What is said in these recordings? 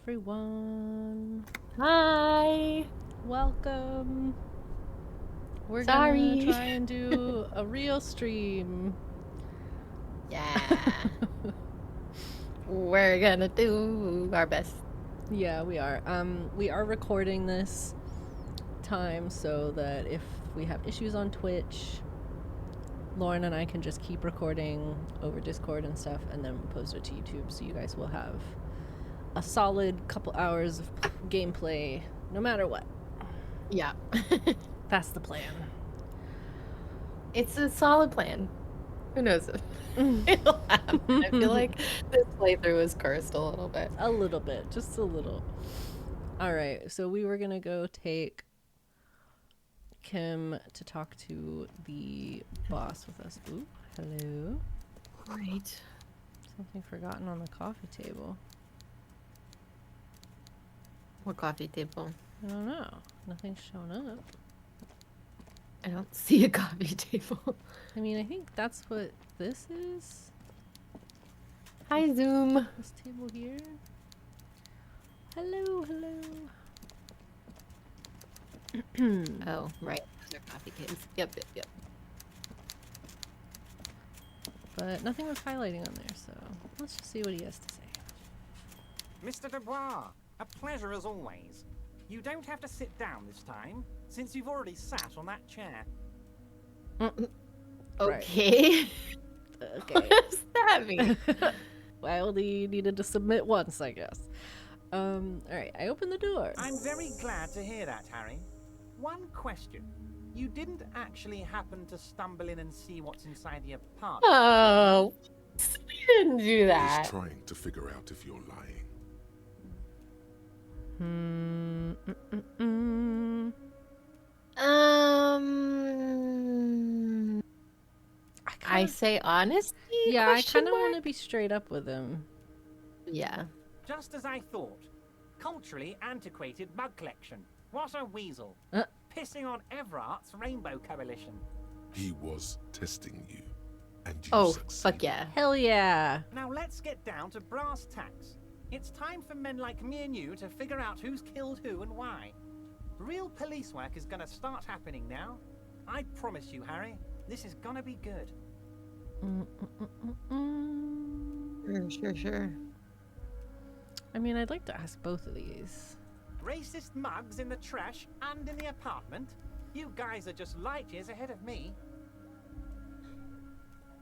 everyone. Hi. Welcome. We're Sorry. gonna try and do a real stream. Yeah. We're gonna do our best. Yeah, we are. We are recording this time so that if we have issues on Twitch, Lauren and I can just keep recording over Discord and stuff and then post it to YouTube, so you guys will have a solid couple hours of gameplay no matter what. Yeah. That's the plan. It's a solid plan. Who knows if it'll happen. I feel like this playthrough is cursed a little bit. A little bit, just a little. All right, so we were gonna go take Kim to talk to the boss with us. Ooh, hello. Right. Something forgotten on the coffee table. What coffee table? I don't know. Nothing's shown up. I don't see a coffee table. I mean, I think that's what this is. Hi, Zoom. This table here. Hello, hello. Oh, right. Those are coffee cans. Yep. But nothing was highlighting on there, so let's just see what he has to say. Mr. Dubois, a pleasure as always. You don't have to sit down this time, since you've already sat on that chair. Okay. Okay. What does that mean? I only needed to submit once, I guess. Alright, I opened the door. I'm very glad to hear that, Harry. One question. You didn't actually happen to stumble in and see what's inside the apartment? Oh, we didn't do that. Just trying to figure out if you're lying. I say honesty? Yeah, I kind of mark? want to be straight up with him. Yeah. Just as I thought. Culturally antiquated mug collection. What a weasel. Pissing on Evrart's Rainbow Coalition. He was testing you, and you Oh, succeeded. fuck yeah. Hell yeah. Now let's get down to brass tacks. It's time for men like me and you to figure out who's killed who and why. Real police work is gonna start happening now. I promise you, Harry, this is gonna be good. Sure. I mean, I'd like to ask both of these. Racist mugs in the trash and in the apartment? You guys are just light years ahead of me.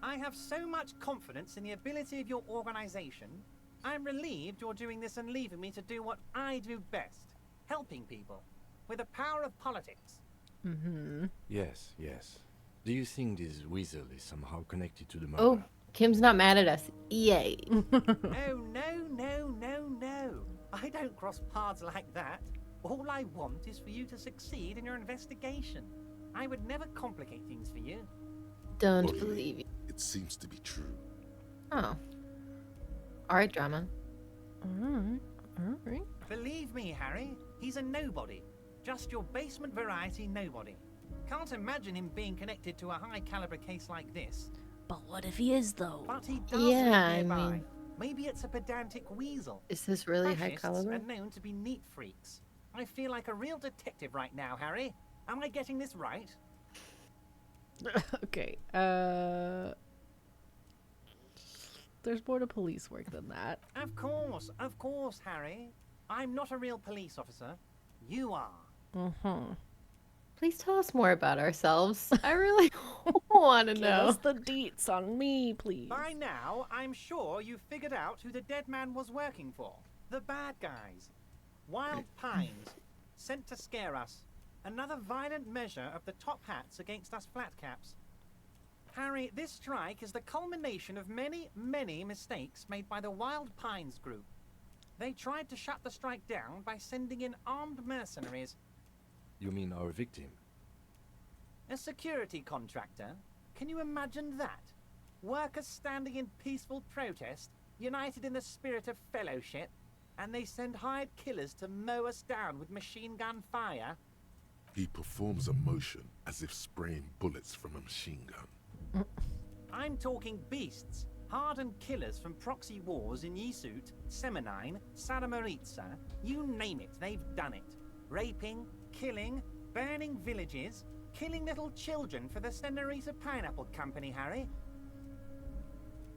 I have so much confidence in the ability of your organization. I'm relieved you're doing this and leaving me to do what I do best. Helping people. With the power of politics. Yes. Do you think this weasel is somehow connected to the murder? Oh, Kim's not mad at us. Yay. Oh, no. I don't cross paths like that. All I want is for you to succeed in your investigation. I would never complicate things for you. Don't Oddly, believe you. It seems to be true. Oh. Alright, drama. Alright. Believe me, Harry, he's a nobody. Just your basement variety nobody. Can't imagine him being connected to a high-caliber case like this. But what if he is, though? But he does Yeah, live I nearby. mean- Maybe it's a pedantic weasel. Is this really high Fascists caliber? are known to be neat freaks. I feel like a real detective right now, Harry. Am I getting this right? Okay, there's more to police work than that. Of course, Harry. I'm not a real police officer. You are. Please tell us more about ourselves. I really want to Give know. us the deets on me, please. By now, I'm sure you've figured out who the dead man was working for. The bad guys. Wild Pines. Sent to scare us. Another violent measure of the top hats against us flatcaps. Harry, this strike is the culmination of many mistakes made by the Wild Pines group. They tried to shut the strike down by sending in armed mercenaries. You mean our victim? A security contractor? Can you imagine that? Workers standing in peaceful protest, united in the spirit of fellowship, and they send hired killers to mow us down with machine gun fire? He performs a motion as if spraying bullets from a machine gun. I'm talking beasts. Hardened killers from proxy wars in Yisut, Semenine, Saramaritsa, you name it, they've done it. Raping, killing, burning villages, killing little children for the Senorita Pineapple Company, Harry.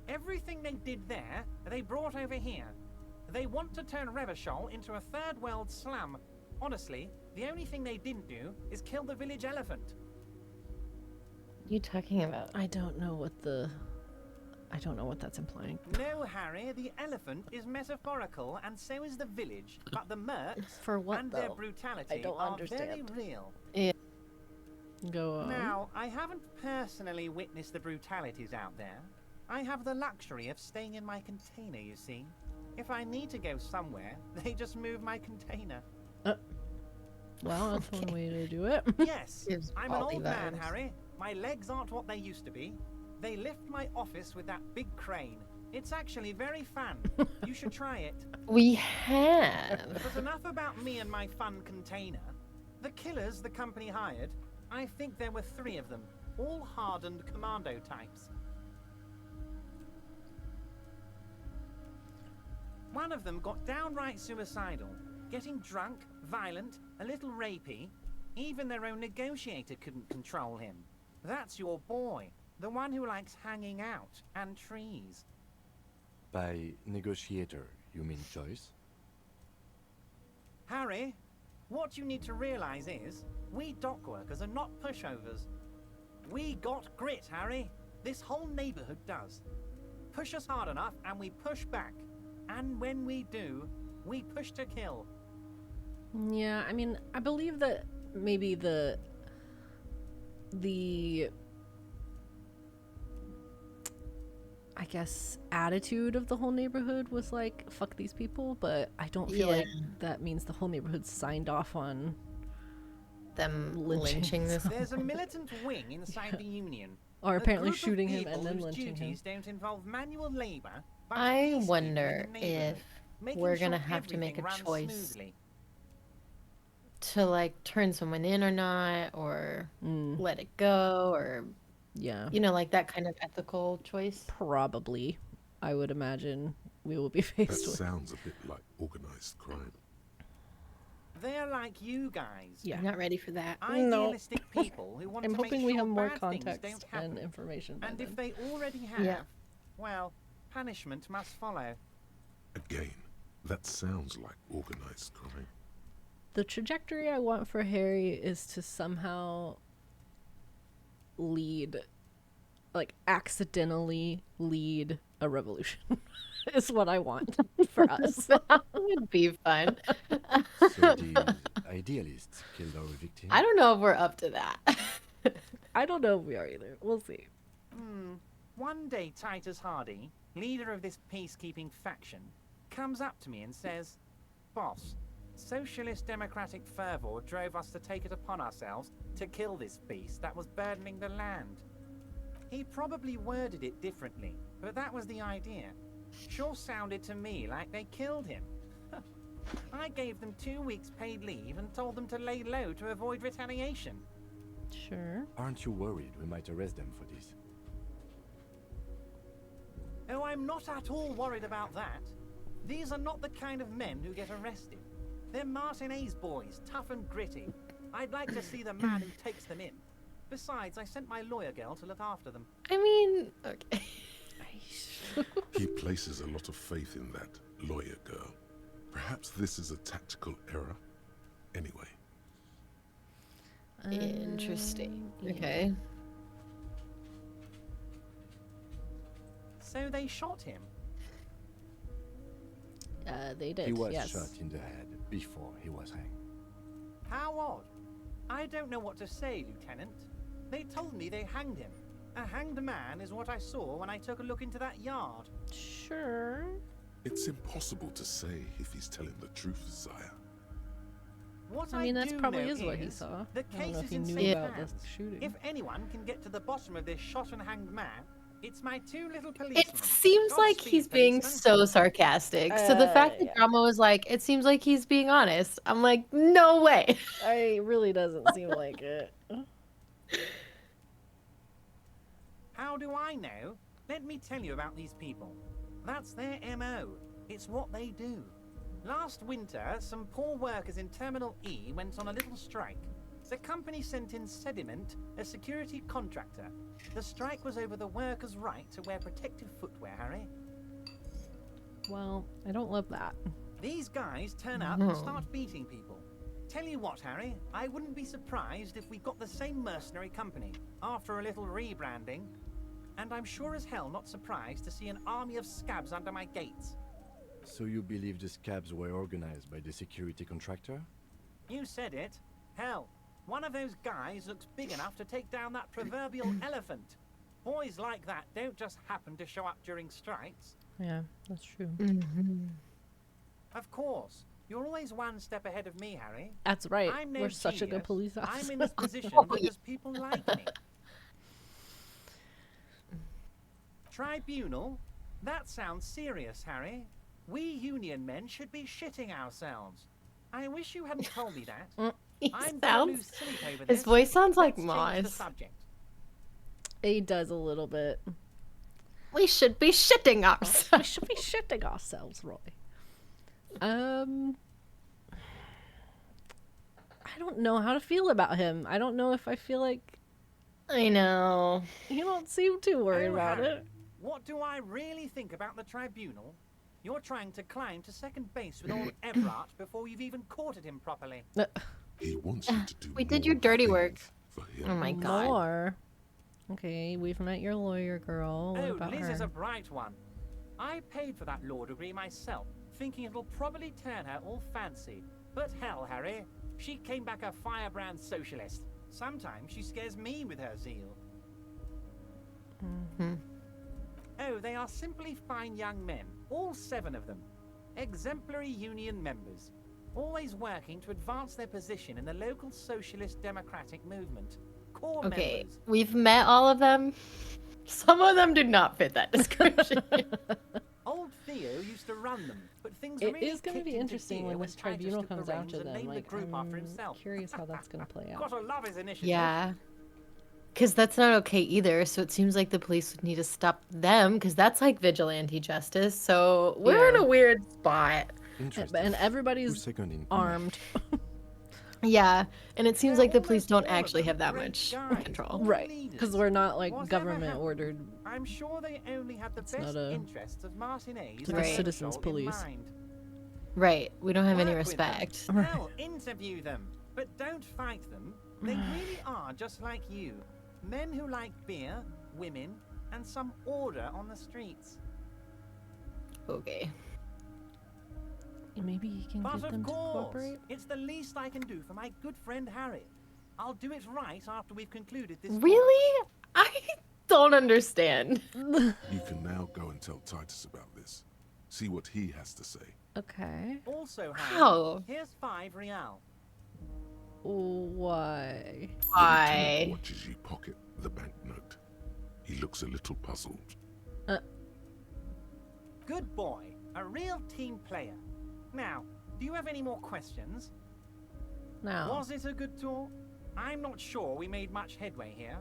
Everything they did there, they brought over here. They want to turn Revachol into a third world slum. Honestly, the only thing they didn't do is kill the village elephant. What are you talking about? I don't know what that's implying. No, Harry, the elephant is metaphorical, and so is the village. But the mercs For what, and their though? brutality I don't are understand. very real. Go on. Now, I haven't personally witnessed the brutalities out there. I have the luxury of staying in my container, you see. If I need to go somewhere, they just move my container. Well, that's one way to do it. Yes, Gives I'm an Baldy old man, vibes. Harry. My legs aren't what they used to be. They lift my office with that big crane. It's actually very fun. You should try it. We have. But enough about me and my fun container. The killers the company hired, I think there were 3 of them, all hardened commando types. One of them got downright suicidal, getting drunk, violent, a little rapey. Even their own negotiator couldn't control him. That's your boy, the one who likes hanging out and trees. By negotiator, you mean Joyce? Harry, what you need to realize is, we dock workers are not pushovers. We got grit, Harry. This whole neighborhood does. Push us hard enough and we push back. And when we do, we push to kill. Yeah, I mean, I believe that maybe the I guess attitude of the whole neighborhood was like, fuck these people, but I don't feel like that means the whole neighborhood signed off on Them Lynching lynching this. There's a militant wing inside the Union. or A apparently group of shooting him people and then whose lynching him. duties don't involve manual labor, but I peacekeeping wonder in the neighborhood, if making we're sure gonna have to make a everything runs choice smoothly. to like turn someone in or not, or Mm, let it go, or yeah, you know, like that kind of ethical choice. probably. I would imagine we will be That faced with. sounds a bit like organized crime. They're like you guys. Yeah. I'm not ready for that. Idealistic people who want I'm to hoping make we sure have more bad things don't context happen. and information by And then. if they already have, Yeah. well, punishment must follow. Again, that sounds like organized crime. The trajectory I want for Harry is to somehow lead, like accidentally lead a revolution is what I want for us. That would be fun. So the idealists killed our victim? I don't know if we're up to that. I don't know if we are either. We'll see. One day Titus Hardie, leader of this peacekeeping faction, comes up to me and says, "Boss, socialist democratic fervor drove us to take it upon ourselves to kill this beast that was burdening the land." He probably worded it differently, but that was the idea. Sure sounded to me like they killed him. I gave them 2 weeks paid leave and told them to lay low to avoid retaliation. Sure. Aren't you worried we might arrest them for this? Oh, I'm not at all worried about that. These are not the kind of men who get arrested. They're Martinez boys, tough and gritty. I'd like to see the man who takes them in. Besides, I sent my lawyer girl to look after them. I mean, okay. He places a lot of faith in that lawyer girl. Perhaps this is a tactical error. Anyway, Interesting. Yeah. Okay. So they shot him. They did. He was yes. shot in the head before he was hanged. How odd. I don't know what to say, Lieutenant. They told me they hanged him. A hanged man is what I saw when I took a look into that yard. Sure. it's impossible to say if he's telling the truth, Zaya. What I mean, that's do probably know is what he is saw. The I don't case know if is he in knew safe about the hands. shooting. If anyone can get to the bottom of this shot and hanged man, it's my 2 little policemen. It seems like Godspeed, he's being policeman. so sarcastic. So the fact that yeah. Drama was like, it seems like he's being honest. I'm like, no way. It really doesn't seem like it. How do I know? Let me tell you about these people. That's their MO. It's what they do. Last winter, some poor workers in Terminal E went on a little strike. The company sent in Sediment, a security contractor. The strike was over the workers' right to wear protective footwear, Harry. Well, I don't love that. These guys turn up and start beating people. Tell you what, Harry, I wouldn't be surprised if we got the same mercenary company after a little rebranding. And I'm sure as hell not surprised to see an army of scabs under my gates. So you believe the scabs were organized by the security contractor? You said it. Hell, one of those guys looks big enough to take down that proverbial elephant. Boys like that don't just happen to show up during strikes. Yeah, that's true. Of course. You're always one step ahead of me, Harry. That's right. I'm no We're such a good genius. police officer. I'm in this position because people like me. Tribunal? That sounds serious, Harry. We union men should be shitting ourselves. I wish you hadn't told me that. I'm gonna lose sleep over this. His voice sounds like Let's change the Moss. subject. He does a little bit. We should be shitting We ourselves. should be shitting ourselves, Roy. I don't know how to feel about him. I don't know if I feel like I know. you don't seem too worried Oh, about Harry, it. What do I really think about the tribunal? You're trying to climb to second base with old Evrart before you've even courted him properly. He wants you to do We did more your dirty work. things for him. Oh my god. More. Okay, we've met your lawyer girl. What Oh, about Liz her? is a bright one. I paid for that law degree myself, thinking it'll probably turn her all fancy. But hell, Harry, she came back a firebrand socialist. Sometimes she scares me with her zeal. Oh, they are simply fine young men, all 7 of them. Exemplary union members, always working to advance their position in the local socialist democratic movement. Core Okay, members. we've met all of them. Some of them do not fit that description. Old Theo used to run them, but things It really is going to kicked be into interesting gear when this Titus tribunal took the comes out reins to and them. named the Like, group after I'm himself. curious how that's going to play out. Gotta love his initiative. Yeah. Because that's not okay either. So it seems like the police would need to stop them because that's like vigilante justice. So we're in Yeah. a weird spot. Interesting. And Who's everybody's second in command? armed. Yeah. And it seems They're like the police almost don't all of actually them have that great much guys, control. all Right, leaders. because we're not like Whatever government happened, ordered. I'm sure they only had the It's best not a- interests of Martinez to the and citizens' Evrart in police. mind. Right. We don't have any Work with them. respect. Hell, interview them, but don't fight them. They really are just like you. Men who like beer, women, and some order on the streets. Okay. Maybe he can But get of them to course, cooperate. it's the least I can do for my good friend Harry. I'll do it right after we've concluded this. Really? I don't understand. You can now go and tell Titus about this. See what he has to say. Okay. Also, Harry, How? here's 5 real. Why? The lieutenant Why? watches you pocket the banknote. He looks a little puzzled. Good boy, a real team player. Now, do you have any more questions? Now. Was it a good talk? I'm not sure we made much headway here.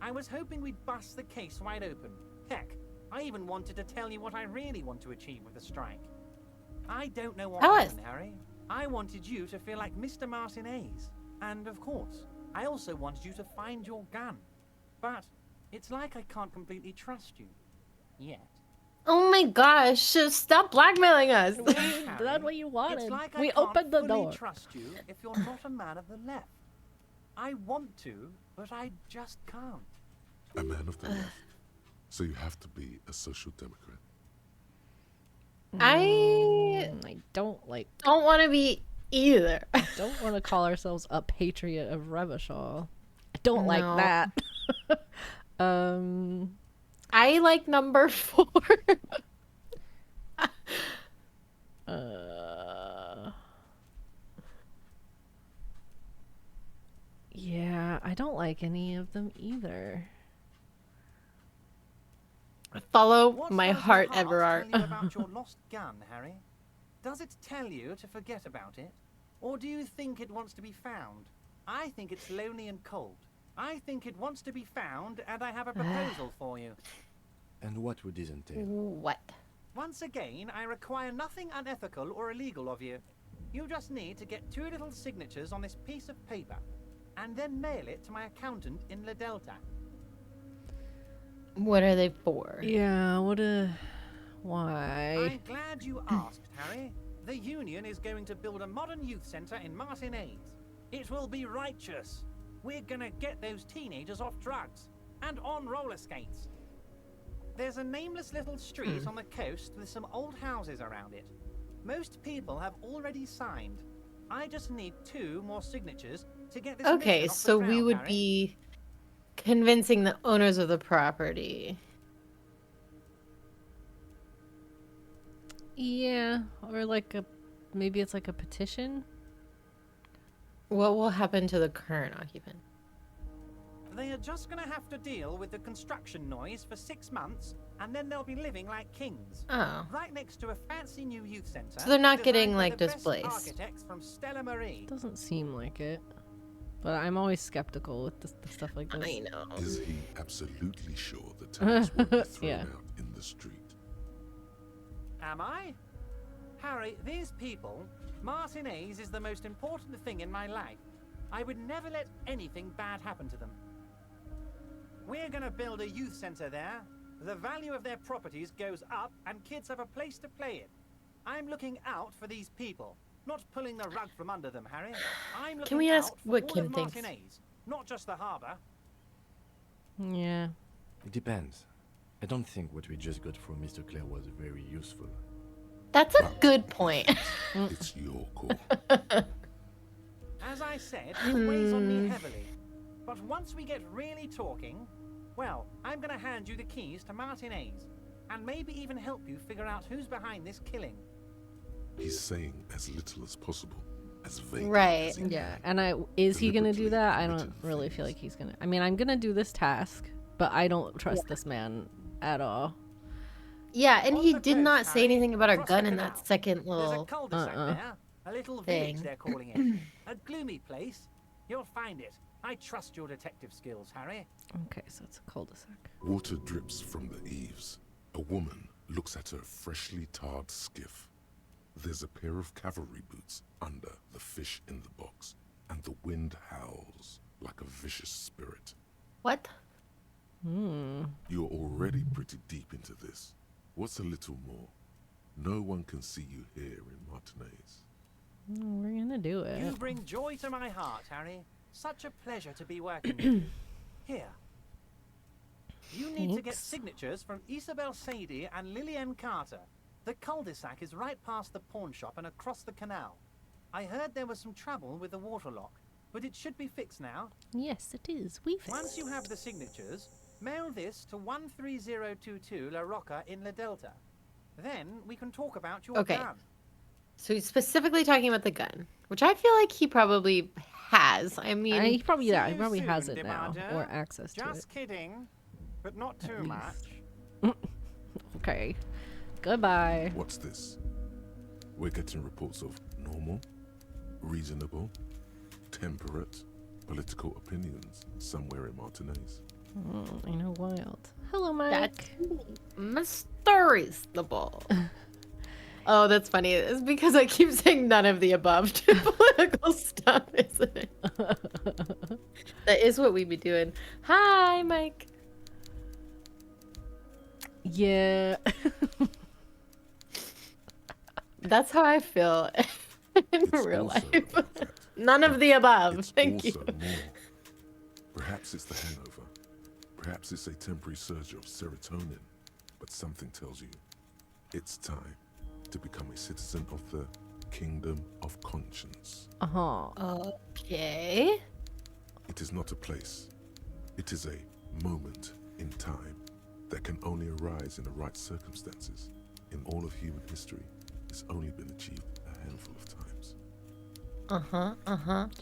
I was hoping we'd bust the case wide open. Heck, I even wanted to tell you what I really want to achieve with the strike. I don't know what Tell us. happened, Harry. I wanted you to feel like Mr. Martinez. And of course, I also wanted you to find your gun. But it's like I can't completely trust you. Yet. Oh my gosh. Stop blackmailing us. Well, Is Harry, that what you wanted? It's like I We can't opened the fully door. trust you if you're not a man of the left. I want to, but I just can't. A man of the left. So you have to be a social democrat. I I don't like. don't want to be either. Don't want to call ourselves a patriot of Revachol. I don't like No. that. I like number 4. Yeah, I don't like any of them either. Follow What my does your heart, tell Evrart. you about your lost gun, Harry? Does it tell you to forget about it? Or do you think it wants to be found? I think it's lonely and cold. I think it wants to be found, and I have a proposal for you. And what would this entail? What? Once again, I require nothing unethical or illegal of you. You just need to get 2 little signatures on this piece of paper, and then mail it to my accountant in La Delta. What are they for? Yeah, why? I'm glad you asked, Harry. The Union is going to build a modern youth centre in Martinez. It will be righteous. We're gonna get those teenagers off drugs and on roller skates. There's a nameless little street on the coast with some old houses around it. Most people have already signed. I just need 2 more signatures to get this Okay, mission off the so we ground, would Harry. be convincing the owners of the property. Yeah, or like maybe it's like a petition. What will happen to the current occupant? They are just gonna have to deal with the construction noise for 6 months, and then they'll be living like kings. Oh. Right next to a fancy new youth centre. So they're not designed getting, by like, the best displaced. architects from Stella Marie. Doesn't seem like it, but I'm always skeptical with the stuff like this. I know. Is he absolutely sure the tenants will be thrown Yeah. out in the street? Am I? Harry, these people, Martinez is the most important thing in my life. I would never let anything bad happen to them. We're gonna build a youth centre there. The value of their properties goes up and kids have a place to play in. I'm looking out for these people, not pulling the rug from under them, Harry. I'm looking we ask out for what all Kim of thinks? Martinez, not just the harbour. Yeah. It depends. I don't think what we just got from Mr. Clare was very useful. That's a good point. It's your call. As I said, it weighs on me heavily. But once we get really talking, well, I'm gonna hand you the keys to Martinez, and maybe even help you figure out who's behind this killing. He's saying as little as possible, as vague Right, as he Yeah, can. and is he gonna do Deliberately that? I don't written really feel like things. he's gonna. I mean, I'm gonna do this task, but I don't trust this man at all. Yeah, and On he the did coast, not say Harry, anything about our across gun the in canal. that second There's a little. cul-de-sac there, a little thing. village they're calling it. A gloomy place. You'll find it. I trust your detective skills, Harry. Okay, so it's a cul-de-sac. Water drips from the eaves. A woman looks at her freshly tarred skiff. There's a pair of cavalry boots under the fish in the box, and the wind howls like a vicious spirit. What? You're already pretty deep into this. What's a little more? No one can see you here in Martinez. We're gonna do it. You bring joy to my heart, Harry. Such a pleasure to be working with you. Here. You need to get Thanks. signatures from Isabel Sadie and Lillian Carter. The cul-de-sac is right past the pawn shop and across the canal. I heard there was some trouble with the water lock, but it should be fixed now. Yes, it is. We Once you have the signatures, mail this to 13022 La Rocca in La Delta. Then we can talk about your Okay. gun. So he's specifically talking about the gun, which I feel like he probably has. I mean, he probably See he you probably has soon, it now Demander. or access to it. Just kidding, but not too least. much. Okay. Goodbye. What's this? We're getting reports of normal, reasonable, temperate, political opinions somewhere in Martinez. I know wild. Hello, Mike. that's Mr. Reasonable. Oh, that's funny. It's because I keep saying none of the above to political stuff, isn't it? That is what we'd be doing. Hi, Mike. Yeah. That's how I feel in It's real also, life. in fact, None of the above. it's Thank you. also more. Perhaps it's the hangover. Perhaps it's a temporary surge of serotonin. But something tells you it's time to become a citizen of the Kingdom of Conscience. Okay. It is not a place. It is a moment in time that can only arise in the right circumstances. In all of human history, it's only been achieved a handful of times.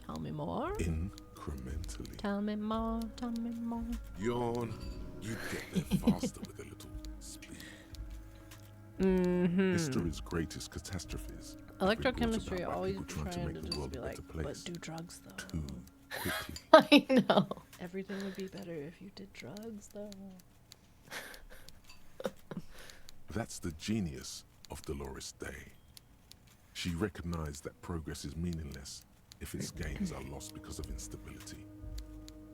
Tell me more. Incrementally. Tell me more. Tell me more. Yawn. You'd get there faster with a little speed. Mm-hmm. History's greatest catastrophes have been brought Electrochemistry about by always people be trying to trying make to the just world be a like, better but place do drugs though. too quickly. I know. Everything would be better if you did drugs though. That's the genius of Dolores Day. She recognized that progress is meaningless if its gains are lost because of instability.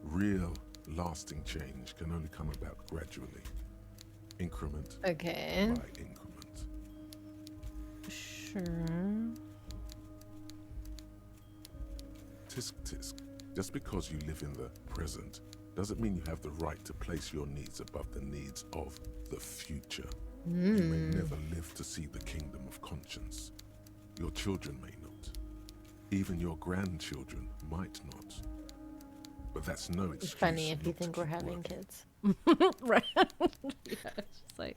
Real, lasting change can only come about gradually, increment Okay. by increment. Sure. Tisk tisk. Just because you live in the present doesn't mean you have the right to place your needs above the needs of the future. You may never live to see the kingdom of conscience. Your children may not. Even your grandchildren might not. But that's no excuse. It's funny if you not to think we're keep having working. kids. Right. Yeah, it's just like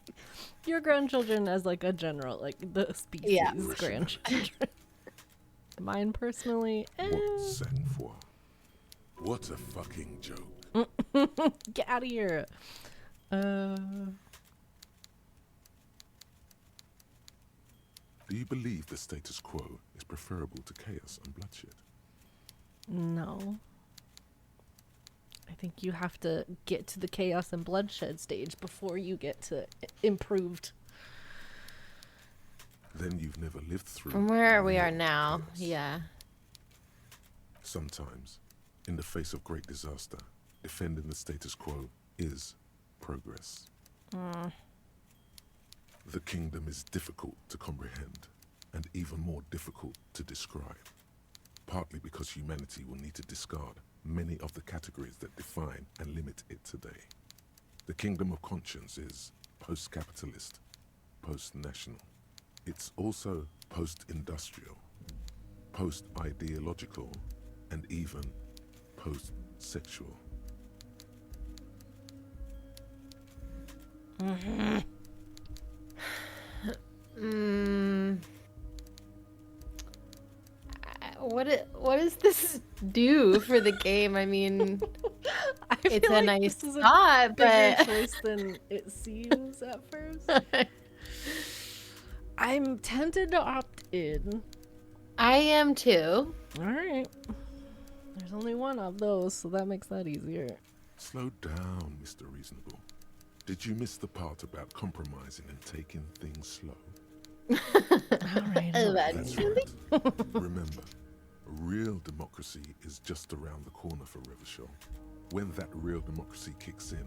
your grandchildren as like a general, like the species Yeah. grandchildren. Mine personally, What sang for? What a fucking joke. get out of here. Do you believe the status quo is preferable to chaos and bloodshed? No. I think you have to get to the chaos and bloodshed stage before you get to improved. Then you've never lived through. From where we real are now, chaos. yeah. Sometimes, in the face of great disaster, defending the status quo is progress. The kingdom is difficult to comprehend and even more difficult to describe, partly because humanity will need to discard many of the categories that define and limit it today. The kingdom of conscience is post-capitalist, post-national. It's also post-industrial, post-ideological, and even post-sexual. What does this do for the game? I mean, I it's feel a like nice this is a thought, bigger but choice than it seems at first. I'm tempted to opt in. I am too. All right. There's only one of those, so that makes that easier. Slow down, Mr. Reasonable. Did you miss the part about compromising and taking things slow? All right. That's right. Remember, real democracy is just around the corner for Revachol. When that real democracy kicks in,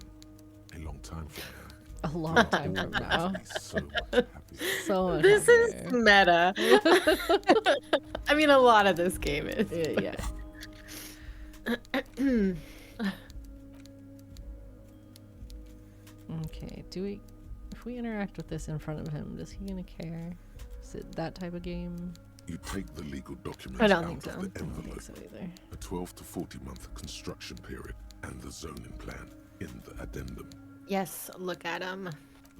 a long time from now, A long time from now. be so much happier. So much This is happier. meta. I mean, a lot of this game is. Yeah. Okay, if we interact with this in front of him, is he gonna care? Is it that type of game? You take the legal documents I don't out think so. of I the don't envelope, think so either. a 12 to 40 month construction period, and the zoning plan in the addendum. Yes, look at him.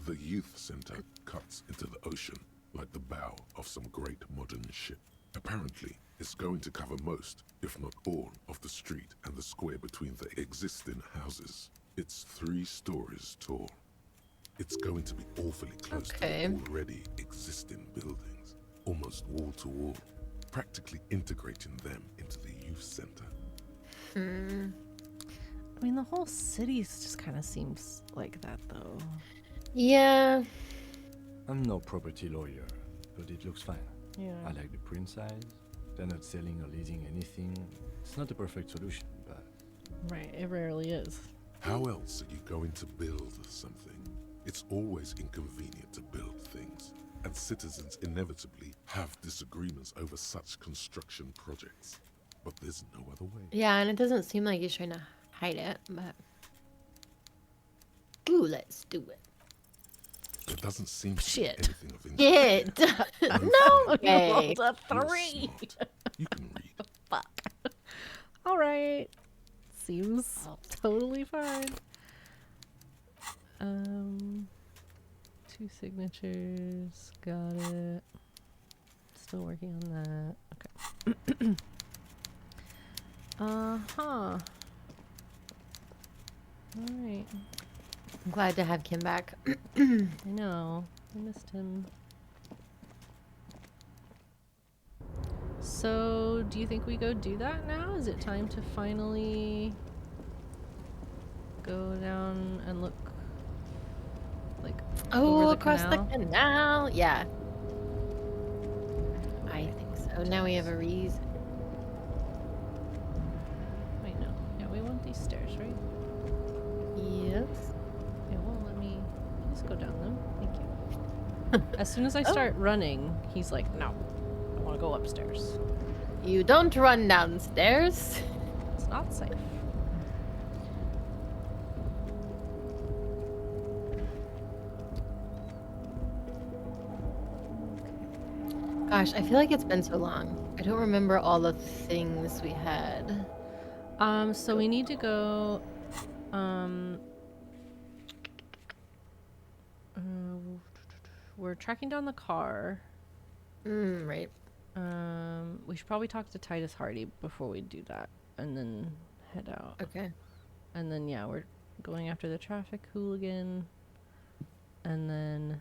The youth center cuts into the ocean like the bow of some great modern ship. Apparently, it's going to cover most, if not all, of the street and the square between the existing houses. It's 3 stories tall. It's going to be awfully close to Okay. the already existing buildings, almost wall to wall, practically integrating them into the youth center. I mean, the whole city just kind of seems like that, though. Yeah. I'm no property lawyer, but it looks fine. Yeah. I like the print size. They're not selling or leasing anything. It's not a perfect solution, but Right, it rarely is. How else are you going to build something? It's always inconvenient to build things, and citizens inevitably have disagreements over such construction projects. But there's no other way. Yeah, and it doesn't seem like he's trying to hide it, but. Ooh, let's do it. There doesn't seem to be Shit. anything of interest. Get! No way. Rolled a You're 3. smart. You can read. Fuck. All right. Seems totally fine. 2 signatures. Got it. Still working on that. Okay. All right. I'm glad to have Kim back. I know. I missed him. So, do you think we go do that now? Is it time to finally go down and look Like, Oh, over the across canal? the canal. Yeah. I think so. Now we have a reason. Wait, no. Yeah, we want these stairs, right? Yes. It won't let me just go down them. Thank you. As soon as I start running, he's like, no, I want to go upstairs. You don't run downstairs. It's not safe. Gosh, I feel like it's been so long. I don't remember all the things we had. So we need to go, we're tracking down the car. Right. We should probably talk to Titus Hardie before we do that, and then head out. Okay. And then, yeah, we're going after the traffic hooligan. And then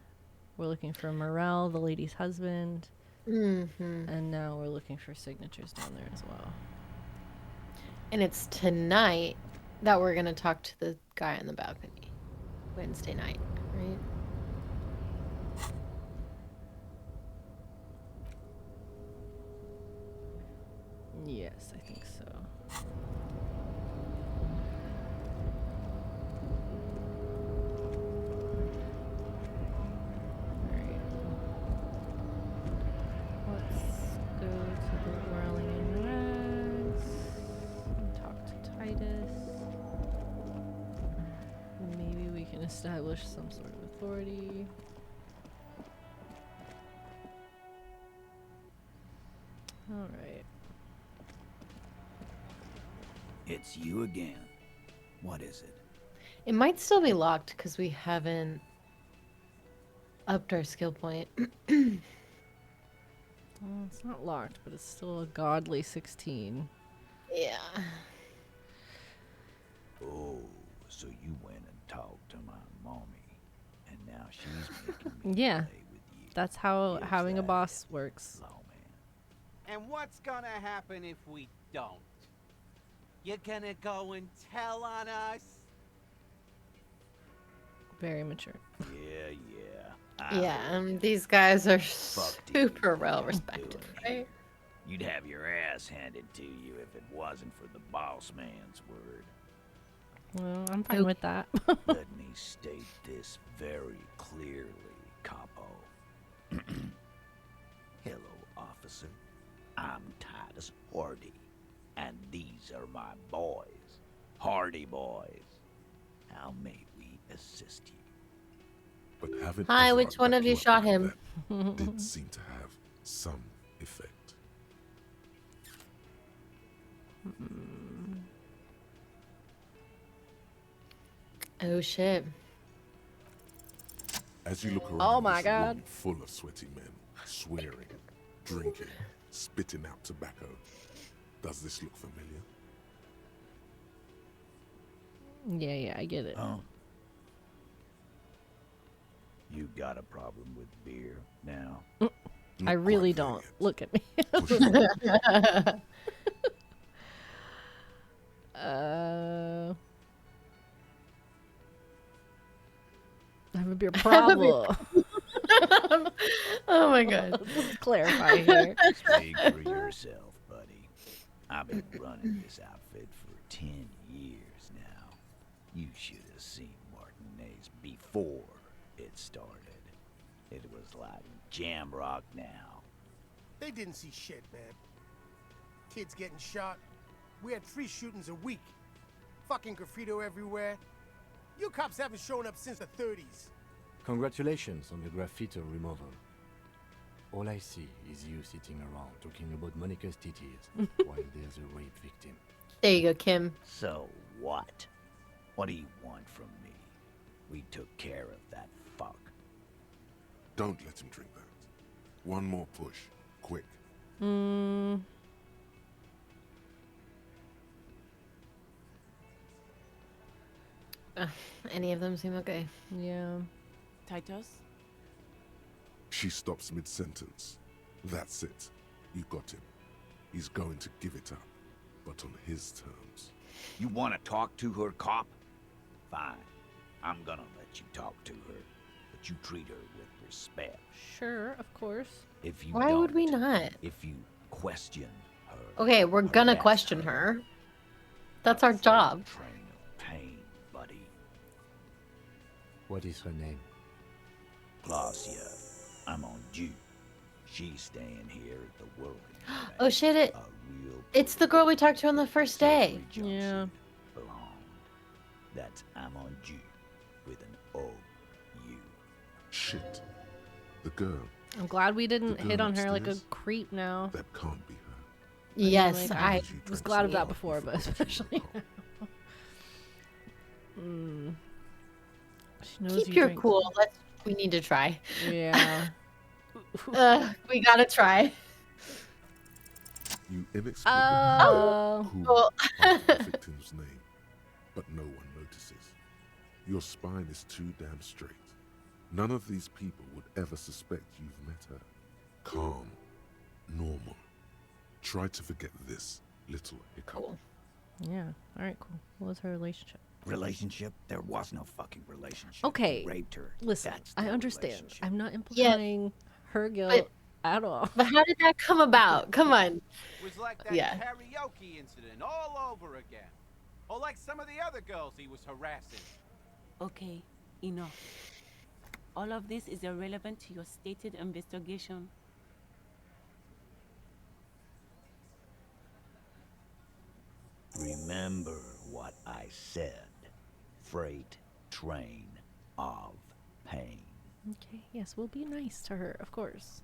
we're looking for Morel, the lady's husband. Mm-hmm. And now we're looking for signatures down there as well. And it's tonight that we're gonna talk to the guy on the balcony. Wednesday night, right? Yes, I think so. Alright. Let's go to the Whirling in Rags and talk to Titus. Maybe we can establish some sort of authority. Alright. It's you again. What is it? It might still be locked because we haven't upped our skill point. Well, it's not locked, but it's still a godly 16. Yeah. Oh, so you went and talked to my mommy, and now she's making me Yeah, play with you. that's how Is having a that boss it, works. Lawman? And what's gonna happen if we don't? You're gonna go and tell on us? Very mature. Yeah. Yeah, these guys are Fuck do you super think well I'm respected, doing right? here? You'd have your ass handed to you if it wasn't for the boss man's word. Well, I'm fine with that. Let me state this very clearly, Capo. Hello, officer. I'm Titus Hardie, and these are my boys, Hardie boys. How may we assist you? But having Hi, Evrart which one of you back shot like him? that did seem to have some effect. Oh shit. As you look around Oh my this God. room full of sweaty men, swearing, drinking, spitting out tobacco, does this look familiar? Yeah, I get it. Huh? You got a problem with beer now? I Not really quite there don't. yet. Look at me. Push it. I have a beer problem. Oh my god. Let's clarify here. Speak for yourself, buddy. I've been running this outfit for 10 years now. You should have seen Martinez before it started. It was like jam rock now. They didn't see shit, man. Kids getting shot. We had 3 shootings a week. Fucking graffito everywhere. You cops haven't shown up since the 30s. Congratulations on the graffiti removal. All I see is you sitting around talking about Monica's titties while there's a rape victim. There you go, Kim. So what? What do you want from me? We took care of that fuck. Don't let him drink that. One more push, quick. Any of them seem okay. Yeah. Titus? She stops mid-sentence. That's it. You got him. He's going to give it up, but on his terms. You want to talk to her, cop? Fine. I'm gonna let you talk to her. that you treat her with respect. Sure, of course. If you Why would we don't, not? If you question her, Okay, we're gonna harass question her. That's our a freight job. train of pain, buddy. What is her name? Klaasje, I'm on due. She's staying here at the World. Oh shit! It's the girl we talked to on the first day. Yeah. Blonde. That's I'm on due with an O-U. Shit. The girl. I'm glad we didn't The hit girl on her like a upstairs? creep now. That can't be her. Yes, like, I. She was drank glad of so that hard before, you but forgot you especially were now. She knows Keep you your drink. cool. We need to try. Yeah. We gotta try. You inexplicably Oh. Well, ask the victim's name, but no one notices. Your spine is too damn straight. None of these people would ever suspect you've met her. Calm, normal. Try to forget this little hiccup. Cool. Yeah. All right. Cool. What was her relationship? Relationship? There was no fucking relationship. Okay, You raped her. Listen, That's I the understand. relationship. I'm not implying her guilt at all. But how did that come about? Come on. It was like that Yeah. karaoke incident all over again. Or like some of the other girls he was harassing. Okay, enough. All of this is irrelevant to your stated investigation. Remember what I said. Freight train of pain. Okay. Yes, we'll be nice to her, of course.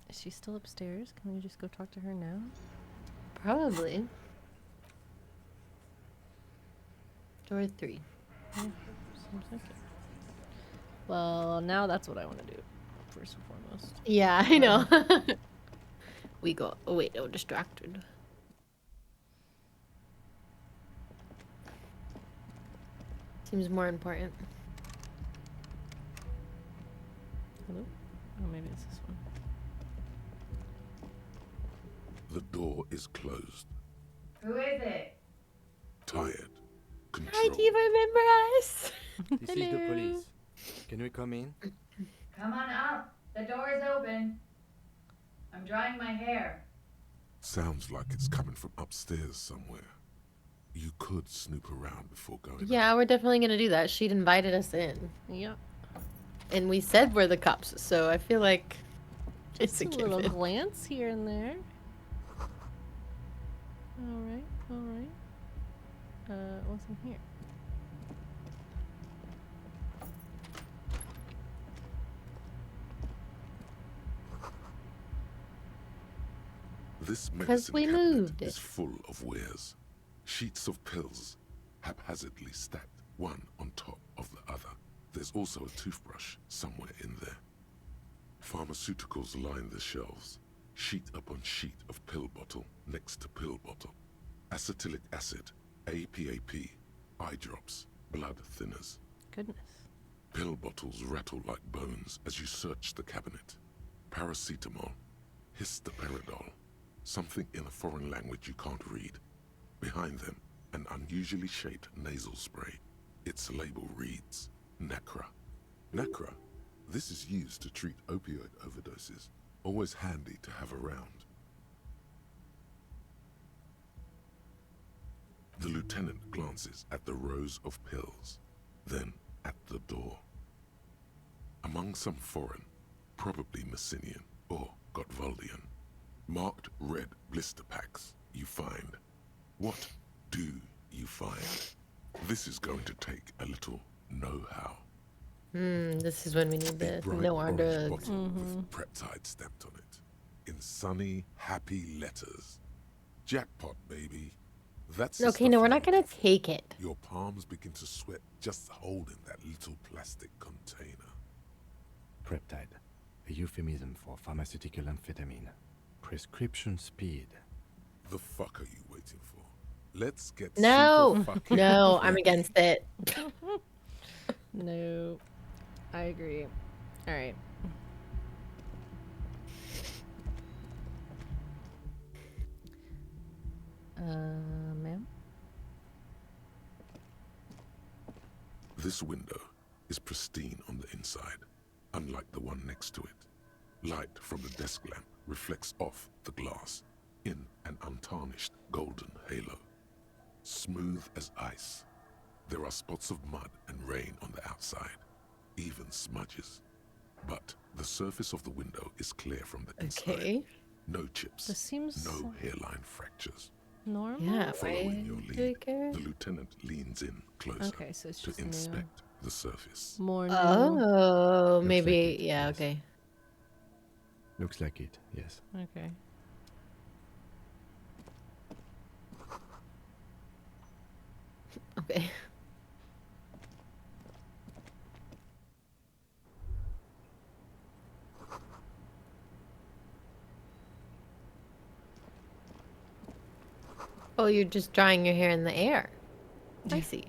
Is she still upstairs? Can we just go talk to her now? Probably. Door 3. Yeah, seems like it. Well, now that's what I want to do, first and foremost. Yeah, I know. We go. Oh wait, no, distracted. Seems more important. Hello? Oh, maybe it's this one. The door is closed. Who is it? Tired. Control. Hi, do you remember us? This is the police. Can we come in? Come on up. The door is open. I'm drying my hair. Sounds like it's coming from upstairs somewhere. You could snoop around before going. Yeah, we're definitely gonna do that. She'd invited us in, Yeah. and we said we're the cops, so I feel like it's Just a a little given. glance here and there. All right, all right. What's in here? This 'Cause medicine we cabinet moved is it. full of wares. Sheets of pills, haphazardly stacked, one on top of the other. There's also a toothbrush somewhere in there. Pharmaceuticals line the shelves, sheet upon sheet of pill bottle next to pill bottle. Acetylic acid, APAP, eye drops, blood thinners. Goodness. Pill bottles rattle like bones as you search the cabinet. Paracetamol, histoparidol, something in a foreign language you can't read. Behind them, an unusually shaped nasal spray. Its label reads, Nacra. Nacra, this is used to treat opioid overdoses. Always handy to have around. The lieutenant glances at the rows of pills, then at the door. Among some foreign, probably Messinian or Gotwaldian, marked red blister packs, you find. What do you find? This is going to take a little know-how. This is when we need A the bright no our orange drugs. bottle with Preptide stamped on it. In sunny, happy letters. Jackpot, baby. That's the Okay, stuff no, we're you not gonna take it. Your palms begin to sweat just holding that little plastic container. Preptide, a euphemism for pharmaceutical amphetamine. Prescription speed. The fuck are you waiting for? Let's get No, super fucking no, I'm crazy. against it. No. I agree. All right. Ma'am? This window, is pristine on the inside, unlike the one next to it. Light from the desk lamp reflects off the glass in an untarnished golden halo. Smooth as ice. There are spots of mud and rain on the outside, even smudges. But the surface of the window is clear from the inside. Okay. No chips, This seems no hairline fractures. normal. Yeah, Following your why do I lead, care? the lieutenant leans in closer Okay, so it's to just new. inspect the surface. More new. Oh, like maybe. it, Yeah, yes. okay. Looks like it, yes. Okay. Okay. Oh, you're just drying your hair in the air. I see.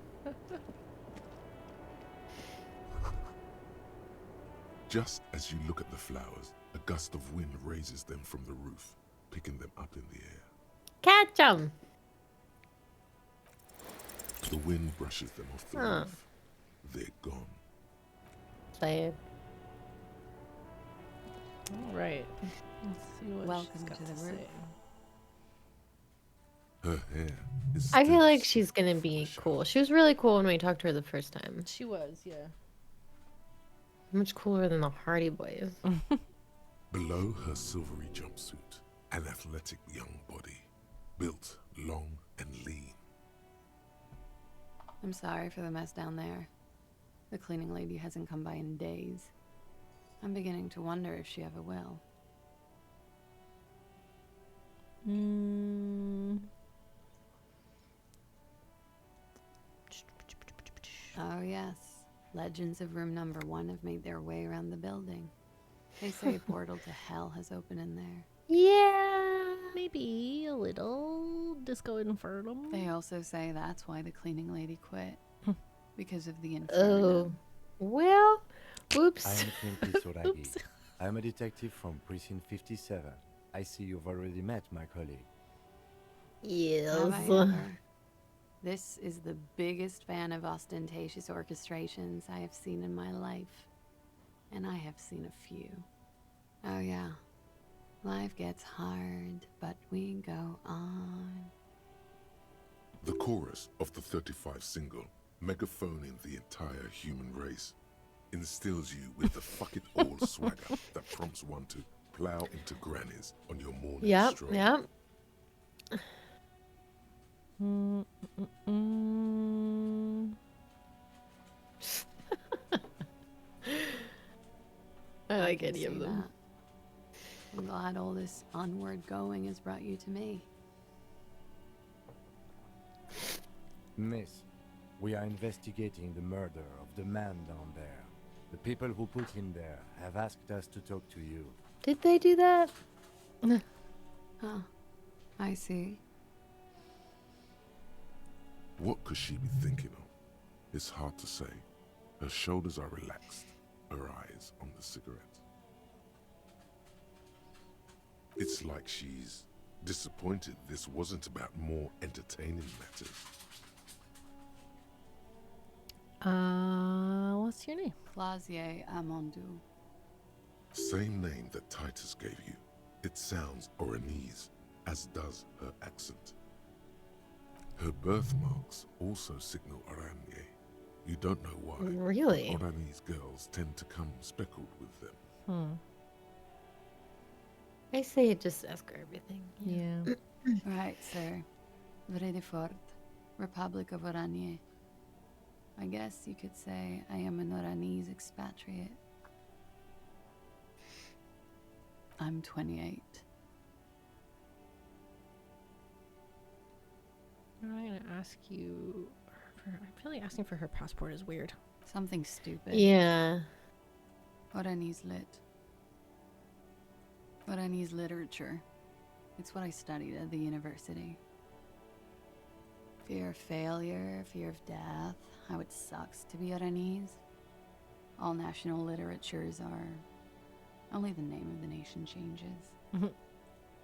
Just as you look at the flowers, a gust of wind raises them from the roof, picking them up in the air. Catch 'em! The wind brushes them off the Huh. roof. They're gone. Sad. All right. Let's see what Welcome she's got to the to roof. say. Her hair is I feel like still she's gonna soaked from be the shower. cool. She was really cool when we talked to her the first time. She was, yeah. Much cooler than the Hardy Boys. Below her silvery jumpsuit, an athletic young body, built long and lean. I'm sorry for the mess down there. The cleaning lady hasn't come by in days. I'm beginning to wonder if she ever will. Oh, yes. Legends of room number 1 have made their way around the building. They say a portal to hell has opened in there. Yeah. Maybe a little Disco Inferno. They also say that's why the cleaning lady quit. Because of the Oh. inferno. Well, I whoops. am Clint Hardie. I am a detective from Precinct 57. I see you've already met my colleague. Have I Yes. ever? This is the biggest fan of ostentatious orchestrations I have seen in my life. And I have seen a few. Oh yeah. Life gets hard, but we go on. The chorus of the 35 single, megaphoning the entire human race, instills you with the fuck it all swagger that prompts one to plow into grannies on your morning Yep, stroll. yep. I like can any of see them. that. I'm glad all this onward going has brought you to me. Miss, we are investigating the murder of the man down there. The people who put him there have asked us to talk to you. Did they do that? Huh. I see. What could she be thinking of? It's hard to say. Her shoulders are relaxed, her eyes on the cigarette. It's like she's disappointed this wasn't about more entertaining matters. What's your name? Klaasje Amondou. Same name that Titus gave you. It sounds Oranese, as does her accent. Her birthmarks also signal Oranje. You don't know why. Really? but Oranese girls tend to come speckled with them. I say just ask her everything. Yeah. Right, sir. Vredefort, Republic of Oranje. I guess you could say I am an Oranese expatriate. I'm 28. I'm gonna ask you. I feel like asking for her passport is weird. Something stupid. Yeah. Oranese lit. Oranese literature. It's what I studied at the university. Fear of failure, fear of death, how it sucks to be Oranese. All national literatures are... Only the name of the nation changes.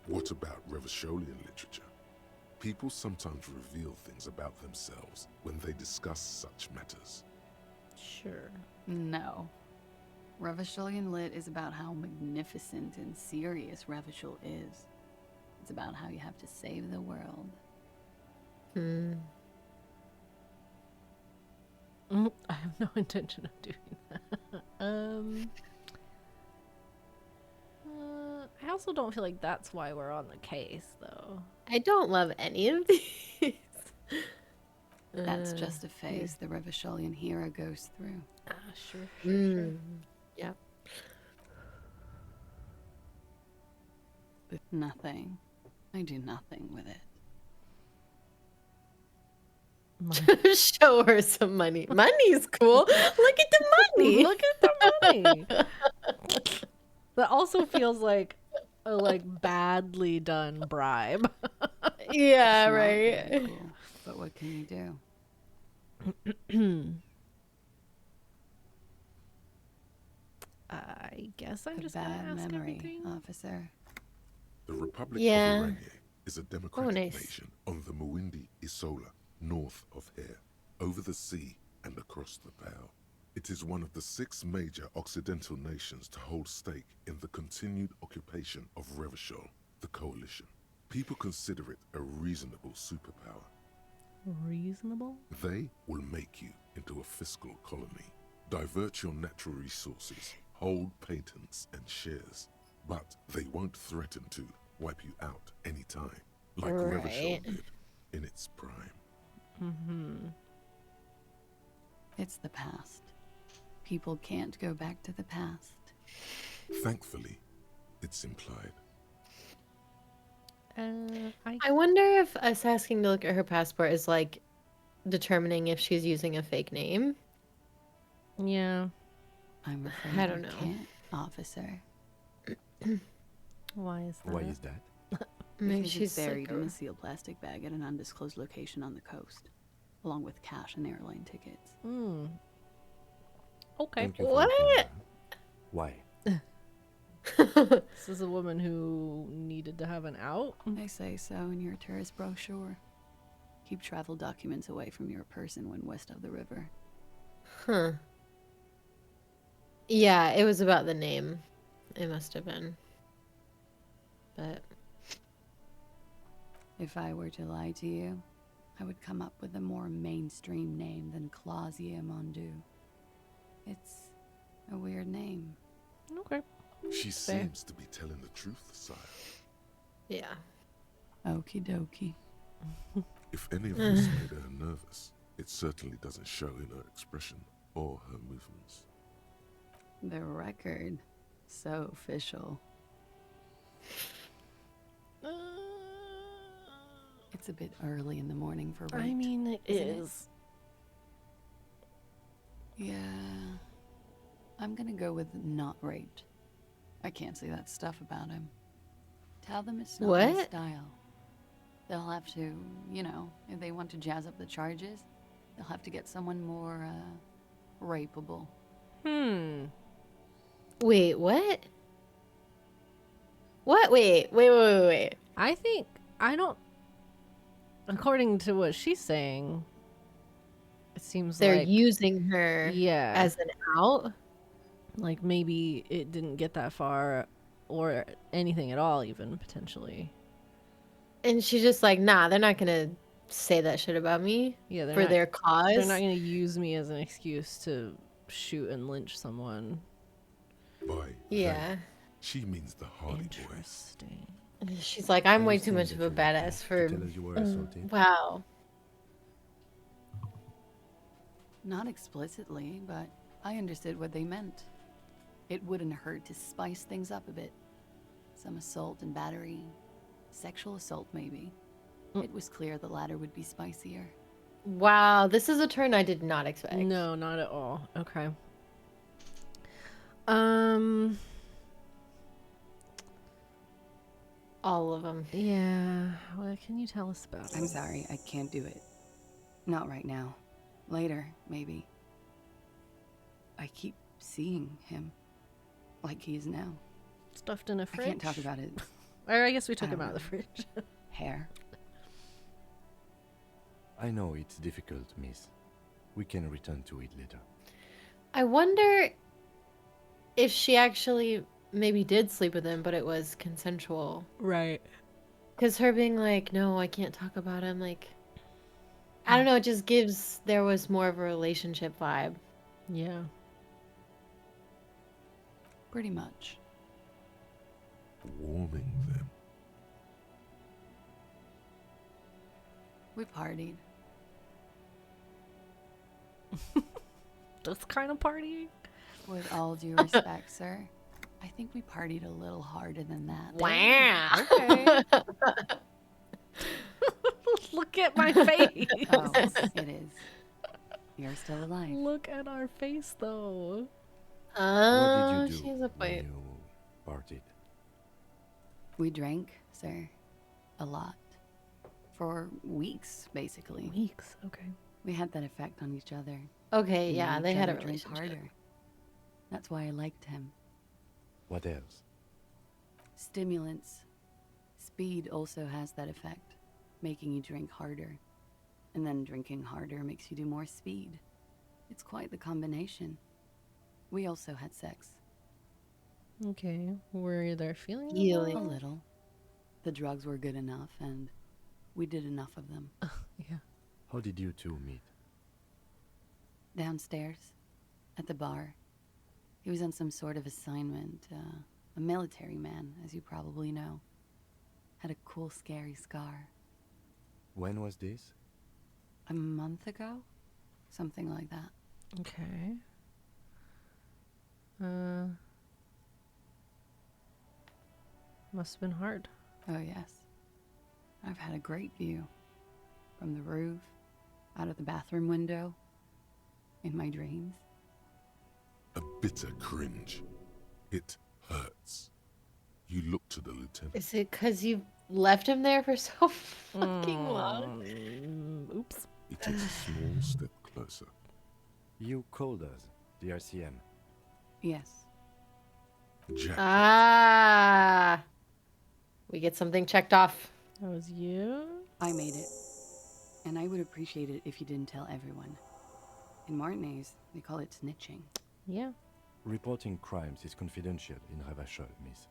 What about Revacholian literature? People sometimes reveal things about themselves when they discuss such matters. Sure. No. Revacholian Lit is about how magnificent and serious Revachol is. It's about how you have to save the world. I have no intention of doing that. I also don't feel like that's why we're on the case, though. I don't love any of these. That's just a phase the Revacholian hero goes through. Sure. Yeah. Nothing. I do nothing with it. Show her some money. Money's cool. Look at the money. Look at the money. That also feels like a badly done bribe. Yeah, It's not right. very cool, but what can you do? I guess I'm A just gonna bad ask memory, everything. officer. The Republic Yeah. of Oranje is a democratic nice. nation on the Muindi Isola, north of here, over the sea and across the Pale. It is one of the 6 major Occidental nations to hold stake in the continued occupation of Revachol, the coalition. People consider it a reasonable superpower. Reasonable? They will make you into a fiscal colony, divert your natural resources, hold patents and shares, but they won't threaten to wipe you out anytime, like Revachol Right. did in its prime. It's the past. People can't go back to the past. Thankfully, it's implied. I wonder if us asking to look at her passport is like determining if she's using a fake name. Yeah. I'm afraid I don't you know. can't, officer. Why is that? Why is that? Maybe Because she's it's buried sick in or- a sealed plastic bag at an undisclosed location on the coast, along with cash and airline tickets. Okay. Thank you for What? your candor. Why? This is a woman who needed to have an out. They say so in your tourist brochure. Keep travel documents away from your person when west of the river. Huh. Yeah, it was about the name. It must have been. But If I were to lie to you, I would come up with a more mainstream name than Klaasje Mondu. It's a weird name. Okay. She Fair. seems to be telling the truth, sire. yeah. Okie dokie. If any of this made her nervous, it certainly doesn't show in her expression or her movements. The record. So official. It's a bit early in the morning for rape. I mean, it isn't it? is. Yeah. I'm gonna go with not raped. I can't say that stuff about him. Tell them it's not my What? style. They'll have to, you know, if they want to jazz up the charges, they'll have to get someone more, rapeable. Wait, what? What? Wait. I think I don't. According to what she's saying, it seems They're like using her yeah, as an out? like maybe it didn't get that far, or anything at all, even potentially. And she's just like, nah, they're not gonna say that shit about me Yeah, they're for not, their cause. They're not going to use me as an excuse to shoot and lynch someone. By Yeah. they, she means the Hardie boys. Interesting. She's like, I'm I way too understand much that of a you were badass asked for. to tell us you were assaulted. Wow. Not explicitly, but I understood what they meant. It wouldn't hurt to spice things up a bit. Some assault and battery. Sexual assault, maybe. It was clear the latter would be spicier. Wow, this is a turn I did not expect. No, not at all. Okay. All of them. Yeah. What can you tell us about I'm it? sorry, I can't do it. Not right now. Later, maybe. I keep seeing him. Like he is now. Stuffed in a I fridge? can't talk about it. Or I guess we took I him don't out of the know. fridge. Hair. I know it's difficult, miss. We can return to it later. I wonder if she actually maybe did sleep with him, but it was consensual. Right. Because her being like, no, I can't talk about him, like, I don't know, it just gives there was more of a relationship vibe. Yeah. Pretty much. Warming them. We partied. This kind of partying? With all due respect, sir, I think we partied a little harder than that. Wow. Okay. Look at my face. Oh, it is. You're still alive. Look at our face, though. What did you do She has a when point. you partied? We drank, sir. A lot. For weeks, basically. Weeks. Okay. We had that effect on each other. Okay, We yeah, made they each had a other drink relationship. harder. That's why I liked him. What else? Stimulants. Speed also has that effect, making you drink harder. And then drinking harder makes you do more speed. It's quite the combination. We also had sex. Okay. Were there feelings? You- A little. The drugs were good enough, and we did enough of them. Yeah. How did you two meet? Downstairs, at the bar. He was on some sort of assignment. A military man, as you probably know. Had a cool, scary scar. When was this? A month ago? Something like that. Okay. Must have been hard. Oh, yes. I've had a great view. From the roof, out of the bathroom window, in my dreams. A bitter cringe. It hurts. You look to the lieutenant. Is it because you left him there for so fucking long? Oops. He takes a small step closer. You called us, the RCM. Yes. Jack. Ah. We get something checked off. That was you? I made it. And I would appreciate it if you didn't tell everyone. In Martinez, they call it snitching. Yeah. Reporting crimes is confidential in Ravachol, miss.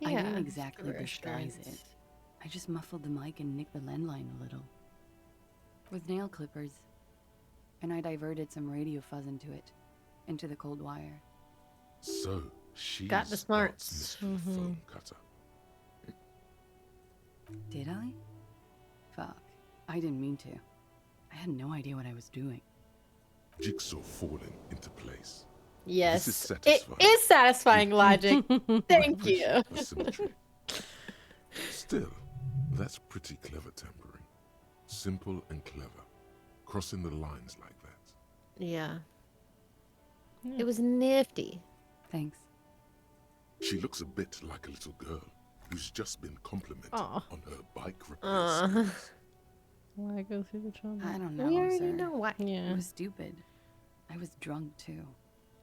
I Yeah, didn't exactly for disguise assurance. it. I just muffled the mic and nicked the landline a little. With nail clippers. And I diverted some radio fuzz into it. Into the cold wire. So, she Got the smarts. phone cutter. Did I? Fuck. I didn't mean to. I had no idea what I was doing. Jigsaw falling into place. Yes. This is It satisfying. is satisfying logic. Thank you. Appreciate the symmetry. Still, that's pretty clever tampering. Simple and clever. Crossing the lines like that. Yeah. It was nifty. Thanks. She looks a bit like a little girl who's just been complimented Aw. on her bike repair skills. Why go through the trouble? I don't know, We already sir. know why. Yeah. It was stupid. I was drunk, too.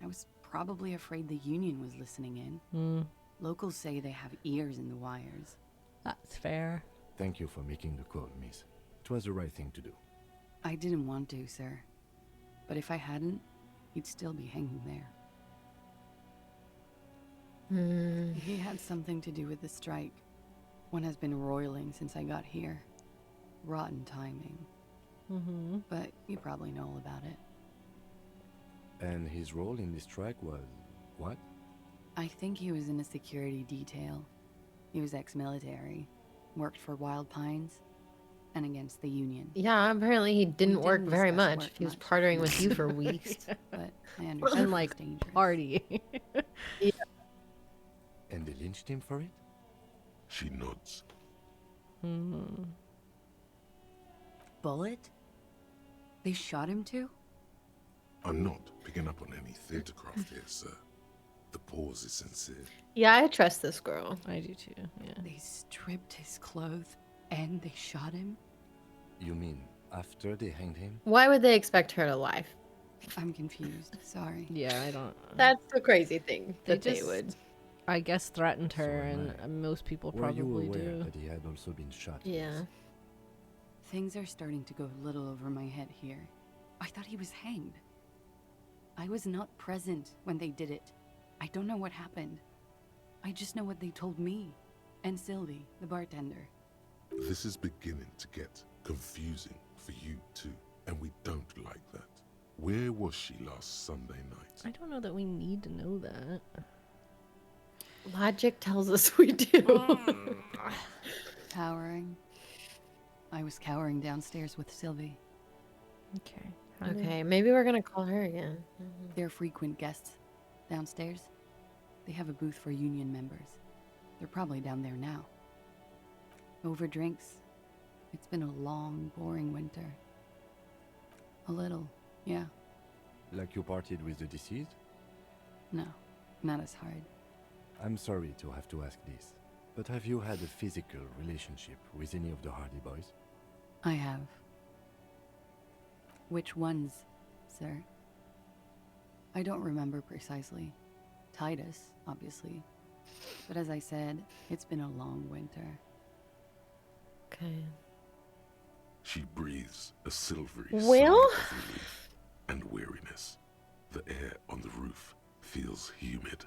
I was probably afraid the union was listening in. Locals say they have ears in the wires. That's fair. Thank you for making the call, miss. It was the right thing to do. I didn't want to, sir. But if I hadn't, he'd still be hanging there. He had something to do with the strike. One has been roiling since I got here. Rotten timing. But you probably know all about it. And his role in this strike was what? I think he was in a security detail. He was ex-military, worked for Wild Pines, and against the Union. Yeah, apparently he didn't We work didn't very discuss much. work He was much. partnering with you for weeks. But I understand And it like was dangerous. party. And they lynched him for it? She nods. Bullet? They shot him too? I'm not picking up on any theatrecraft here, sir. The pause is sincere. Yeah, I trust this girl. I do too. Yeah. They stripped his clothes and they shot him? You mean after they hanged him? Why would they expect her to lie? I'm confused. Sorry. Yeah, I don't. That's the crazy thing They that they just- would. I guess threatened her, So am and I. most people Were you probably aware do. that he had also been shot? Yeah. Things are starting to go a little over my head here. I thought he was hanged. I was not present when they did it. I don't know what happened. I just know what they told me. And Sylvie, the bartender. This is beginning to get confusing for you too, and we don't like that. Where was she last Sunday night? I don't know that we need to know that. Logic tells us we do. Cowering. I was cowering downstairs with Sylvie. Okay. Okay, maybe we're gonna call her again. They're frequent guests downstairs. They have a booth for union members. They're probably down there now. Over drinks. It's been a long, boring winter. A little, yeah. Like you partied with the deceased? No, not as hard. I'm sorry to have to ask this, but have you had a physical relationship with any of the Hardie boys? I have. Which ones, sir? I don't remember precisely. Titus, obviously. But as I said, it's been a long winter. Okay. She breathes a silvery Well? sigh of relief and weariness. The air on the roof feels humid.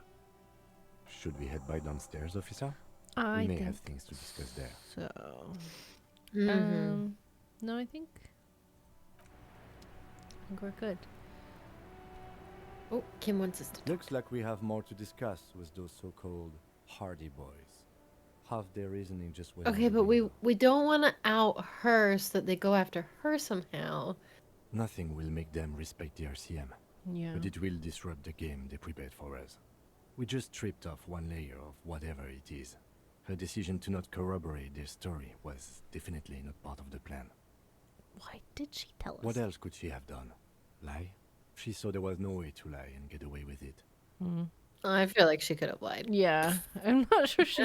Should we head by downstairs, officer? I we may think have things to discuss there. so. Mm-hmm. No, I think we're good. Oh, Kim wants us to talk. Looks like we have more to discuss with those so-called Hardie boys. Half their reasoning just went. Okay, but we don't want to out her so that they go after her somehow. Nothing will make them respect the RCM, Yeah. but it will disrupt the game they prepared for us. We just stripped off one layer of whatever it is. Her decision to not corroborate their story was definitely not part of the plan. Why did she tell us? What else could she have done? Lie? She saw there was no way to lie and get away with it. I feel like she could have lied. Yeah, I'm not sure she.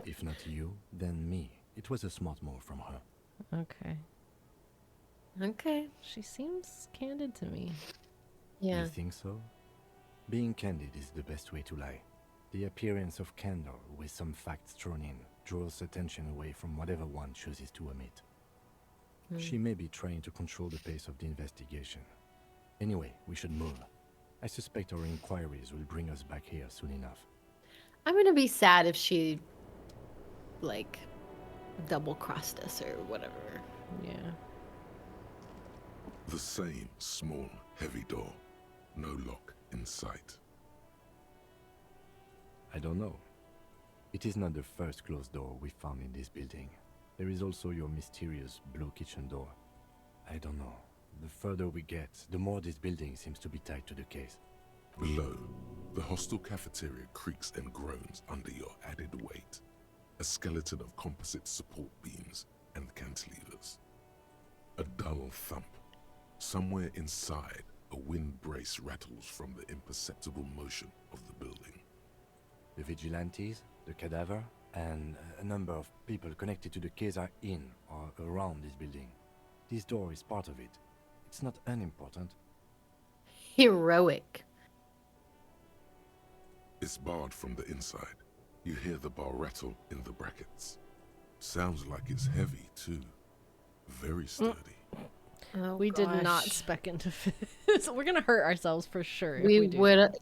If not you, then me. It was a smart move from her. Okay. Okay. She seems candid to me. Yeah. You think so? Being candid is the best way to lie. The appearance of candor with some facts thrown in draws attention away from whatever one chooses to omit. She may be trying to control the pace of the investigation. Anyway, we should move. I suspect our inquiries will bring us back here soon enough. I'm gonna be sad if she, like, double-crossed us or whatever. Yeah. The same small, heavy door. No lock in sight. I don't know. It is not the first closed door we found in this building. There is also your mysterious blue kitchen door. I don't know. The further we get, the more this building seems to be tied to the case. Below, the hostel cafeteria creaks and groans under your added weight. A skeleton of composite support beams and cantilevers. A dull thump. Somewhere inside, a wind brace rattles from the imperceptible motion of the building. The vigilantes, the cadaver, and a number of people connected to the case are in or around this building. This door is part of it. It's not unimportant. Heroic. It's barred from the inside. You hear the bar rattle in the brackets. Sounds like it's heavy, too. Very sturdy. Oh, We did not gosh. spec into this. We're gonna hurt ourselves for sure. If we do. would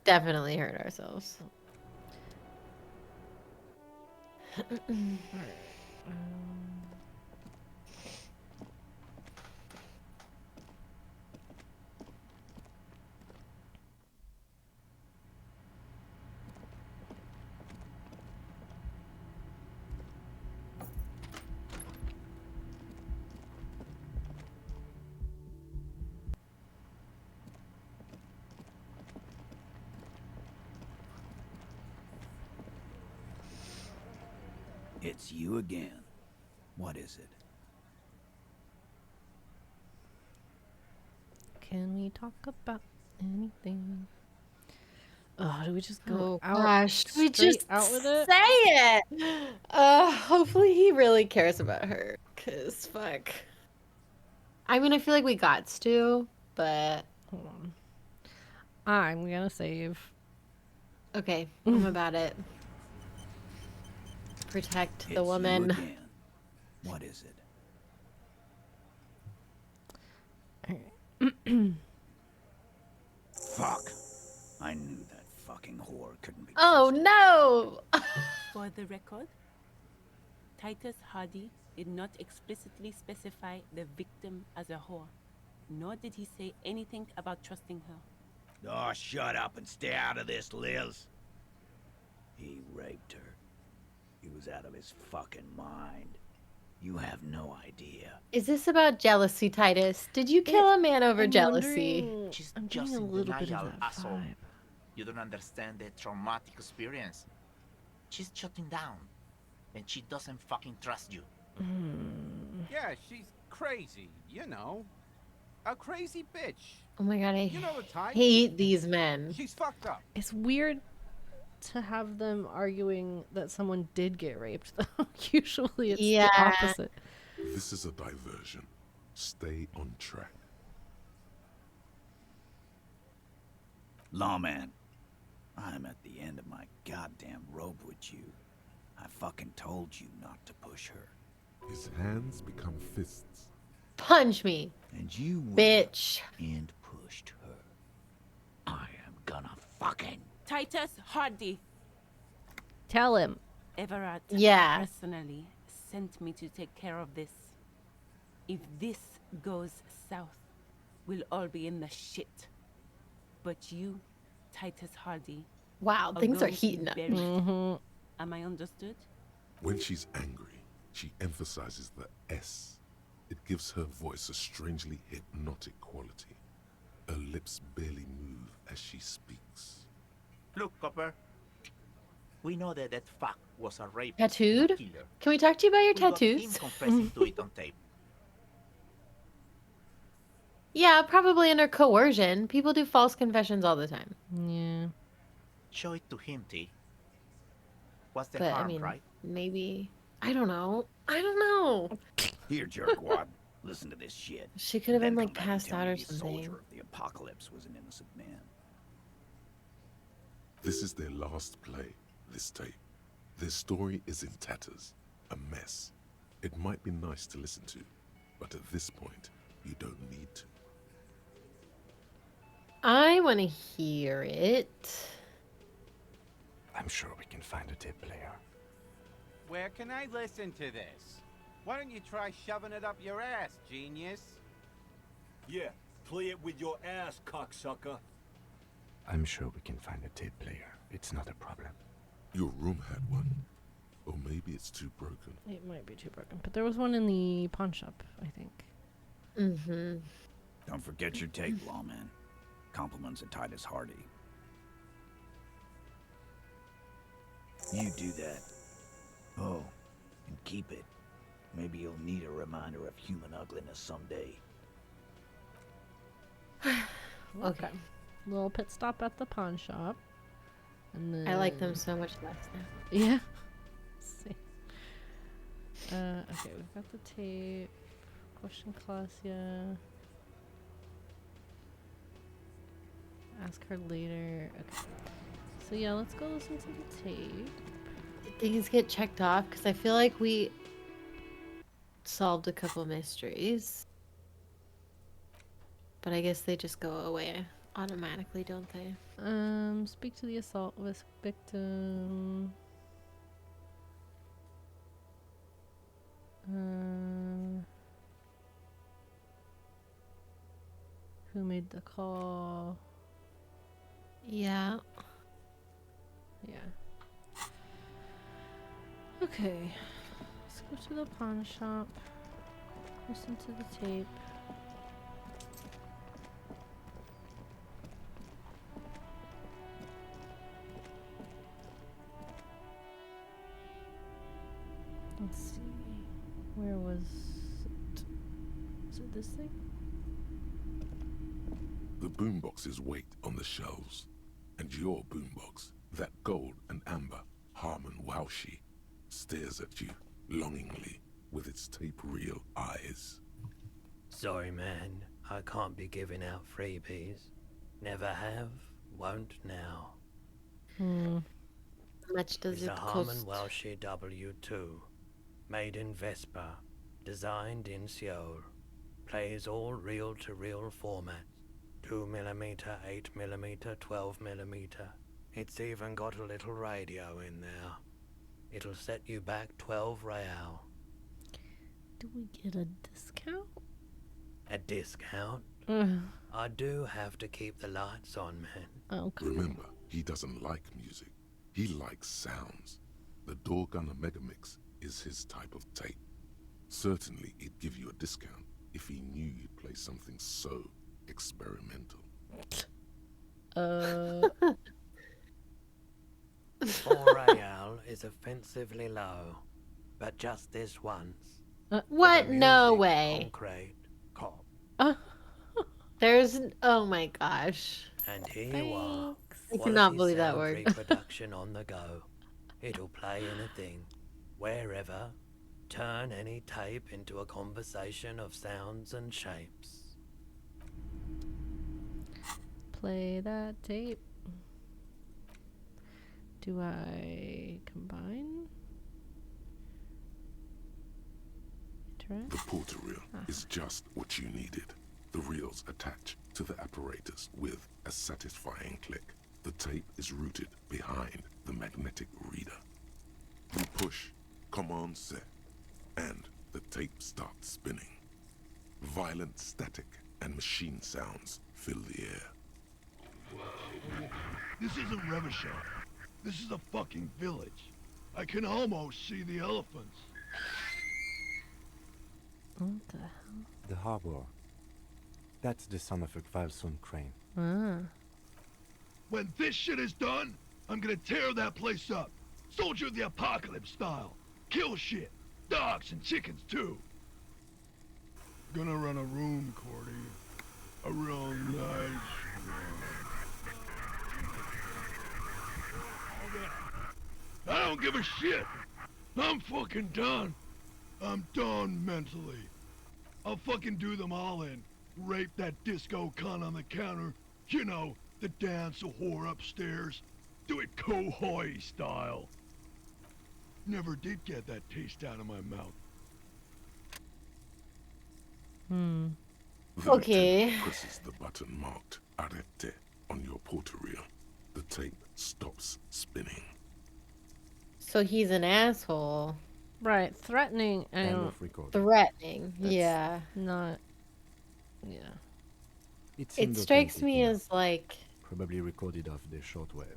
definitely hurt ourselves. It's you again. What is it? Can we talk about anything? Oh, do we just go Oh out? gosh, we straight just out with it? say it. Hopefully he really cares about her, cause fuck. I mean, I feel like we got to, but Hold on. I'm gonna save. okay, I'm about it. Protect It's the you woman. again. What is it? Fuck. I knew that fucking whore couldn't be. Oh no! For the record, Titus Hardie did not explicitly specify the victim as a whore, nor did he say anything about trusting her. Oh, shut up and stay out of this, Liz. He raped her. He was out of his fucking mind. You have no idea. Is this about jealousy, Titus? Did you kill a man over jealousy? She's I'm just getting a in little bit of denial, that asshole. vibe. You don't understand the traumatic experience. She's shutting down, and she doesn't fucking trust you. Yeah, she's crazy, you know. A crazy bitch. Oh my god, I You know the type. hate these men. She's fucked up. It's weird to have them arguing that someone did get raped, though. Usually it's the opposite. This is a diversion. Stay on track. Lawman, I'm at the end of my goddamn rope with you. I fucking told you not to push her. His hands become fists. Punch me, And you went bitch. and pushed her. I am gonna fucking... Titus Hardie. Tell him. Evrart Yeah. personally sent me to take care of this. If this goes south, we'll all be in the shit. But you, Titus Hardie, Wow, things are going to be heating up. buried. Am I understood? When she's angry, she emphasizes the S. It gives her voice a strangely hypnotic quality. Her lips barely move as she speaks. Look, Copper. We know that that fuck was a rape. Tattooed? killer. Can we talk to you about your We got him tattoos? confessing to it on tape. Yeah, probably under coercion. People do false confessions all the time. Yeah. Show it to him, T. What's the But harm, I mean, right? maybe. I don't know. I don't know. Here, jerkwad. Listen to this shit. She could have been Then like come back and passed tell out me or the something. soldier of the apocalypse was an innocent man. This is their last play, this tape. Their story is in tatters, a mess. It might be nice to listen to, but at this point, you don't need to. I want to hear it. I'm sure we can find a tape player. Where can I listen to this? Why don't you try shoving it up your ass, genius? Yeah, play it with your ass, cocksucker. I'm sure we can find a tape player. It's not a problem. Your room had one. Or maybe it's too broken. It might be too broken. But there was one in the pawn shop, I think. Mm-hmm. Don't forget your tape, lawman. Compliments of Titus Hardie. You do that. Oh, and keep it. Maybe you'll need a reminder of human ugliness someday. Okay. Little pit stop at the pawn shop. And then... I like them so much less now. Yeah. Let's see. Okay, we've got the tape. Question Klaasje. Ask her later. Okay. So yeah, let's go listen to the tape. Did things get checked off? Because I feel like we solved a couple mysteries. But I guess they just go away automatically, don't they? Speak to the assault victim. Who made the call? Yeah. Yeah. Okay. Let's go to the pawn shop. Listen to the tape. Let's see. Where was it? Was it this thing? The boomboxes wait on the shelves. And your boombox, that gold and amber Harmon Waushi, stares at you longingly with its tape reel eyes. Sorry, man. I can't be giving out freebies. Never have, won't now. How much does It's it a Harmon cost? Welsh W2. Made in Vespa. Designed in Seoul. Plays all reel-to-reel formats. 2mm, 8mm, 12mm. It's even got a little radio in there. It'll set you back 12 real. Do we get a discount? A discount? I do have to keep the lights on, man. Okay. Remember, he doesn't like music. He likes sounds. The Door Gunner Megamix is his type of tape. Certainly, he'd give you a discount if he knew you'd play something so experimental. 4 real is offensively low, but just this once. What? The No music, way. Concrete, cop. Oh my gosh. And here you are. I cannot Quality believe that sound word. reproduction on the go. It'll play anything, wherever. Turn any tape into a conversation of sounds and shapes. Play that tape. Do I combine? The porter reel is just what you needed. The reels attach to the apparatus with a satisfying click. The tape is routed behind the magnetic reader. You push, command set, and the tape starts spinning. Violent static and machine sounds fill the air. This isn't Revachol. This is a fucking village. I can almost see the elephants. What the hell? The harbor. That's the son of a Kvalson crane. When this shit is done, I'm gonna tear that place up. Soldier of the Apocalypse style. Kill shit. Dogs and chickens too. Gonna run a room, Cordy. A real nice room. I don't give a shit. I'm fucking done. I'm done mentally. I'll fucking do them all in. Rape that disco cunt on the counter. You know, the dance a whore upstairs. Do it Kohoi style. Never did get that taste out of my mouth. The Okay. lieutenant presses the button marked Arete on your porter reel. The tape stops spinning. So he's an asshole. Right, threatening and Threatening, That's yeah. not. Yeah. It strikes me as like. Probably recorded off the shortwave,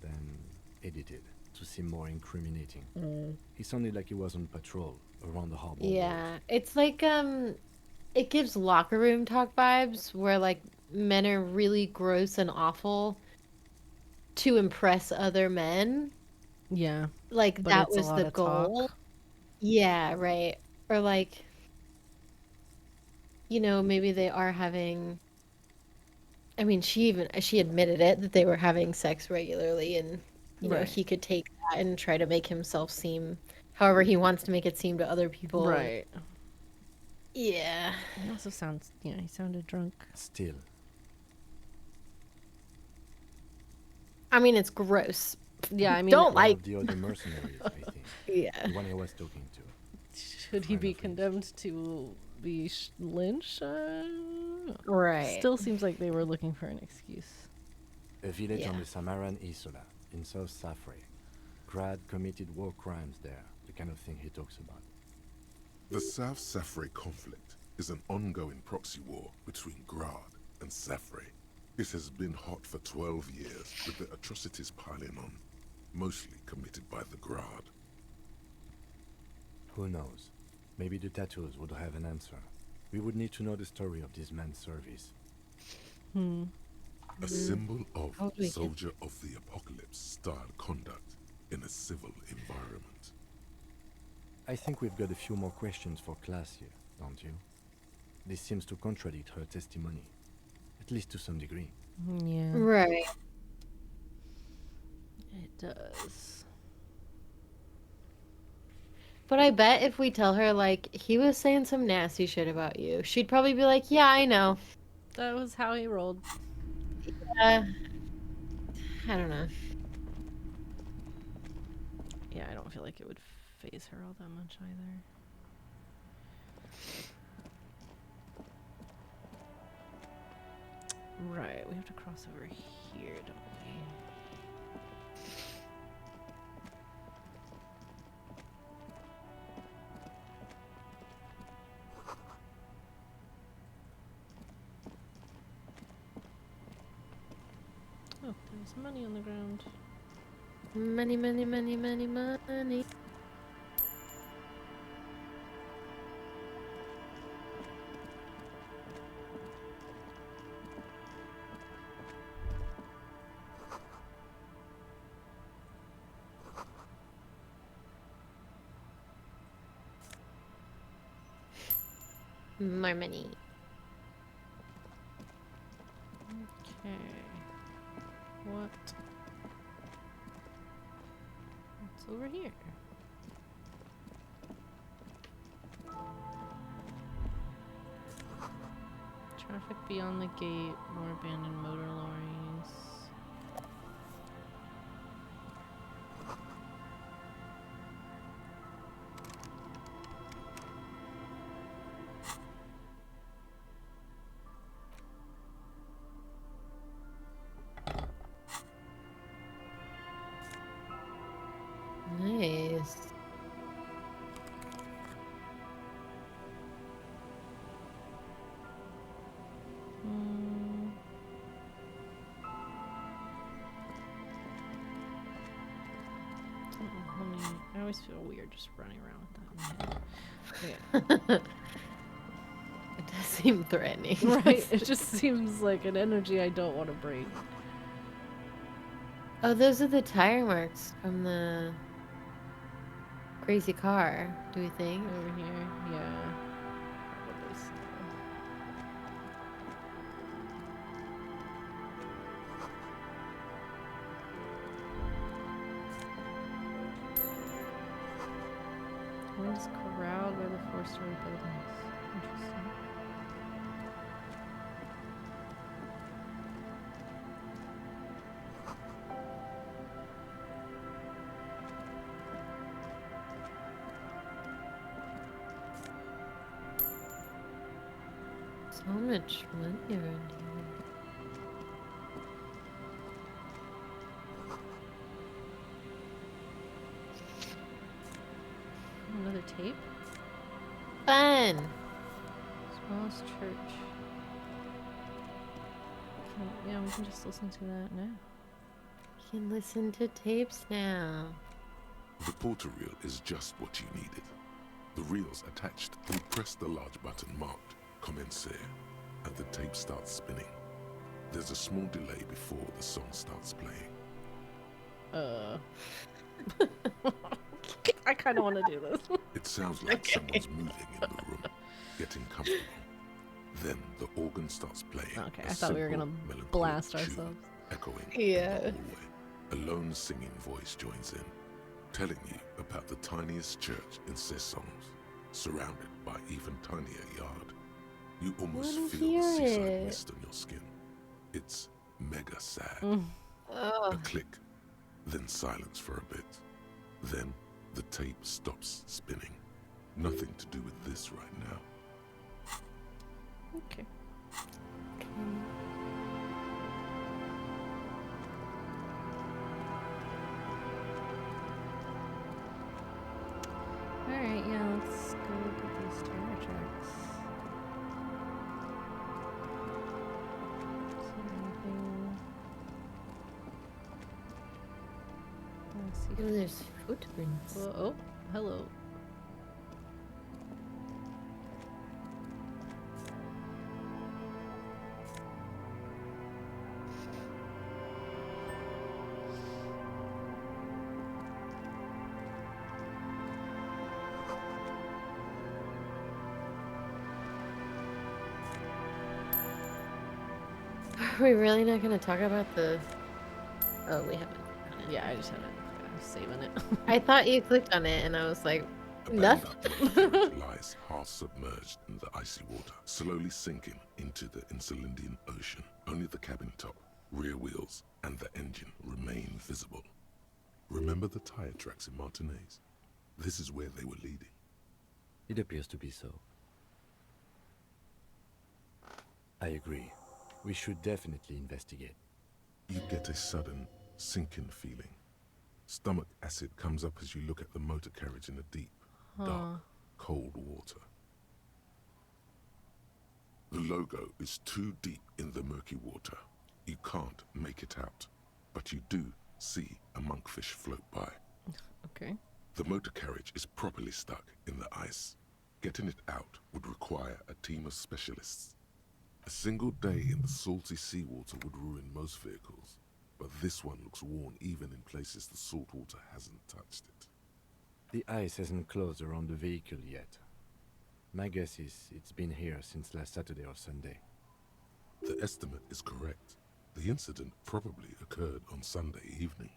then edited to seem more incriminating. He sounded like he was on patrol around the harbor. Yeah, it's like it gives locker room talk vibes where like men are really gross and awful to impress other men. Yeah. Like But that it's a was lot the of goal. talk. Yeah, right. Or like, you know, maybe they are having. I mean, she admitted it that they were having sex regularly, and you know Right. he could take that and try to make himself seem however he wants to make it seem to other people. Right. Yeah. He also sounds. Yeah, he sounded drunk. Still. I mean, it's gross. Yeah, I mean, don't One like. of the other mercenaries, I think. Yeah. The one I was talking to. Should he be condemned to be lynched? Right. Still seems like they were looking for an excuse. A village on Yeah. the Samaran Isola, in South Safre. Grad committed war crimes there, the kind of thing he talks about. The South Safre conflict is an ongoing proxy war between Grad and Safre. It has been hot for 12 years, with the atrocities piling on, mostly committed by the Grad. Who knows? Maybe the tattoos would have an answer. We would need to know the story of this man's service. A symbol of How do we get- soldier of the apocalypse style conduct in a civil environment. I think we've got a few more questions for Klaasje, don't you? This seems to contradict her testimony, at least to some degree. Yeah. Right. It does. But I bet if we tell her like he was saying some nasty shit about you, she'd probably be like, "Yeah, I know." That was how he rolled. I don't know. Yeah, I don't feel like it would phase her all that much either. Right, we have to cross over here, don't we? Oh, there's money on the ground. Money, money, money, money, money. More money. Okay. What's over here? Traffic beyond the gate, more abandoned motor lorries. Nice. I always feel weird just running around with that in my head. It does seem threatening. Right? It just seems like an energy I don't want to break. Oh, those are the tire marks from the crazy car, do we think? Over here? Yeah. Probably so. Wind is corralled by the four-story buildings. Interesting. So much money around here. Another tape? Fun! Smallest church. Yeah, we can just listen to that now. You can listen to tapes now. The porter reel is just what you needed. The reel's attached. You press the large button marked Commencer, and the tape starts spinning. There's a small delay before the song starts playing. I kind of want to do this. It sounds like someone's moving in the room, getting comfortable. Then the organ starts playing. Okay, I thought we were gonna blast ourselves. Echoing Yeah. in the hallway. A lone singing voice joins in, telling you about the tiniest church in Cessons, surrounded by even tinier yard. You almost Wanna feel the hear seaside it. mist on your skin. It's mega sad. Oh. A click, then silence for a bit. Then the tape stops spinning. Nothing to do with this right now. Okay. Alright, yeah, let's go look at these tire tracks. Is there anything? Let's see. Oh, there's footprints. Oh, hello. Are we really not going to talk about the... Oh, we haven't. Yeah, I just haven't. I'm saving it. I thought you clicked on it, and I was like, Abandoned nothing. lies half submerged in the icy water, slowly sinking into the Insulindian Ocean. Only the cabin top, rear wheels, and the engine remain visible. Remember the tire tracks in Martinez? This is where they were leading. It appears to be so. I agree. We should definitely investigate. You get a sudden, sinking feeling. Stomach acid comes up as you look at the motor carriage in the deep, dark, cold water. The logo is too deep in the murky water. You can't make it out, but you do see a monkfish float by. Okay. The motor carriage is properly stuck in the ice. Getting it out would require a team of specialists. A single day in the salty seawater would ruin most vehicles, but this one looks worn even in places the salt water hasn't touched it. The ice hasn't closed around the vehicle yet. My guess is it's been here since last Saturday or Sunday. The estimate is correct. The incident probably occurred on Sunday evening.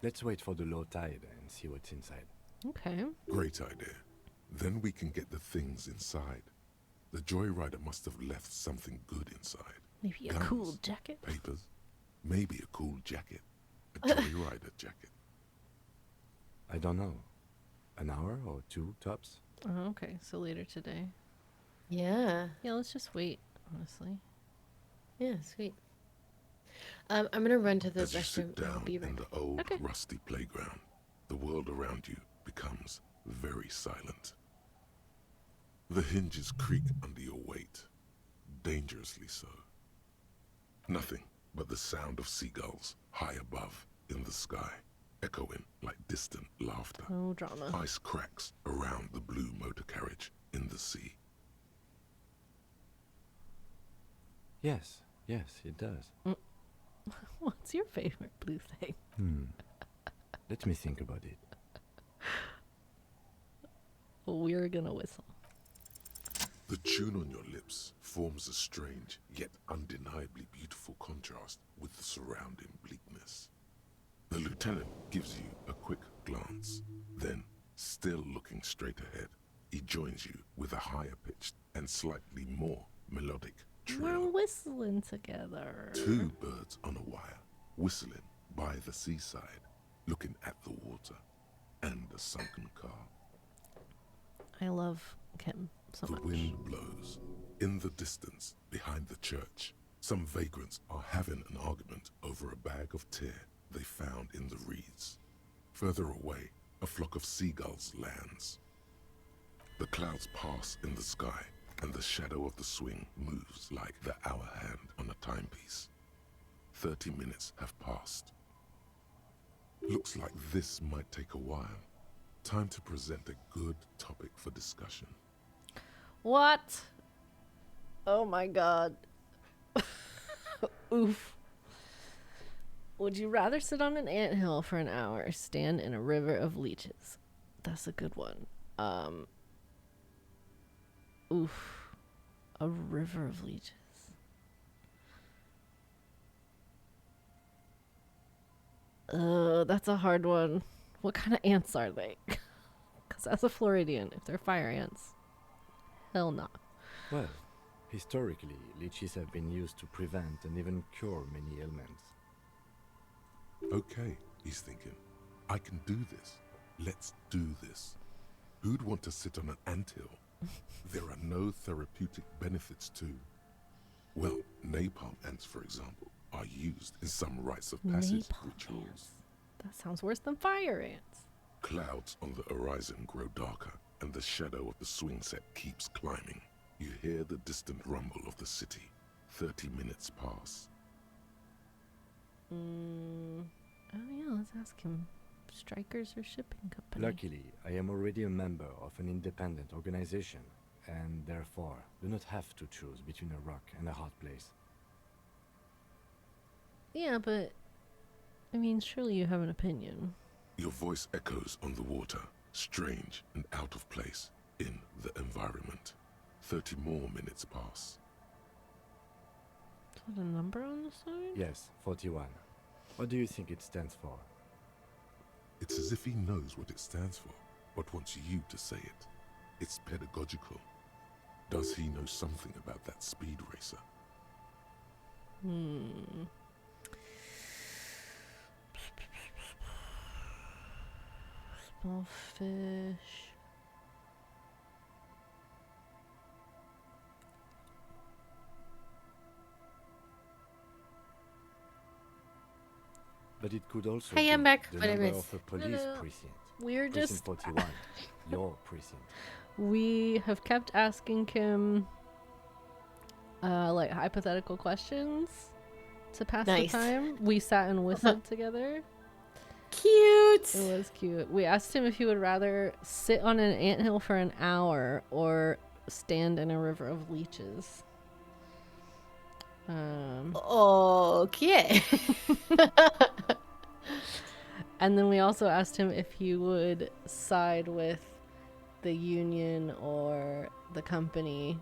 Let's wait for the low tide and see what's inside. Okay. Great idea. Then we can get the things inside. The joyrider must have left something good inside. Maybe a Guns, cool jacket? Papers. Maybe a cool jacket. A joyrider jacket. I don't know. An hour or two, tops? Oh, okay. So later today. Yeah. Yeah, let's just wait, honestly. Yeah, sweet. I'm gonna run to the As you sit restroom. I'll down be in right the old, rusty playground, the world around you becomes very silent. The hinges creak under your weight, dangerously so. Nothing but the sound of seagulls high above in the sky, echoing like distant laughter. No drama. Ice cracks around the blue motor carriage in the sea. Yes, it does. What's your favorite blue thing? Let me think about it. We're gonna whistle. The tune on your lips forms a strange, yet undeniably beautiful contrast with the surrounding bleakness. The lieutenant gives you a quick glance, then, still looking straight ahead, he joins you with a higher pitched and slightly more melodic trill. We're whistling together. Two birds on a wire, whistling by the seaside, looking at the water and the sunken car. I love Kim so much. The wind blows. In the distance, behind the church, some vagrants are having an argument over a bag of tear they found in the reeds. Further away, a flock of seagulls lands. The clouds pass in the sky, and the shadow of the swing moves like the hour hand on a timepiece. 30 minutes have passed. Looks like this might take a while. Time to present a good topic for discussion. What? Oh my god. Oof. Would you rather sit on an anthill for an hour or stand in a river of leeches? That's a good one. Oof. A river of leeches. That's a hard one. What kind of ants are they? Because as a Floridian, if they're fire ants, hell no. Well, historically, leeches have been used to prevent and even cure many ailments. Okay, he's thinking. I can do this. Let's do this. Who'd want to sit on an anthill? There are no therapeutic benefits to... Well, napalm ants, for example, are used in some rites of passage rituals. Ants. That sounds worse than fire ants. Clouds on the horizon grow darker, and the shadow of the swing set keeps climbing. You hear the distant rumble of the city. 30 minutes pass. Oh yeah, let's ask him. Strikers or shipping company? Luckily, I am already a member of an independent organization, and therefore do not have to choose between a rock and a hot place. Yeah, but I mean, surely you have an opinion. Your voice echoes on the water, strange and out of place in the environment. 30 more minutes pass. Is that a number on the side? Yes, 41. What do you think it stands for? It's as if he knows what it stands for, but wants you to say it. It's pedagogical. Does he know something about that speed racer? Small fish. But it could also Hi, be I'm back. the My name number is- of a police no. precinct. We're Precinct just 41, your precinct. we have kept asking Kim like hypothetical questions to pass Nice. the time. We sat and whistled together. Cute. It was cute. We asked him if he would rather sit on an anthill for an hour or stand in a river of leeches. Okay. And then we also asked him if he would side with the union or the company.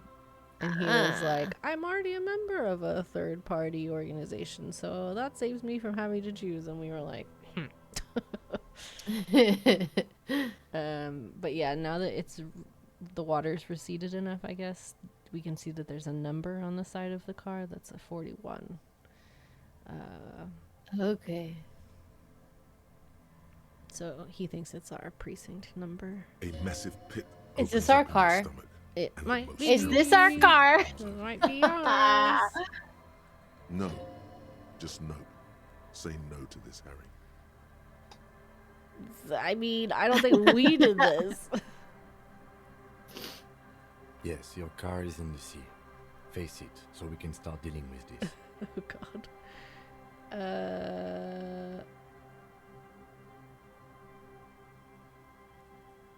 And he was like, I'm already a member of a third party organization, so that saves me from having to choose. And we were like, but yeah, now that the water's receded enough, I guess, we can see that there's a number on the side of the car that's a 41. Okay. So he thinks it's our precinct number. A massive pit. Is this opens our up in your car? stomach, It and might most be. Is this our car? It might be ours. No. Just no. Say no to this, Harry. I mean, I don't think we did this. Yes, your car is in the sea. Face it, so we can start dealing with this. Oh God.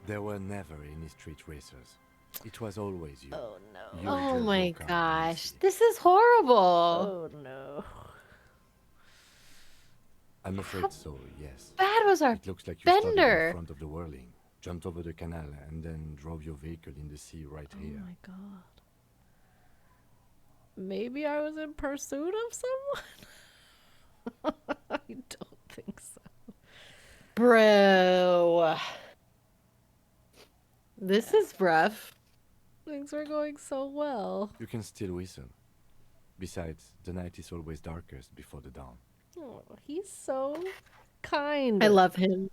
There were never any street racers. It was always you. Oh no. You Oh drove my your car in the gosh. sea. This is horrible. Oh no. I'm afraid so, yes. Bad was our It looks like you started in bender. front of the whirling, jumped over the canal, and then drove your vehicle in the sea right here. Oh my God. Maybe I was in pursuit of someone? I don't think so. Bro. This is rough. Things were going so well. You can still whistle. Besides, the night is always darkest before the dawn. Oh, he's so kind. I love him.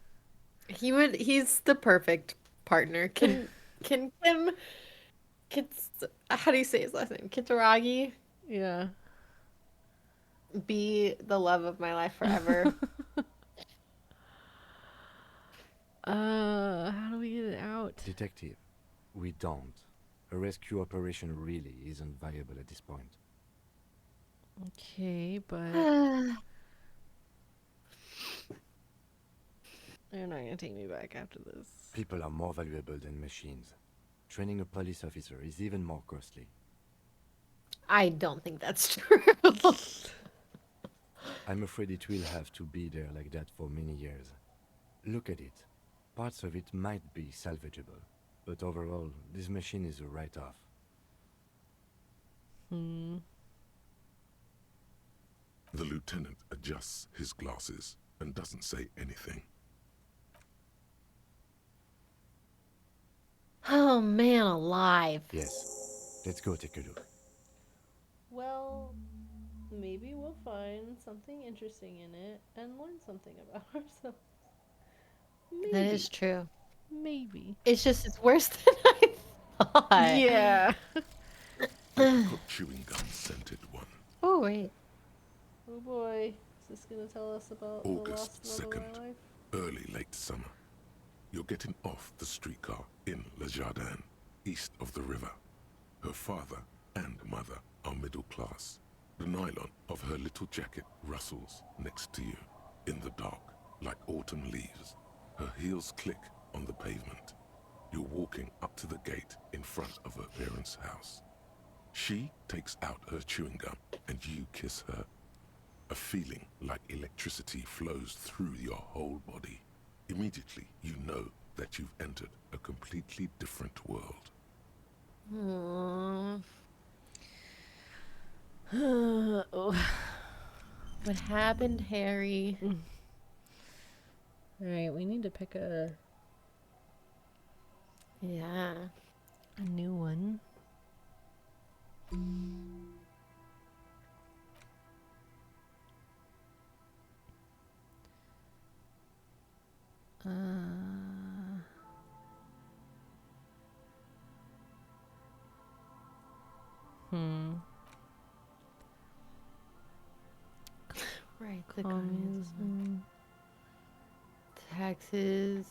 He's the perfect partner. Can Kim how do you say his last name? Kitaragi Yeah. be the love of my life forever. How do we get it out? Detective, we don't. A rescue operation really isn't viable at this point. Okay, but you're not gonna take me back after this. People are more valuable than machines. Training a police officer is even more costly. I don't think that's true. I'm afraid it will have to be there like that for many years. Look at it. Parts of it might be salvageable, but overall, this machine is a write-off. The lieutenant adjusts his glasses and doesn't say anything. Oh man, alive. Yes. Let's go take a look. Well, maybe we'll find something interesting in it and learn something about ourselves. Maybe. That is true. Maybe. It's just it's worse than I thought. Yeah. Put chewing gum scented one. Oh wait. Oh boy. Is this gonna tell us about August the lost love of 2nd. our life? Early late summer. You're getting off the streetcar in Le Jardin, east of the river. Her father and mother are middle class. The nylon of her little jacket rustles next to you in the dark like autumn leaves. Her heels click on the pavement. You're walking up to the gate in front of her parents' house. She takes out her chewing gum and you kiss her. A feeling like electricity flows through your whole body. Immediately, you know that you've entered a completely different world. Aww. Oh. What happened, Harry? Alright, we need to pick a new one. Right Click on taxes.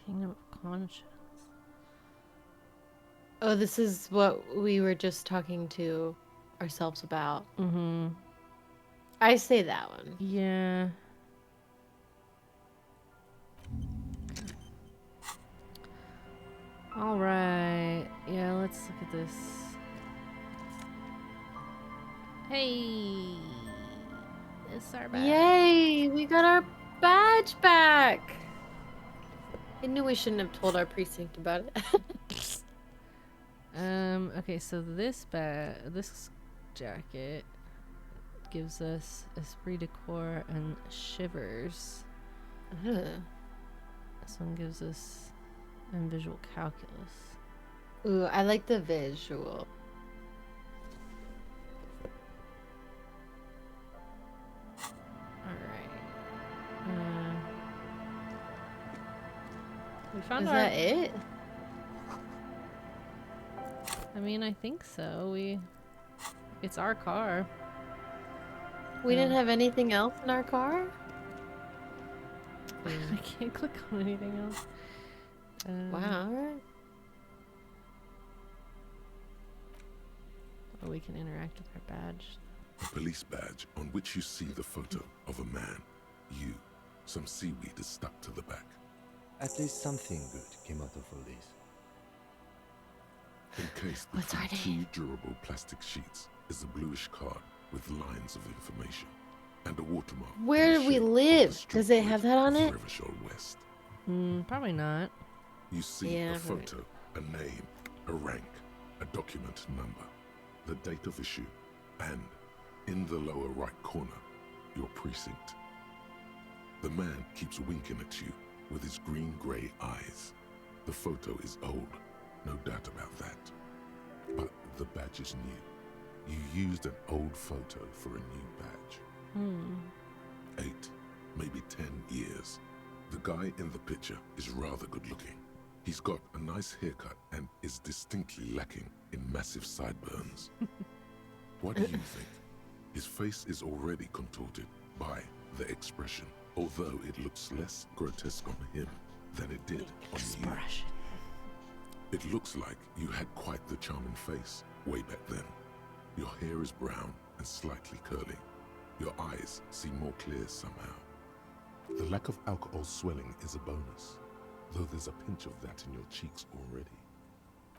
Kingdom of Conscience. Oh, this is what we were just talking to ourselves about. Mm-hmm. I say that one. Yeah. All right. Yeah, let's look at this. Hey. This is our badge. Yay! We got our badge back! I knew we shouldn't have told our precinct about it. Okay, so this jacket gives us esprit de corps and shivers. This one gives us visual calculus. Ooh, I like the visual. Alright. We found Is our... that it? I mean, I think so. It's our car. We didn't have anything else in our car? I can't click on anything else. Wow, alright. Or we can interact with our badge. A police badge on which you see the photo of a man. You. Some seaweed is stuck to the back. At least something good came out of all this. Encased between two durable plastic sheets is a bluish card with lines of information and a watermark. Where do we live? Does it have that on it? West. Probably not. You see a photo, a name, a rank, a document number, the date of issue, and in the lower right corner, your precinct. The man keeps winking at you with his green-grey eyes. The photo is old, no doubt about that. But the badge is new. You used an old photo for a new badge. 8, maybe 10 years. The guy in the picture is rather good looking. He's got a nice haircut and is distinctly lacking in massive sideburns. What do you think? His face is already contorted by the expression, although it looks less grotesque on him than it did on you. It looks like you had quite the charming face way back then. Your hair is brown and slightly curly. Your eyes seem more clear somehow. The lack of alcohol swelling is a bonus, though there's a pinch of that in your cheeks already.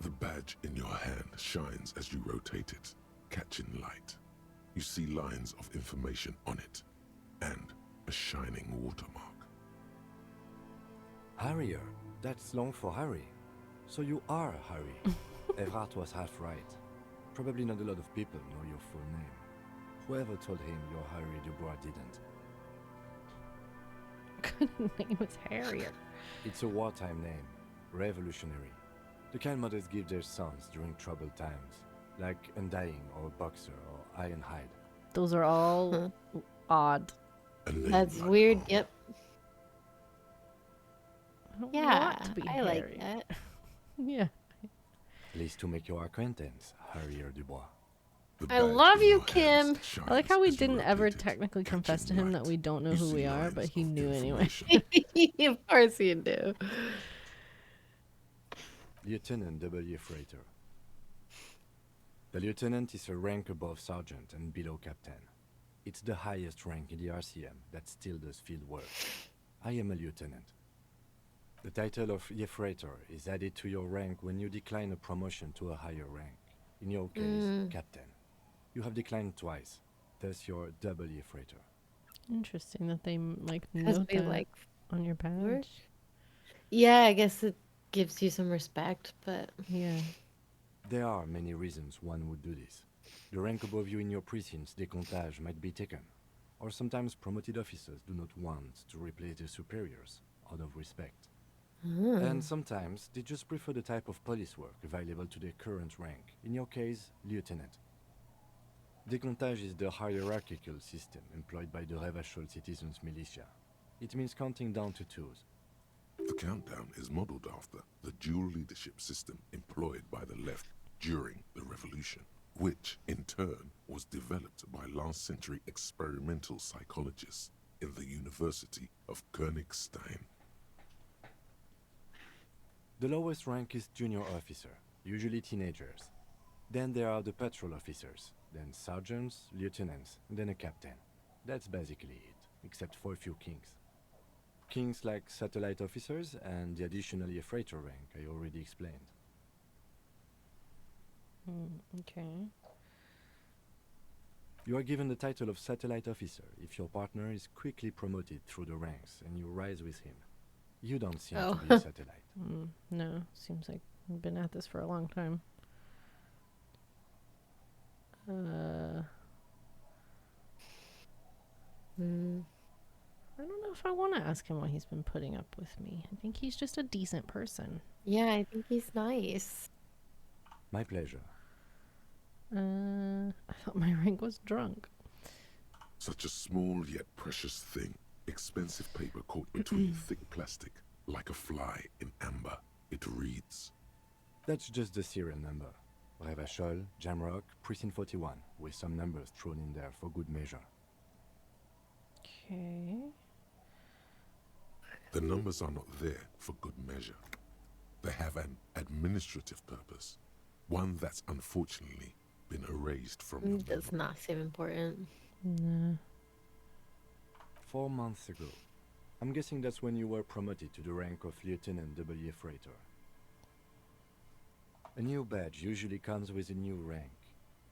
The badge in your hand shines as you rotate it, catching light. You see lines of information on it, and a shining watermark. Harrier. That's long for Harry. So you are Harry. Evrart was half right. Probably not a lot of people know your full name. Whoever told him you're Harry Dubois didn't. Name was Harrier. It's a wartime name. Revolutionary. The kind mothers give their sons during troubled times. Like Undying or Boxer or Ironhide. Those are all odd. That's weird, yep. I don't Yeah, want to be I Harry. like that. Yeah. Pleased to make your acquaintance, Harrier Dubois. I love you, Kim. I like how we didn't ever technically confess to him that we don't know who we are, but he knew anyway. Of course you do. Lieutenant W. Freighter. The lieutenant is a rank above sergeant and below captain. It's the highest rank in the RCM that still does field work. I am a lieutenant. The title of Freighter is added to your rank when you decline a promotion to a higher rank. In your case, captain. You have declined twice, thus you're double Freighter. Interesting that they note that on your badge. Yeah, I guess it gives you some respect, but yeah. There are many reasons one would do this. The rank above you in your precinct's décomptage might be taken, or sometimes promoted officers do not want to replace their superiors out of respect. And sometimes they just prefer the type of police work available to their current rank, in your case, lieutenant. Décomptage is the hierarchical system employed by the Revachol citizens' militia. It means counting down to twos. The countdown is modeled after the dual leadership system employed by the left during the revolution. which in turn was developed by last-century experimental psychologists in the University of Königstein. The lowest rank is junior officer, usually teenagers. Then there are the patrol officers, then sergeants, lieutenants, and then a captain. That's basically it, except for a few kings. Kings like satellite officers and the additionally a freighter rank I already explained. Okay. You are given the title of satellite officer if your partner is quickly promoted through the ranks and you rise with him. You don't seem to be a satellite. No, seems like I've been at this for a long time. I don't know if I want to ask him why he's been putting up with me. I think he's just a decent person. Yeah, I think he's nice. My pleasure. I thought my rank was drunk. Such a small yet precious thing. Expensive paper caught between thick plastic, like a fly in amber. It reads. That's just the serial number. Revachol, Jamrock, Precinct 41, with some numbers thrown in there for good measure. Okay. The numbers are not there for good measure. They have an administrative purpose, one that's unfortunately been erased from your Does not seem important. No. 4 months ago. I'm guessing that's when you were promoted to the rank of Lieutenant W. Freighter. A new badge usually comes with a new rank.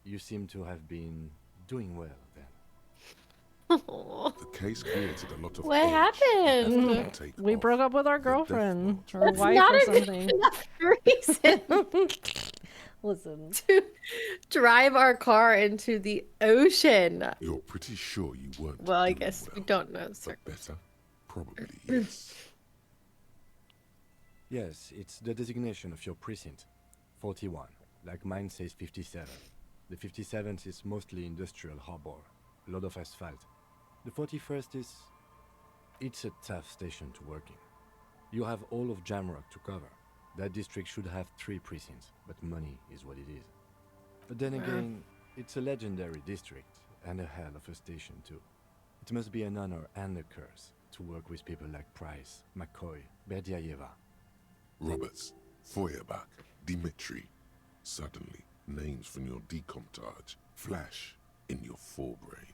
You seem to have been doing well then. The case created a lot of What happened? We broke up with our girlfriend or That's wife not or a something. good enough reason Listen. to drive our car into the ocean. You're pretty sure you weren't. Well, I guess we don't know, sir. But better? Probably yes. Yes, it's the designation of your precinct. 41, like mine says 57. The 57th is mostly industrial harbor, a lot of asphalt. The 41st is... it's a tough station to work in. You have all of Jamrock to cover. That district should have 3 precincts, but money is what it is. But then again, it's a legendary district, and a hell of a station too. It must be an honor and a curse to work with people like Price, McCoy, Berdiayeva. Roberts, Feuerbach, Dimitri. Suddenly, names from your decomptage flash in your forebrain.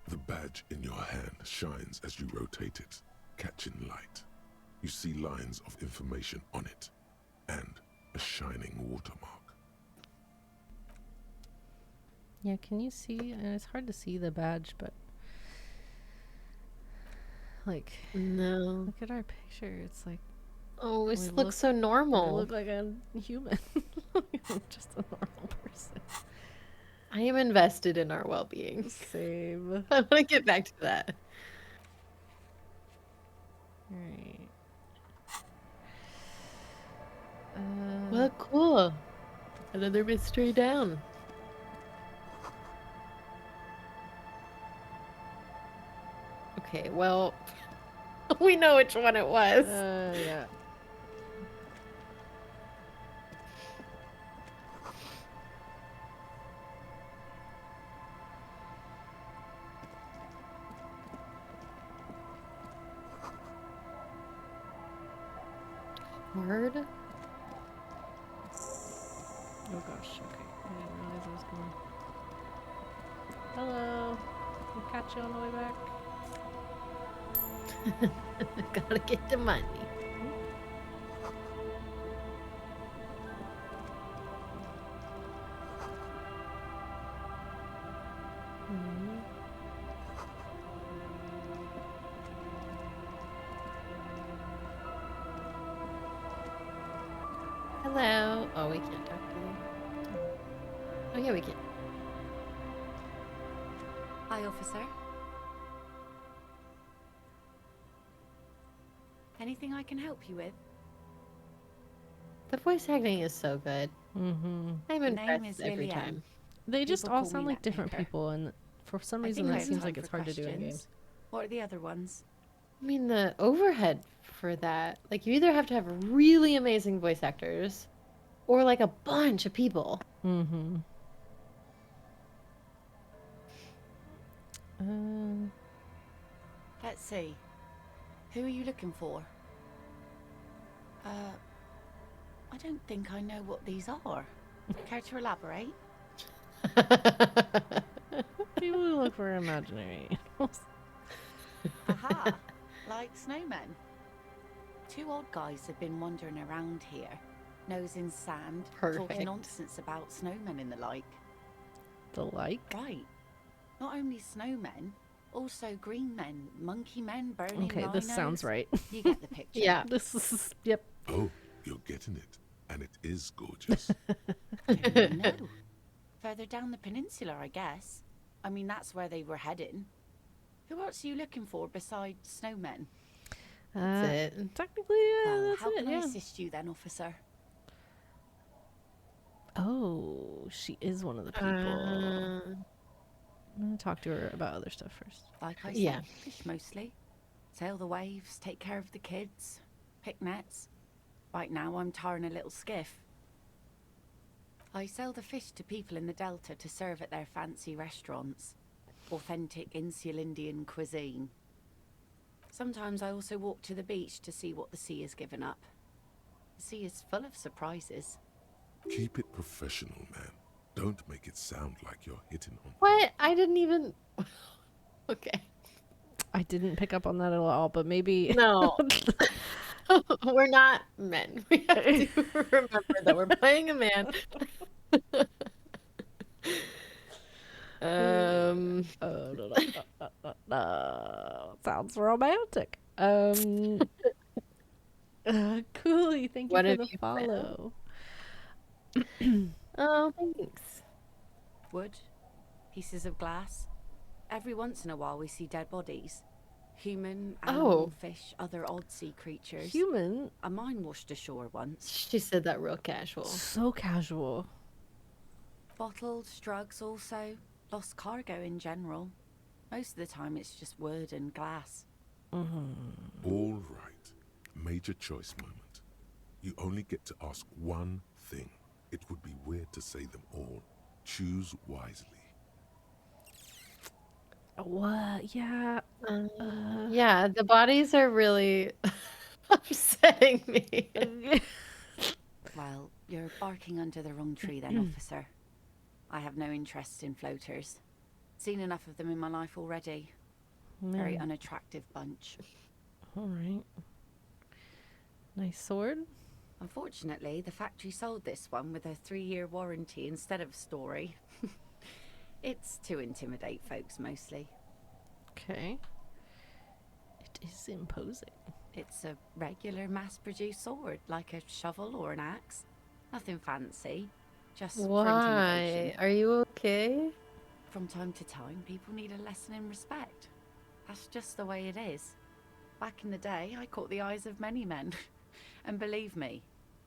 The badge in your hand shines as you rotate it, catching light. You see lines of information on it, and a shining watermark. Yeah, can you see? And it's hard to see the badge, but like, no. Look at our picture. It's like, oh, it looks so normal. I look like a human, just a normal person. I am invested in our well-being. Same. I want to get back to that. Right. Well, cool. Another mystery down. Okay, well, we know which one it was. Yeah. Word? Oh gosh, okay. I didn't realize I was going. Hello. We'll catch you on the way back. Gotta get the money. Hello. Oh, we can't talk to you. Oh, yeah, we can. Hi, officer. Anything I can help you with? The voice acting is so good. Mm-hmm. I'm Name impressed is every Lillian. time. They just People all call sound me like different Matmaker. people, and for some I reason think I that have seems time like for it's hard to do in questions. games. What are the other ones? I mean, the overhead for that, like, you either have to have really amazing voice actors, Or like a bunch of people. Mm-hmm. Let's see. Who are you looking for? I don't think I know what these are. Care to elaborate? People who look for imaginary animals. Aha! Like snowmen. Two old guys have been wandering around here, nose in sand, Perfect. talking nonsense about snowmen and the like. The like? Right. Not only snowmen, also green men, monkey men, burning Okay, rhinos. this sounds right. You get the picture. Yeah. This is, yep. Oh, you're getting it. And it is gorgeous. No. Further down the peninsula, I guess. I mean, that's where they were heading. Who else are you looking for besides snowmen? That's it. Technically, yeah, Well, that's how it, can I yeah. assist you then, officer? Oh, she is one of the people. I'm gonna talk to her about other stuff first. Like I said, Yeah. fish mostly. Sail the waves, take care of the kids, pick nets. Right now, I'm tarring a little skiff. I sell the fish to people in the Delta to serve at their fancy restaurants. Authentic Insular Indian cuisine. Sometimes I also walk to the beach to see what the sea has given up. The sea is full of surprises. Keep it professional, man. Don't make it sound like you're hitting on. What? I didn't even. Okay. I didn't pick up on that at all, but maybe. No. We're not men. We have to remember that we're playing a man. Sounds romantic. Coolly, thank you What for have the you follow. Oh, thanks. Wood, pieces of glass. Every once in a while we see dead bodies. Human, animal, fish, other odd sea creatures. Human? A mine washed ashore once. She said that real casual. So casual. Bottles, drugs also. Lost cargo in general. Most of the time it's just wood and glass. All right. Major choice moment. You only get to ask one thing. It would be weird to say them all. Choose wisely. What? Yeah. Yeah, the bodies are really upsetting me. Well, you're barking under the wrong tree then, officer. I have no interest in floaters. Seen enough of them in my life already. Very unattractive bunch. All right. Nice sword. Unfortunately, the factory sold this one with a 3-year warranty instead of a story. It's to intimidate folks mostly. Okay. It is imposing. It's a regular mass-produced sword, like a shovel or an axe. Nothing fancy, just for Why? intimidation. Are you okay? From time to time, people need a lesson in respect. That's just the way it is. Back in the day, I caught the eyes of many men. And believe me,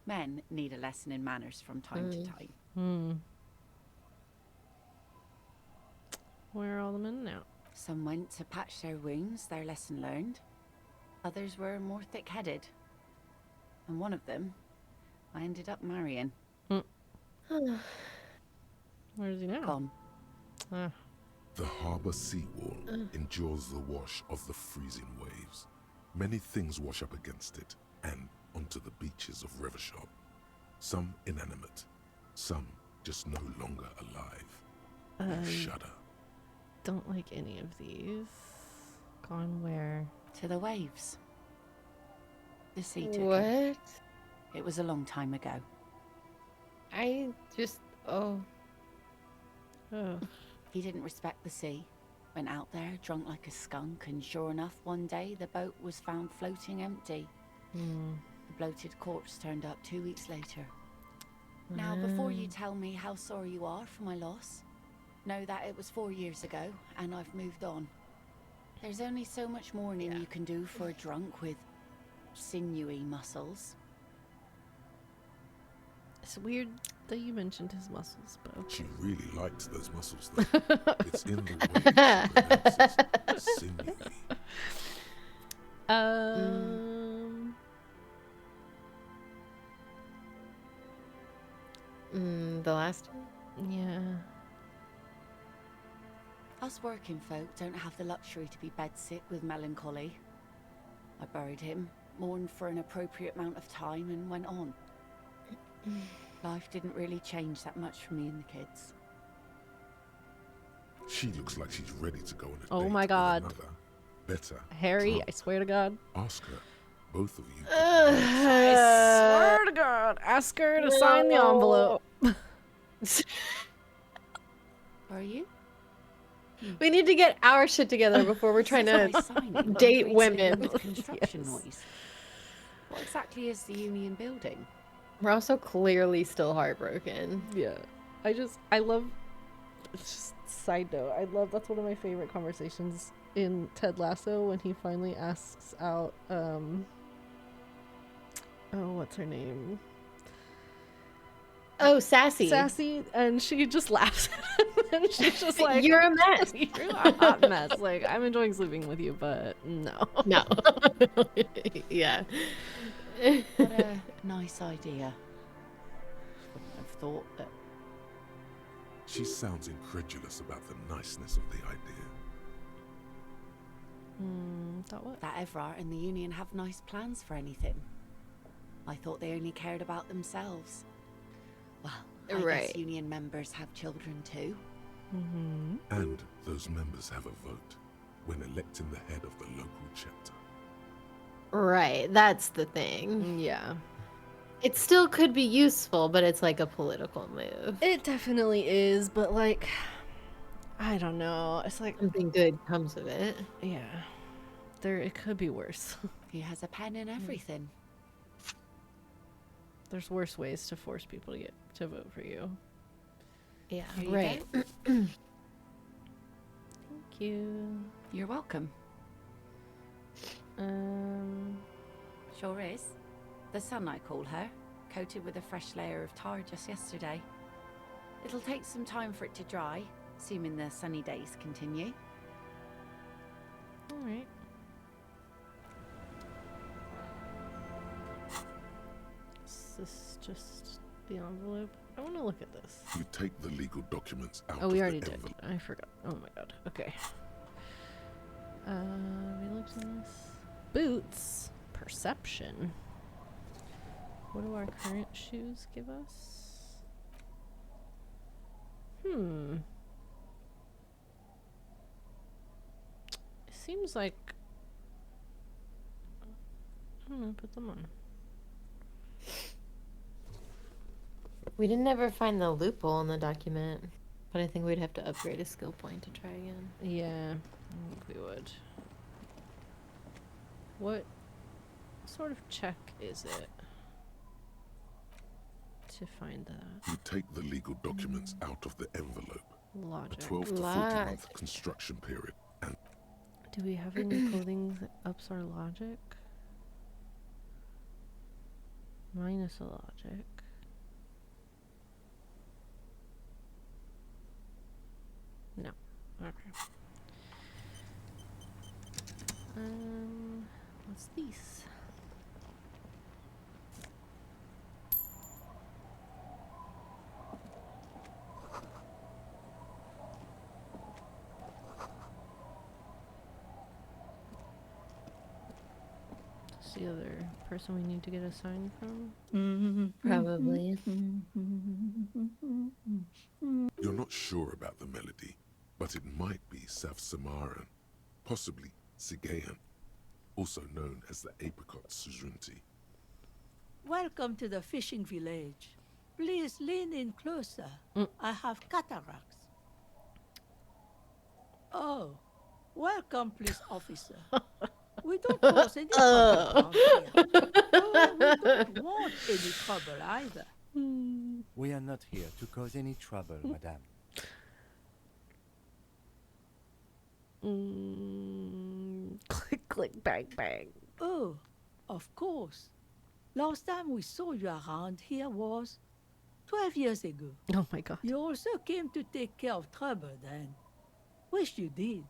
men need a lesson in manners from time to time. Where are all the men now? Some went to patch their wounds, their lesson learned. Others were more thick-headed. And one of them, I ended up marrying. Where is he now? Gone. The harbor seawall endures the wash of the freezing waves. Many things wash up against it and onto the beaches of Rivershop. Some inanimate, some just no longer alive. You shudder. Don't like any of these. Gone where? To the waves. The sea took What? it. It was a long time ago. I just. Oh. He didn't respect the sea. Went out there, drunk like a skunk, and sure enough, one day the boat was found floating empty. The bloated corpse turned up 2 weeks later. Now, before you tell me how sorry you are for my loss, know that it was 4 years ago, and I've moved on. There's only so much mourning you can do for a drunk with sinewy muscles. It's weird that you mentioned his muscles, but She really liked those muscles, though. It's in the way she pronounces sinewy. the last Yeah. Us working folk don't have the luxury to be bedsick with melancholy. I buried him, mourned for an appropriate amount of time, and went on. Life didn't really change that much for me and the kids. She looks like she's ready to go on a Oh date my with God. another, better, Harry, drunk. I swear to God. Ask her. Both of you. I swear to God. Ask her to sign the envelope. Are you? We need to get our shit together before we're trying to date women. Construction noise. What exactly is the Union building? We're also clearly still heartbroken. Yeah. I love, just side note, that's one of my favorite conversations in Ted Lasso when he finally asks out, what's her name? Oh, Sassy. Sassy, and she just laughs at him, and she's just like, You're a mess. You're a hot mess. Like, I'm enjoying sleeping with you, but no. No. Yeah. What a nice idea. Wouldn't have thought that. She sounds incredulous about the niceness of the idea. Thought what? That Evrart and the Union have nice plans for anything. I thought they only cared about themselves. Well, I guess Union members have children too. Mm-hmm. And those members have a vote when electing the head of the local chapter. Right, that's the thing. Yeah. It still could be useful, but it's like a political move. It definitely is, but like, I don't know. It's like something good comes of it. Yeah. It could be worse. He has a pen in everything. There's worse ways to force people to vote for you. Yeah, Here you right. go. Thank you. You're welcome. Sure is. The sun, I call her, coated with a fresh layer of tar just yesterday. It'll take some time for it to dry, assuming the sunny days continue. All right. Is this just the envelope? I want to look at this. You take the legal documents out Oh, of we the already did. envelope. I forgot. Oh my God. Okay. We looked at this. Boots. Perception. What do our current shoes give us? It seems like... I don't know, put them on. We didn't ever find the loophole in the document, but I think we'd have to upgrade a skill point to try again. Yeah, I think we would. What sort of check is it to find that? You take the legal documents out of the envelope. Logic. A 12 to 40 month construction period. And Do we have any clothing that ups our logic? Minus a logic. No. Okay. What's these? Is the other person we need to get a sign from? Probably. you're not sure about the melody, but it might be South Samaran, possibly Sigayan, also known as the apricot suzerainty. Welcome to the fishing village. Please lean in closer. I have cataracts. Oh, welcome, police officer. We don't cause any trouble around here. Oh, we don't want any trouble either. We are not here to cause any trouble, madame. Click, click, bang, bang. Oh, of course. Last time we saw you around here was 12 years ago. Oh my God. You also came to take care of trouble then. Wish you did.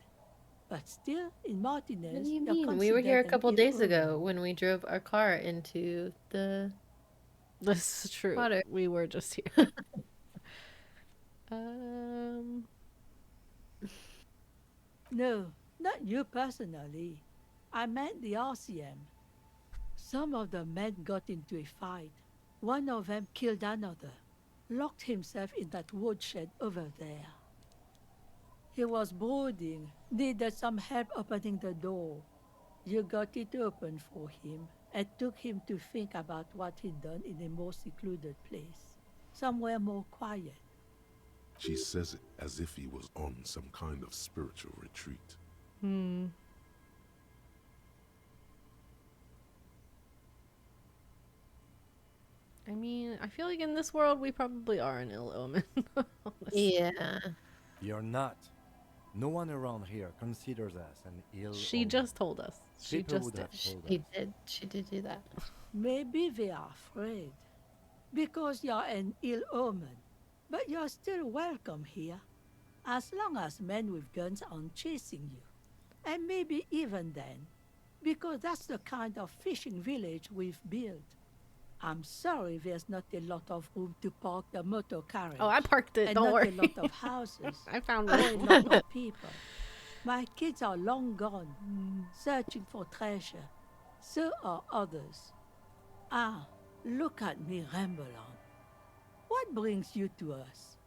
But still, in Martinez, What do you you're mean? We were here a considered couple an days illegal. ago when we drove our car into the This is true. water. We were just here. No, not you personally. I meant the RCM. Some of the men got into a fight. One of them killed another, locked himself in that woodshed over there. He was brooding, needed some help opening the door. You got it open for him and took him to think about what he'd done in a more secluded place, somewhere more quiet. She says it as if he was on some kind of spiritual retreat. I mean, I feel like in this world we probably are an ill omen. Yeah. You're not. No one around here considers us an ill She omen. just told us. She People just would did. have told She us. did. She did do that. Maybe they are afraid. Because you're an ill omen. But you're still welcome here. As long as men with guns aren't chasing you. And maybe even then. Because that's the kind of fishing village we've built. I'm sorry there's not a lot of room to park the motor carriage. Oh, I parked it, and don't not worry. a lot of houses. I found or a one. lot of people. My kids are long gone, searching for treasure. So are others. Ah, look at me ramble on. What brings you to us?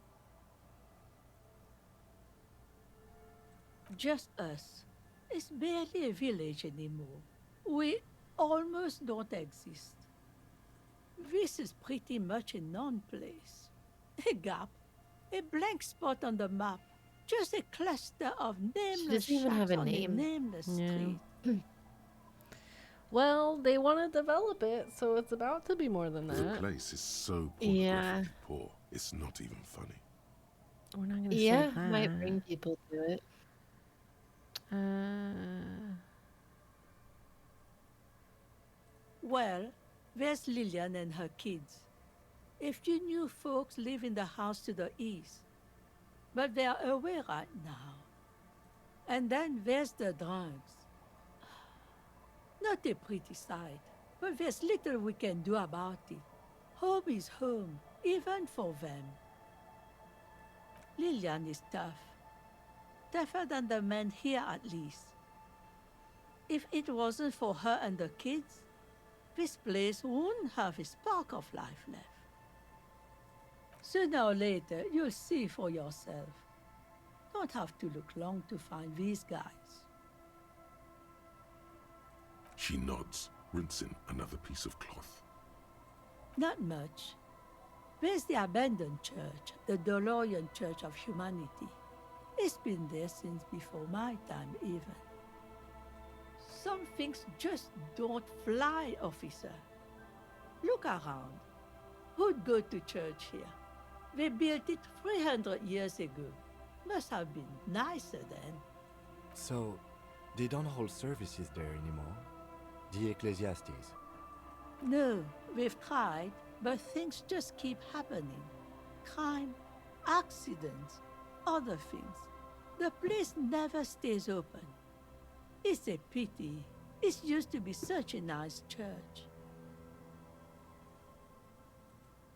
Just us. It's barely a village anymore. We almost don't exist. This is pretty much a non-place. A gap. A blank spot on the map. Just a cluster of nameless doesn't even have shacks a on name. nameless Yeah. street. Well, they want to develop it, so it's about to be more than The that. place is so Yeah. pornographically poor, it's not even funny. We're not gonna Yeah, say that. might bring people to it. Well, there's Lillian and her kids. A few new folks live in the house to the east, but they're away right now. And then there's the drugs. Not a pretty sight, but there's little we can do about it. Home is home, even for them. Lillian is tough. Tougher than the men here, at least. If it wasn't for her and the kids, this place wouldn't have a spark of life left. Sooner or later, you'll see for yourself. Don't have to look long to find these guys. She nods, rinsing another piece of cloth. Not much. There's the abandoned church, the DeLorean Church of Humanity. It's been there since before my time, even. Some things just don't fly, officer. Look around. Who'd go to church here? They built it 300 years ago. Must have been nicer then. So, they don't hold services there anymore? The Ecclesiastes? No, we've tried, but things just keep happening. Crime, accidents, other things. The place never stays open. It's a pity. It used to be such a nice church.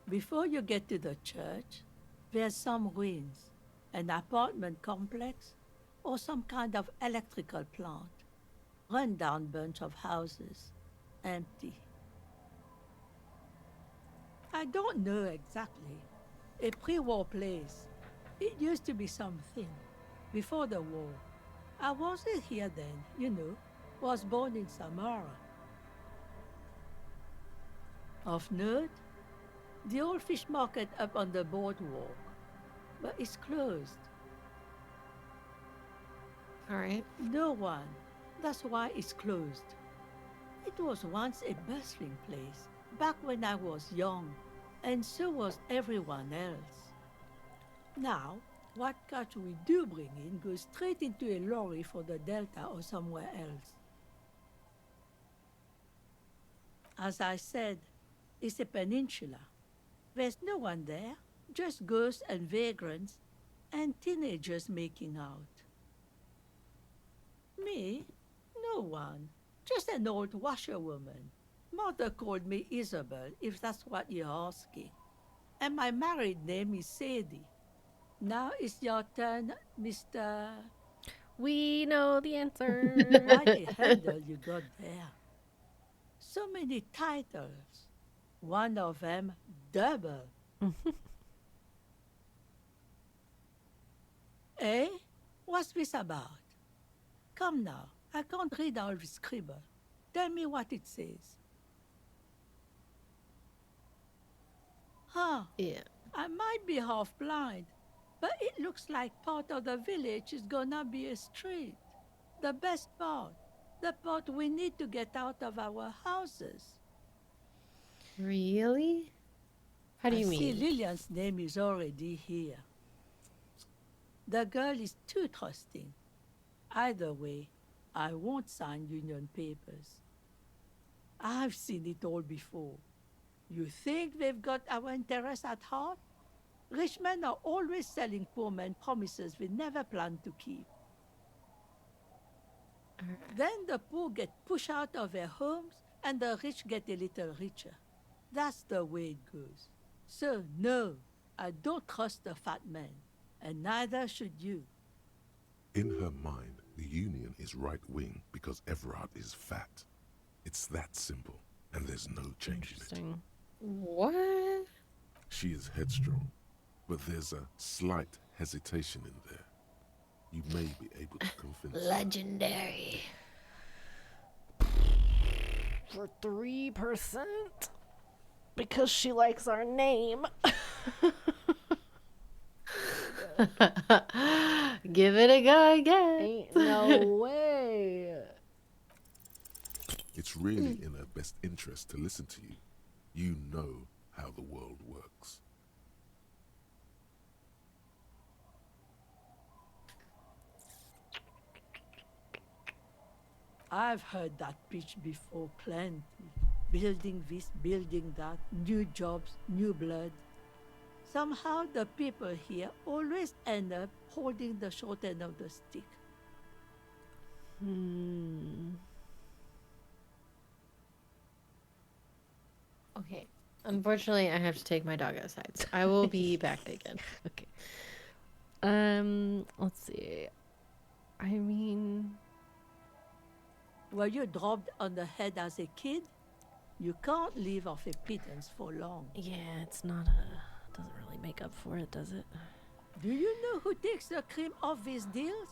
Before you get to the church, there's some ruins, an apartment complex, or some kind of electrical plant. Run-down bunch of houses, empty. I don't know exactly. A pre-war place. It used to be something. Before the war. I wasn't here then, you know. Was born in Samara. Of note, the old fish market up on the boardwalk. But it's closed. Alright. No one. That's why it's closed. It was once a bustling place, back when I was young, and so was everyone else. Now, what catch we do bring in goes straight into a lorry for the Delta or somewhere else. As I said, it's a peninsula. There's no one there, just ghosts and vagrants, and teenagers making out. Me? No one. Just an old washerwoman. Mother called me Isabel, if that's what you're asking. And my married name is Sadie. Now it's your turn, Mr. We know the answer. What a handle you got there. So many titles. One of them double. Eh? What's this about? Come now, I can't read all the scribble. Tell me what it says. Huh. Yeah. I might be half blind, but it looks like part of the village is gonna be a street. The best part. The part we need to get out of our houses. Really? How do you I see mean? Lillian's name is already here. The girl is too trusting. Either way, I won't sign union papers. I've seen it all before. You think they've got our interests at heart? Rich men are always selling poor men promises they never plan to keep. Then the poor get pushed out of their homes and the rich get a little richer. That's the way it goes. So no, I don't trust the fat man, and neither should you. In her mind, the Union is right-wing because Evrart is fat. It's that simple, and there's no changing it. What? She is headstrong, but there's a slight hesitation in there. You may be able to convince her. Legendary. For 3%? Because she likes our name. Give it a go, I guess. Ain't no way. It's really in her best interest to listen to you. You know how the world works. I've heard that pitch before plenty. Building this, building that, new jobs, new blood. Somehow the people here always end up holding the short end of the stick. Okay. Unfortunately, I have to take my dog outside, so I will be back again. Okay. Let's see. I mean, Were you dropped on the head as a kid? You can't live off a pittance for long. yeah, it's not a... doesn't really make up for it, does it? Do you know who takes the cream off these deals?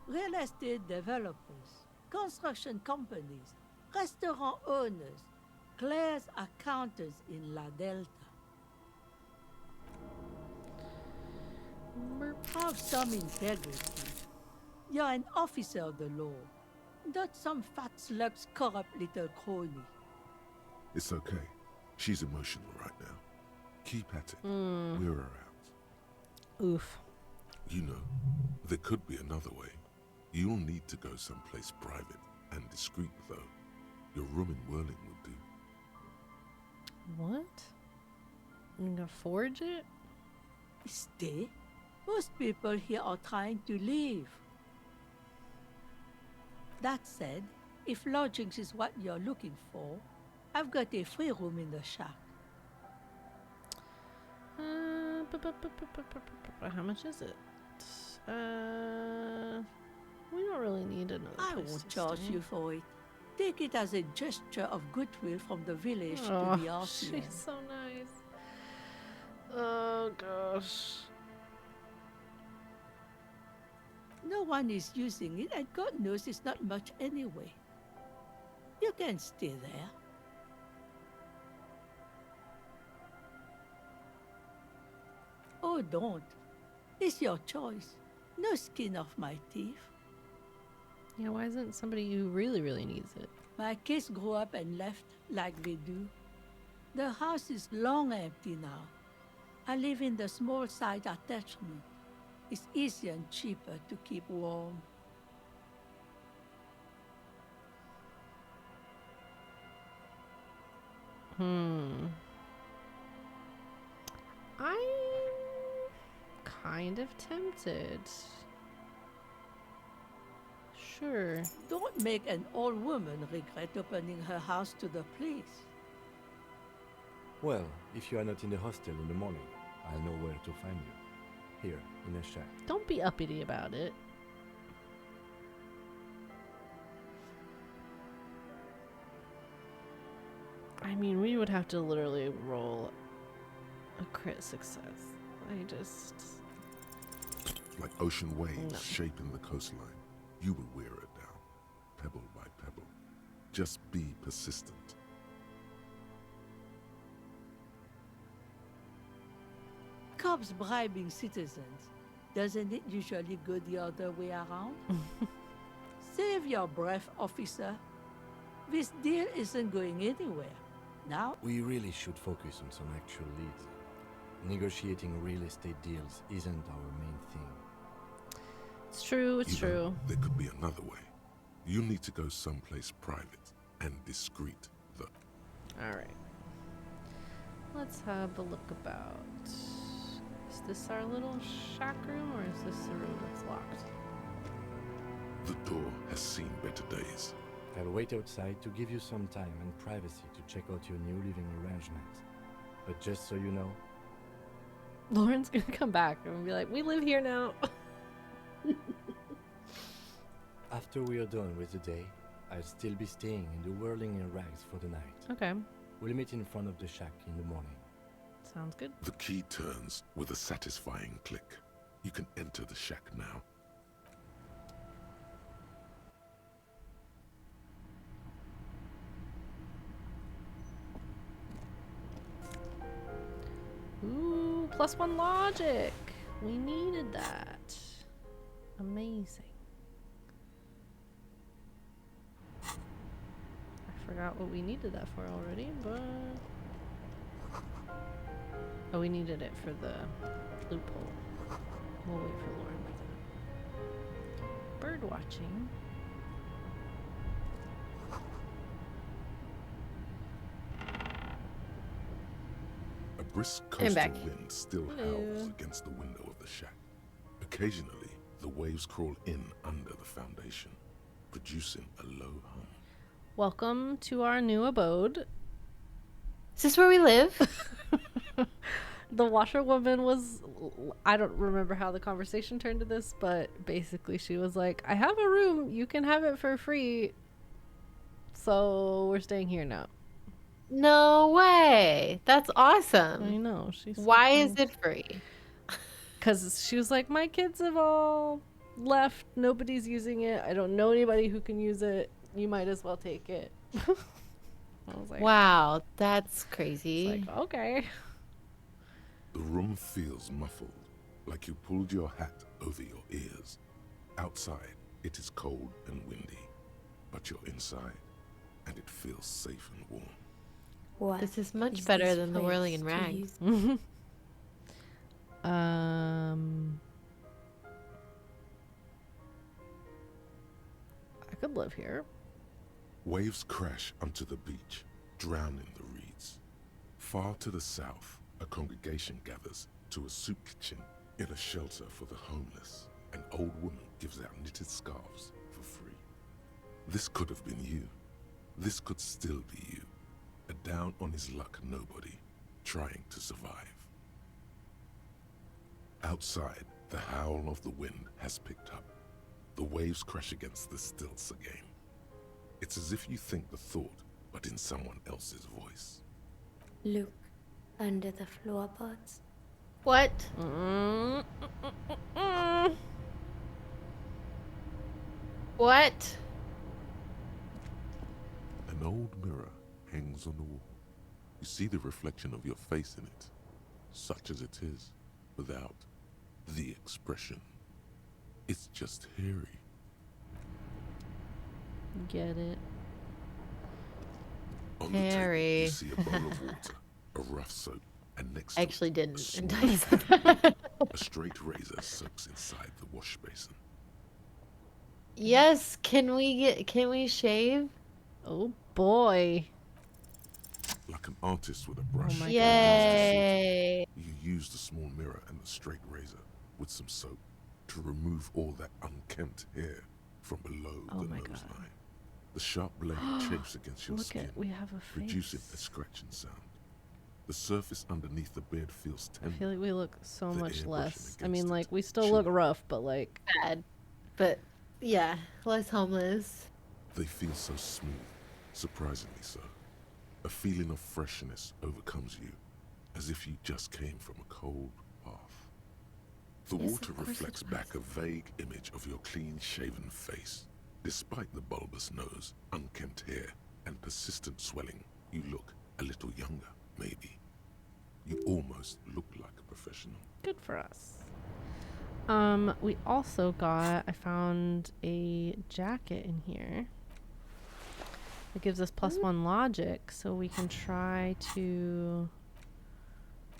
Real estate developers, construction companies, restaurant owners, Claire's accountants in La Delta. Have some integrity. You're an officer of the law, not some fat slug's corrupt little crony. It's okay. She's emotional right now. Keep at it. We're around. Oof. You know, there could be another way. You'll need to go someplace private and discreet, though. Your room in Whirling would do. What? You gonna forge it? Stay? Most people here are trying to leave. That said, if lodgings is what you're looking for, I've got a free room in the shack. How much is it? We don't really need another I place won't to charge stay. you for it. Take it as a gesture of goodwill from the village Oh, to the RCM. she's so nice. Oh gosh. No one is using it, and God knows it's not much anyway. You can stay there. Oh, don't. It's your choice. No skin off my teeth. Yeah, why isn't somebody who really, really needs it? My kids grew up and left like they do. The house is long empty now. I live in the small side attachment. It's easier and cheaper to keep warm. I'm kind of tempted. Sure. Don't make an old woman regret opening her house to the police. Well, if you are not in the hostel in the morning, I'll know where to find you. here, in a shack. Don't be uppity about it. I mean, we would have to literally roll a crit success. I just... Like ocean waves shaping the coastline, you will wear it down, pebble by pebble. Just be persistent. Cops bribing citizens. Doesn't it usually go the other way around? Save your breath, officer. This deal isn't going anywhere. Now, We really should focus on some actual leads. Negotiating real estate deals isn't our main thing. It's true, it's You know, true. there could be another way. You need to go someplace private and discreet, though. Alright. Let's have a look about. Is this our little shack room, or is this the room that's locked? The door has seen better days. I'll wait outside to give you some time and privacy to check out your new living arrangements. But just so you know, Lauren's gonna come back and be like, we live here now. after we are done with the day, I'll still be staying in the whirling in rags for the night. Okay. We'll meet in front of the shack in the morning. Sounds good. The key turns with a satisfying click. You can enter the shack now. Ooh, +1 logic. We needed that. Amazing. I forgot what we needed that for already, but... Oh, we needed it for the loophole. We'll wait for Lauren for that. Bird watching. A brisk I'm back. coastal wind still Hello. howls against the window of the shack. Occasionally, the waves crawl in under the foundation, producing a low hum. Welcome to our new abode. Is this where we live? The washerwoman was, I don't remember how the conversation turned to this, but basically she was like, I have a room, you can have it for free, so we're staying here now. No way. That's awesome. I know. She's Why is it free? Because she was like, my kids have all left, nobody's using it, I don't know anybody who can use it, you might as well take it. I was like, Wow, that's crazy. it's like, okay. The room feels muffled, like you pulled your hat over your ears. Outside, it is cold and windy, but you're inside, and it feels safe and warm. What This is much is better this than the place whirling in to rags. use? I could live here. Waves crash onto the beach, drowning the reeds. Far to the south, a congregation gathers to a soup kitchen in a shelter for the homeless. An old woman gives out knitted scarves for free. This could have been you. This could still be you. A down on his luck nobody, trying to survive. Outside, the howl of the wind has picked up. The waves crash against the stilts again. It's as if you think the thought, but in someone else's voice. Look under the floorboards. What? What? An old mirror hangs on the wall. You see the reflection of your face in it, such as it is, without the expression. It's just hairy. Get it. On the Harry. table, you see a bowl of water, a rough soap, and next I to actually it, didn't a until you small said that. A straight razor soaks inside the wash basin. Yes, can we shave? Oh boy. Like an artist with a brush. my Yay. You use the small mirror and the straight razor with some soap to remove all that unkempt hair from below Oh the my nose God. line. The sharp blade chafes against your Look skin, at, we have a producing a face. scratching sound. The surface underneath the bed feels I tender. feel like we look so The much air less. brushing I mean, against like, it, we still chilling. look rough, but like... Bad. But, yeah, less homeless. They feel so smooth, surprisingly so. A feeling of freshness overcomes you, as if you just came from a cold bath. The Yes, water of course it reflects back a vague image of your clean-shaven face. Despite the bulbous nose, unkempt hair, and persistent swelling, you look a little younger, maybe. You almost look like a professional. Good for us. We also got... I found a jacket in here. It gives us +1 logic, so we can try to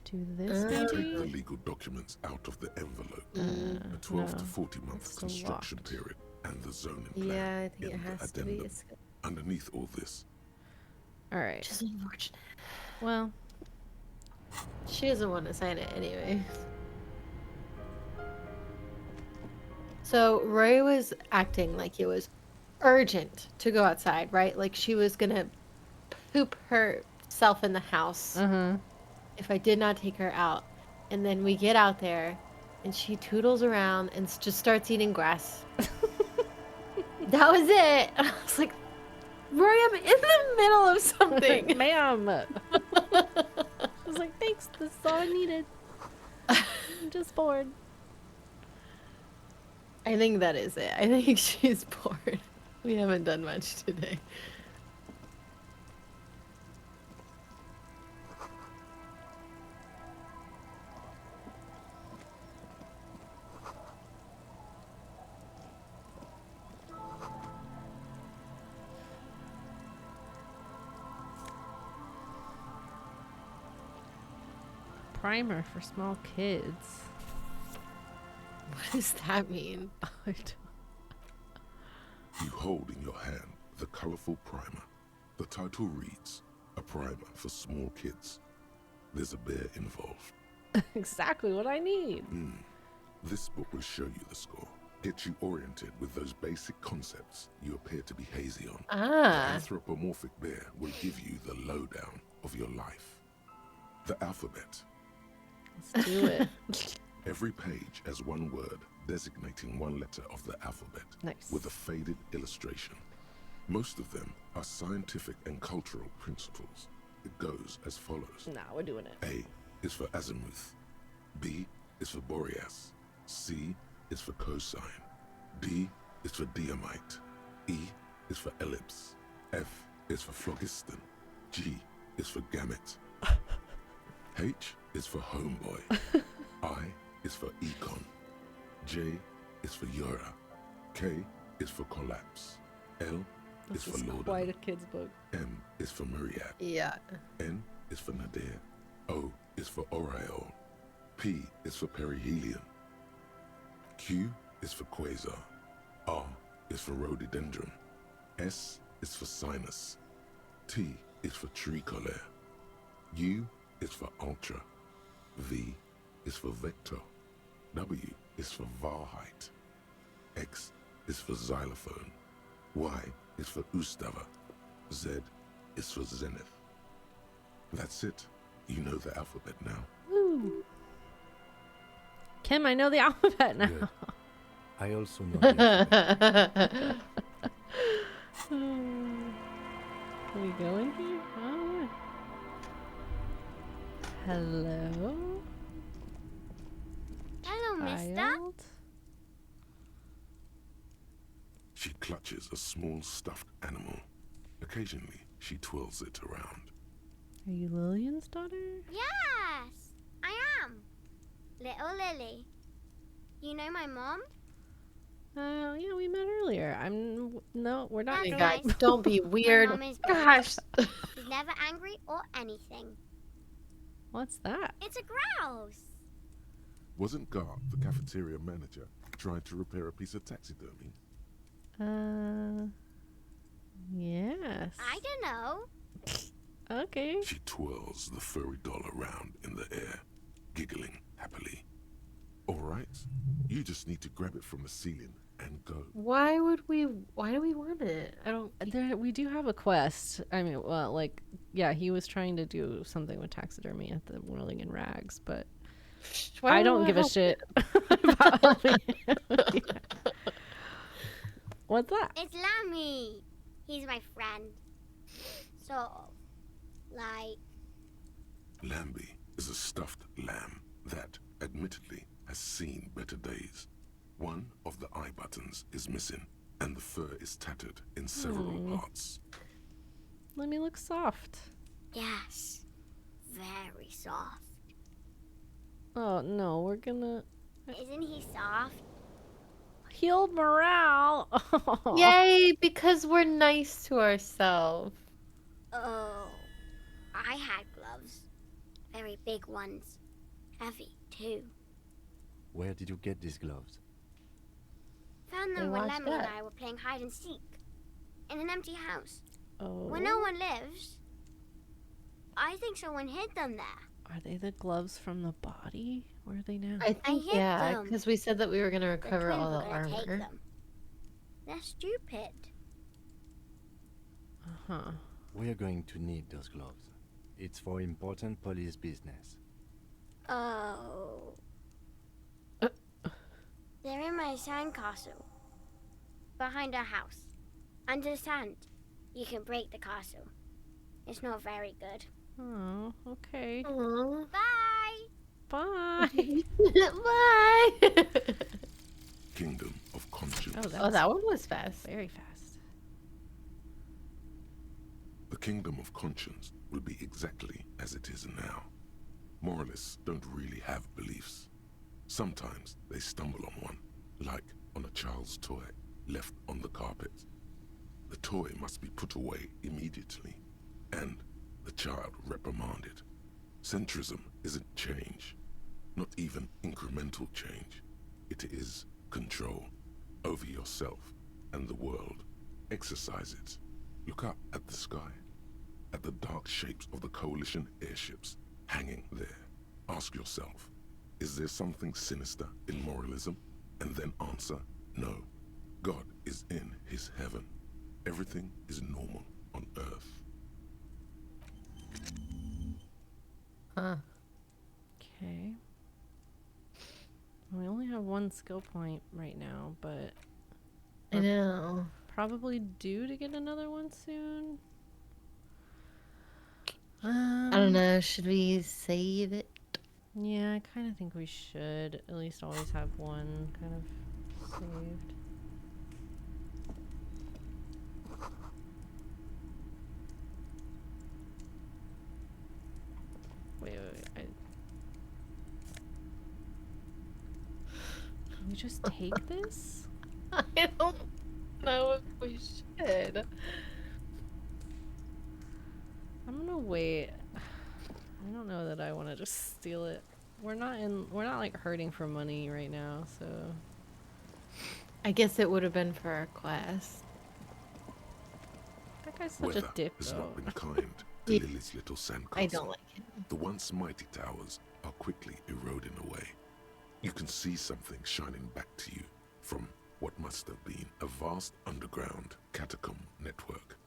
do this Take maybe? the legal documents out of the envelope. A 12 no, to 40-month it's construction locked. period and the zoning plan Yeah, I think it in the has to be. addendum. Underneath all this, Alright. Which is unfortunate. Well, She doesn't want to sign it anyway. So Roy was acting like it was urgent to go outside, right? Like she was gonna poop herself in the house if I did not take her out. And then we get out there, and she toodles around and just starts eating grass. That was it. I was like, Roy, I'm in the middle of something. Ma'am. I was like, thanks, this is all I needed. I'm just bored. I think that is it. I think she's bored. We haven't done much today. Primer for small kids. What does that mean? I don't... you hold in your hand the colorful primer. The title reads, A Primer for Small Kids. There's a bear involved. Exactly what I need. This book will show you the score. Get you oriented with those basic concepts you appear to be hazy on. The anthropomorphic bear will give you the lowdown of your life. The alphabet. Let's do it. Every page has one word designating one letter of the alphabet. Nice. With a faded illustration. Most of them are scientific and cultural principles. It goes as follows. Nah, we're doing it. A is for azimuth. B is for Boreas. C is for cosine. D is for diamite. E is for ellipse. F is for phlogiston. G is for gamete. H is for homeboy. I is for econ. J is for Eura. K is for collapse. L This is for is laudanum. quite a kid's book. M is for myriad. Yeah. N is for nadir. O is for aureole. P is for perihelion. Q is for quasar. R is for rhododendron. S is for sinus. T is for tricolor. U is for ultra. V is for vector. W is for Wahrheit. X is for xylophone. Y is for Ustava. Z is for zenith. That's it. You know the alphabet now. Woo. Kim, I know the alphabet now. Good. I also know the alphabet. Can we go in here? Oh. Hello? Hello, mister. Child? She clutches a small stuffed animal. Occasionally, she twirls it around. Are you Lillian's daughter? Yes, I am. Little Lily. You know my mom? Yeah, we met earlier. No, we're not. That's Hey guys, nice. don't be weird. My mom is Gosh. She's never angry or anything. What's that? It's a grouse. Wasn't Garth, the cafeteria manager, trying to repair a piece of taxidermy? Yes. I don't know. Okay. She twirls the furry doll around in the air, giggling happily. All right, you just need to grab it from the ceiling and go. Why do we want it? I don't. We do have a quest. I mean, well, like, yeah, he was trying to do something with taxidermy at the Whirling in Rags, but Why I don't would give a help shit about helping him. Yeah. What's that? It's Lammy. He's my friend. Sort of. Like, Lambie is a stuffed lamb that, admittedly, has seen better days. One of the eye buttons is missing, and the fur is tattered in several parts. Let me look soft. yes. Very soft. Oh no, we're gonna Isn't he soft? healed morale. Yay, because we're nice to ourselves. Oh. I had gloves. Very big ones. Heavy, too. Where did you get these gloves? Found They them when washed Lemmy and up. I were playing hide and seek. In an empty house. Oh. Where no one lives. I think someone hid them there. Are they the gloves from the body? Where are they now? I think, hid yeah, them. because we said that we were going to The recover twins all were the gonna take armor. them. They're stupid. Uh-huh. We're going to need those gloves. It's for important police business. Oh. They're in my sandcastle. Behind our house. Under the sand. You can break the castle. It's not very good. Oh, okay. Aww. Bye! Bye. Bye! Kingdom of Conscience. Oh, that one was fast. Very fast. The Kingdom of Conscience will be exactly as it is now. Moralists don't really have beliefs. Sometimes they stumble on one, like on a child's toy left on the carpet. The toy must be put away immediately, and the child reprimanded. Centrism isn't change, not even incremental change. It is control over yourself and the world. Exercise it. Look up at the sky, at the dark shapes of the coalition airships hanging there. Ask yourself, is there something sinister in moralism? And then answer, no. God is in his heaven. Everything is normal on earth. Huh. Okay. We only have one skill point right now, but I know. probably due to get another one soon. I don't know. Should we save it? Yeah, I kind of think we should at least always have one kind of saved. Wait. Can we just take this? I don't know if we should. I'm gonna wait. I don't know that I want to just steal it. We're not like hurting for money right now, so I guess it would have been for our quest. that guy's such Weather a dick has though. not been kind to Yeah. Lily's little sandcastle. I don't like it. The once mighty towers are quickly eroding away. You can see something shining back to you from what must have been a vast underground catacomb network.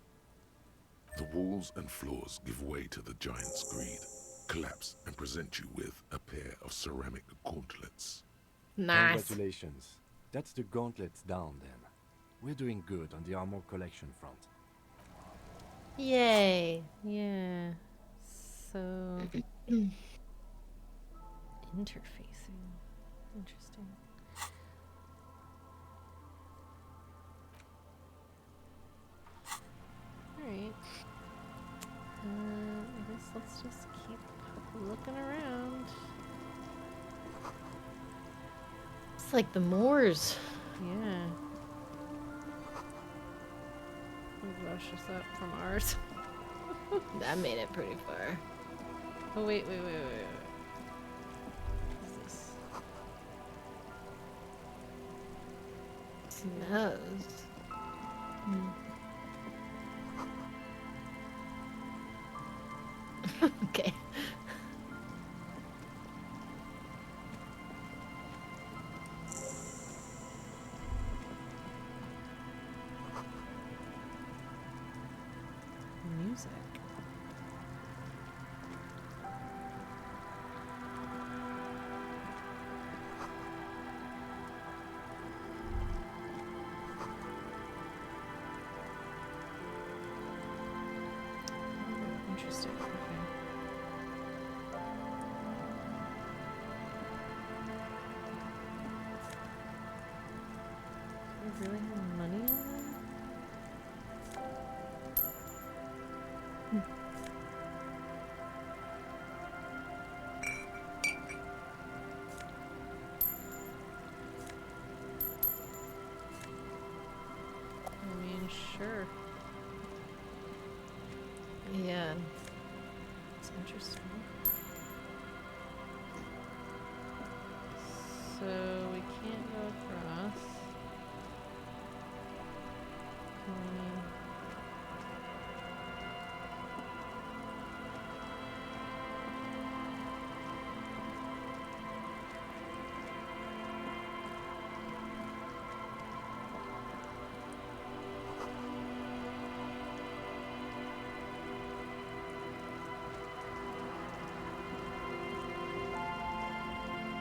The walls and floors give way to the giant's greed, collapse and present you with a pair of ceramic gauntlets. Nice. Congratulations. That's the gauntlets down then. We're doing good on the armor collection front. Yay. Yeah. So interfacing. Interesting. Alright. I guess let's just keep looking around. It's like the Moors. Yeah. Oh gosh, is that from ours? That made it pretty far. Oh wait. What is this? Smells. Okay. Music. interesting. Okay. Do we really have money on them? I mean, sure. Yeah. It's interesting. So we can't go across.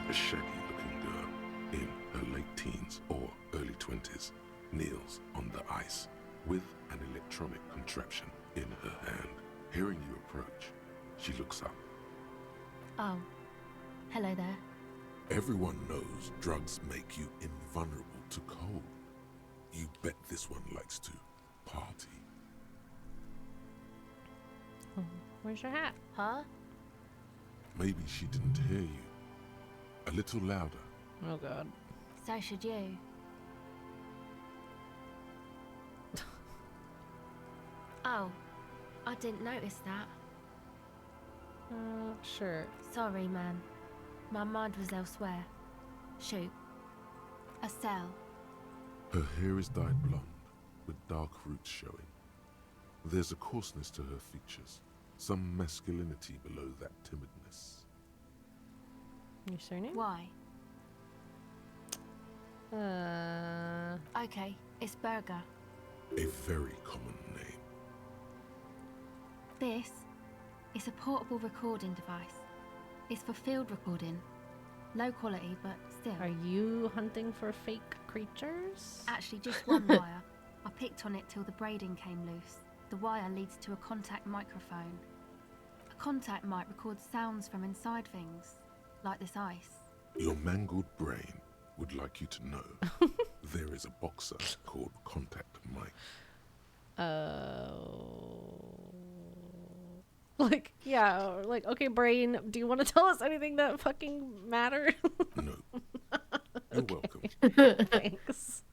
A shaggy-looking girl in her late teens or early 20s kneels on the ice with an electronic contraption in her hand. Hearing you approach, she looks up. Oh, hello there. Everyone knows drugs make you invulnerable to cold. You bet this one likes to party. Where's your hat? Huh? Maybe she didn't hear you. A little louder. Oh god. So should you. Oh, I didn't notice that. Sure. Sorry, man. My mind was elsewhere. Shoot. A cell. Her hair is dyed blonde, with dark roots showing. There's a coarseness to her features, some masculinity below that timidness. Your surname? Why? Okay, it's Burger. A very common name. This is a portable recording device. It's for field recording. Low quality, but still. Are you hunting for fake creatures? Actually, just one wire. I picked on it till the braiding came loose. The wire leads to a contact microphone. A contact mic records sounds from inside things, like this ice. Your mangled brain would like you to know there is a boxer called Contact Mike. Like, yeah, like, okay, brain, do you want to tell us anything that fucking matters? No. You're welcome. Thanks.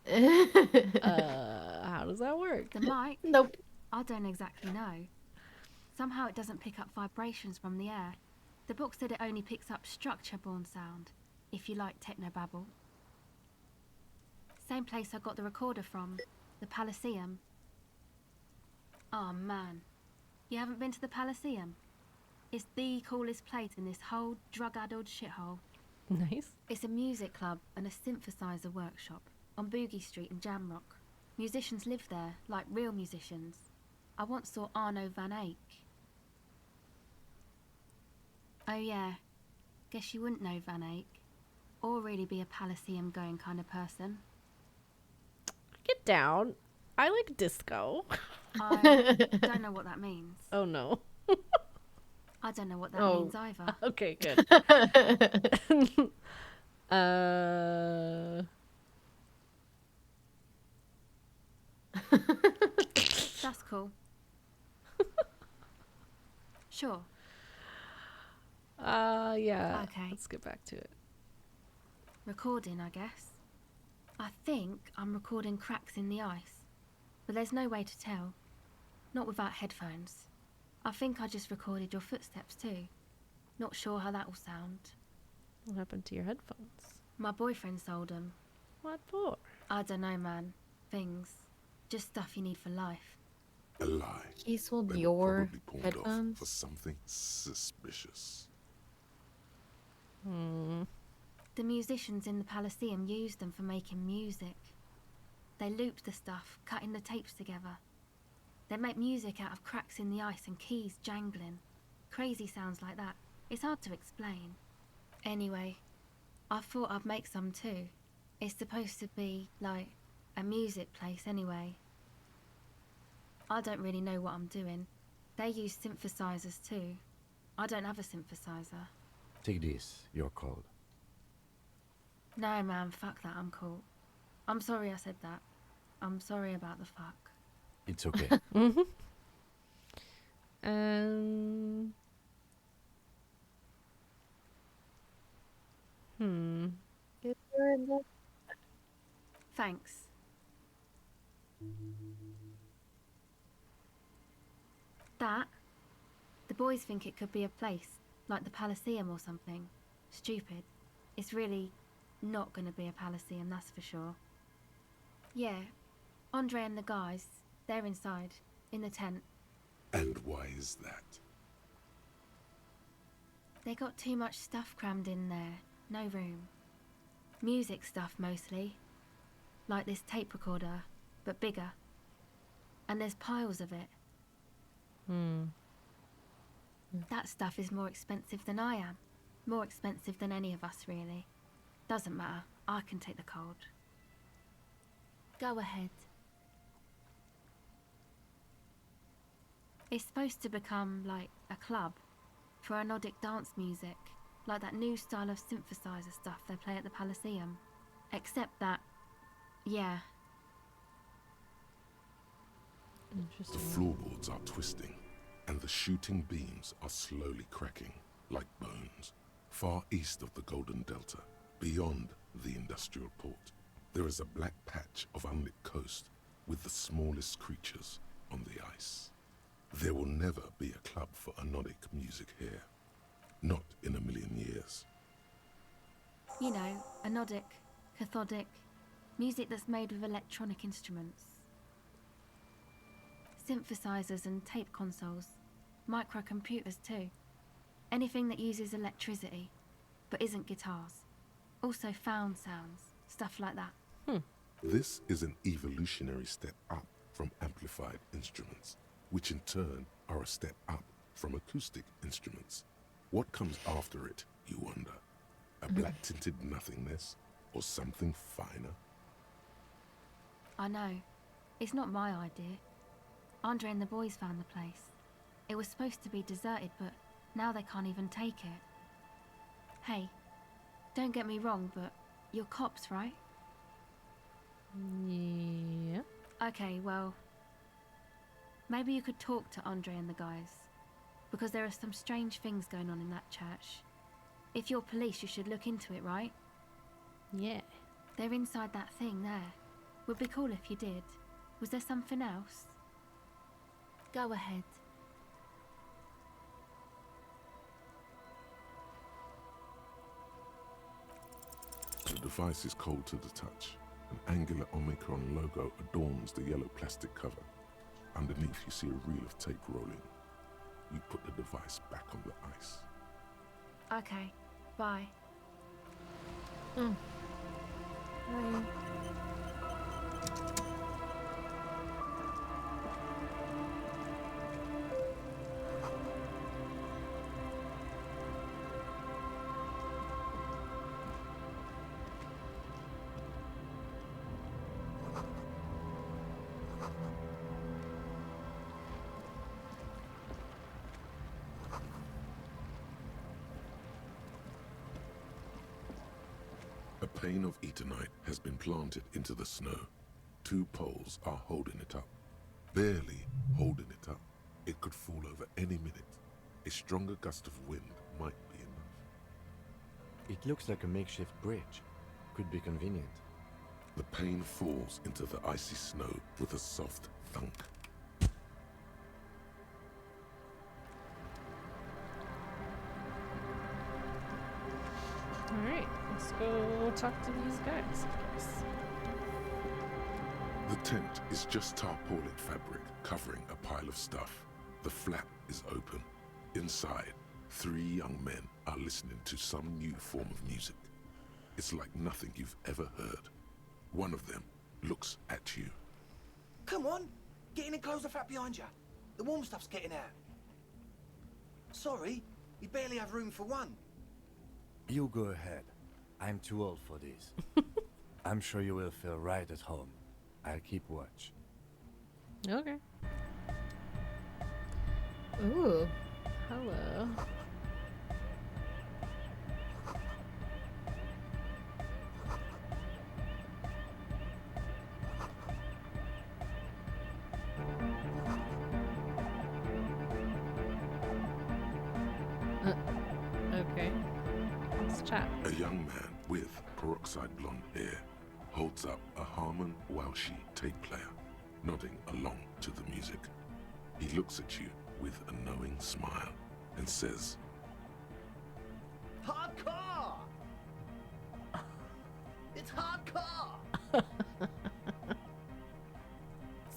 How does that work? The mic? Nope. I don't exactly know. Somehow it doesn't pick up vibrations from the air. The book said it only picks up structure-borne sound, if you like technobabble. Same place I got the recorder from, the Elysium. Oh man, you haven't been to the Elysium? It's the coolest place in this whole drug-addled shithole. Nice. It's a music club and a synthesizer workshop on Boogie Street in Jamrock. Musicians live there, like real musicians. I once saw Arno van Eyck. Oh yeah, guess you wouldn't know Van Eyck, or really be a Elysium going kind of person. Get down. I like disco. I don't know what that means. Oh no. I don't know what that means either. Okay, good. That's cool. Sure. Yeah. Okay. Let's get back to it. Recording, I guess. I think I'm recording cracks in the ice, but there's no way to tell. Not without headphones. I think I just recorded your footsteps too. Not sure how that will sound. What happened to your headphones? My boyfriend sold them. What for? I don't know, man. Things. Just stuff you need for life. A lie. He sold They were your probably pawned off headphones? for something suspicious. The musicians in the Elysium used them for making music. They looped the stuff, cutting the tapes together. They make music out of cracks in the ice and keys jangling. Crazy sounds like that. It's hard to explain. Anyway, I thought I'd make some too. It's supposed to be, like, a music place anyway. I don't really know what I'm doing. They use synthesizers too. I don't have a synthesizer. Take this, you're cold. No, man, fuck that, I'm cool. I'm sorry I said that. I'm sorry about the fuck. It's okay. Thanks. That? The boys think it could be a place, like the Palaceum or something. Stupid. It's really not gonna be a Palaceum, that's for sure. Yeah, Andre and the guys, they're inside, in the tent. And why is that? They got too much stuff crammed in there, no room. Music stuff mostly. Like this tape recorder, but bigger. And there's piles of it. That stuff is more expensive than I am. More expensive than any of us, really. Doesn't matter, I can take the cold. Go ahead. It's supposed to become like a club for anodic dance music, like that new style of synthesizer stuff they play at the Palaceum. Except that, yeah. The floorboards are twisting, and the shooting beams are slowly cracking, like bones. Far east of the Golden Delta, beyond the industrial port, there is a black patch of unlit coast with the smallest creatures on the ice. There will never be a club for anodic music here. Not in a million years. You know, anodic, cathodic, music that's made with electronic instruments. Synthesizers and tape consoles, microcomputers too. Anything that uses electricity, but isn't guitars. Also found sounds, stuff like that. This is an evolutionary step up from amplified instruments, which in turn are a step up from acoustic instruments. What comes after it, you wonder? A black-tinted nothingness, or something finer? I know. It's not my idea. Andre and the boys found the place. It was supposed to be deserted, but now they can't even take it. Hey, don't get me wrong, but you're cops, right? Yeah. Okay, well, maybe you could talk to Andre and the guys, because there are some strange things going on in that church. If you're police, you should look into it, right? Yeah. They're inside that thing there. Would be cool if you did. Was there something else? Go ahead. The device is cold to the touch. An angular Omicron logo adorns the yellow plastic cover. Underneath you see a reel of tape rolling. You put the device back on the ice. Okay, bye. A pane of eternite has been planted into the snow. 2 poles are holding it up. Barely holding it up. It could fall over any minute. A stronger gust of wind might be enough. It looks like a makeshift bridge. Could be convenient. The pane falls into the icy snow with a soft thunk. Alright, let's go talk to these guys, I guess. The tent is just tarpaulin fabric covering a pile of stuff. The flap is open. Inside, 3 young men are listening to some new form of music. It's like nothing you've ever heard. One of them looks at you. Come on, get in and close the flap behind you. The warm stuff's getting out. Sorry, we barely have room for one. You go ahead. I'm too old for this. I'm sure you will feel right at home. I'll keep watch. Okay. Ooh. Hello. Okay. Let's chat. A young man with peroxide blonde hair holds up a Harman Walshy tape player, nodding along to the music. He looks at you with a knowing smile and says, Hardcore! It's hardcore!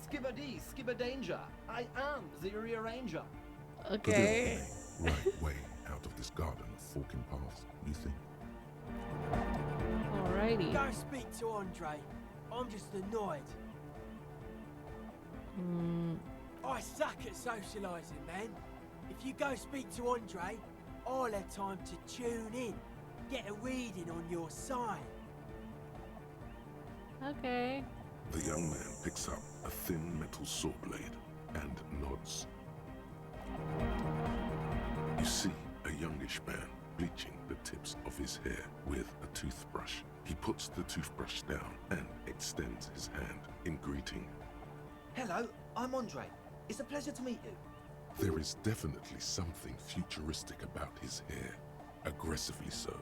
Skibbity, skibberdanger. I am the rearranger. Okay. The right way out of this garden of forking paths, you think? Alrighty. Go speak to Andre. I'm just annoyed. I suck at socialising, man. If you go speak to Andre, I'll have time to tune in, get a reading on your sign. Okay. The young man picks up a thin metal saw blade and nods. You see a youngish man bleaching the tips of his hair with a toothbrush. He puts the toothbrush down and extends his hand in greeting. Hello, I'm Andre. It's a pleasure to meet you. There is definitely something futuristic about his hair, aggressively so.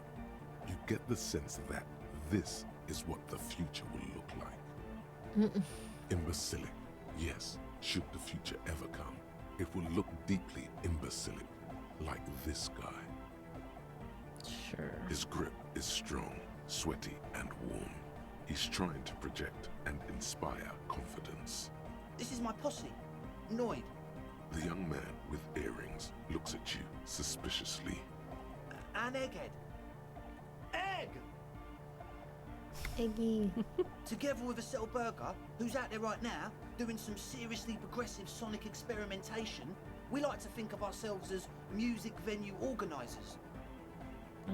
You get the sense that this is what the future will look like. Imbecilic, yes, should the future ever come, it will look deeply imbecilic, like this guy. Sure. His grip is strong, sweaty, and warm. He's trying to project and inspire confidence. This is my posse, Noid. The young man with earrings looks at you suspiciously. An egghead. Egg! Eggy. Together with a Settle Burger, who's out there right now, doing some seriously progressive sonic experimentation, we like to think of ourselves as music venue organisers.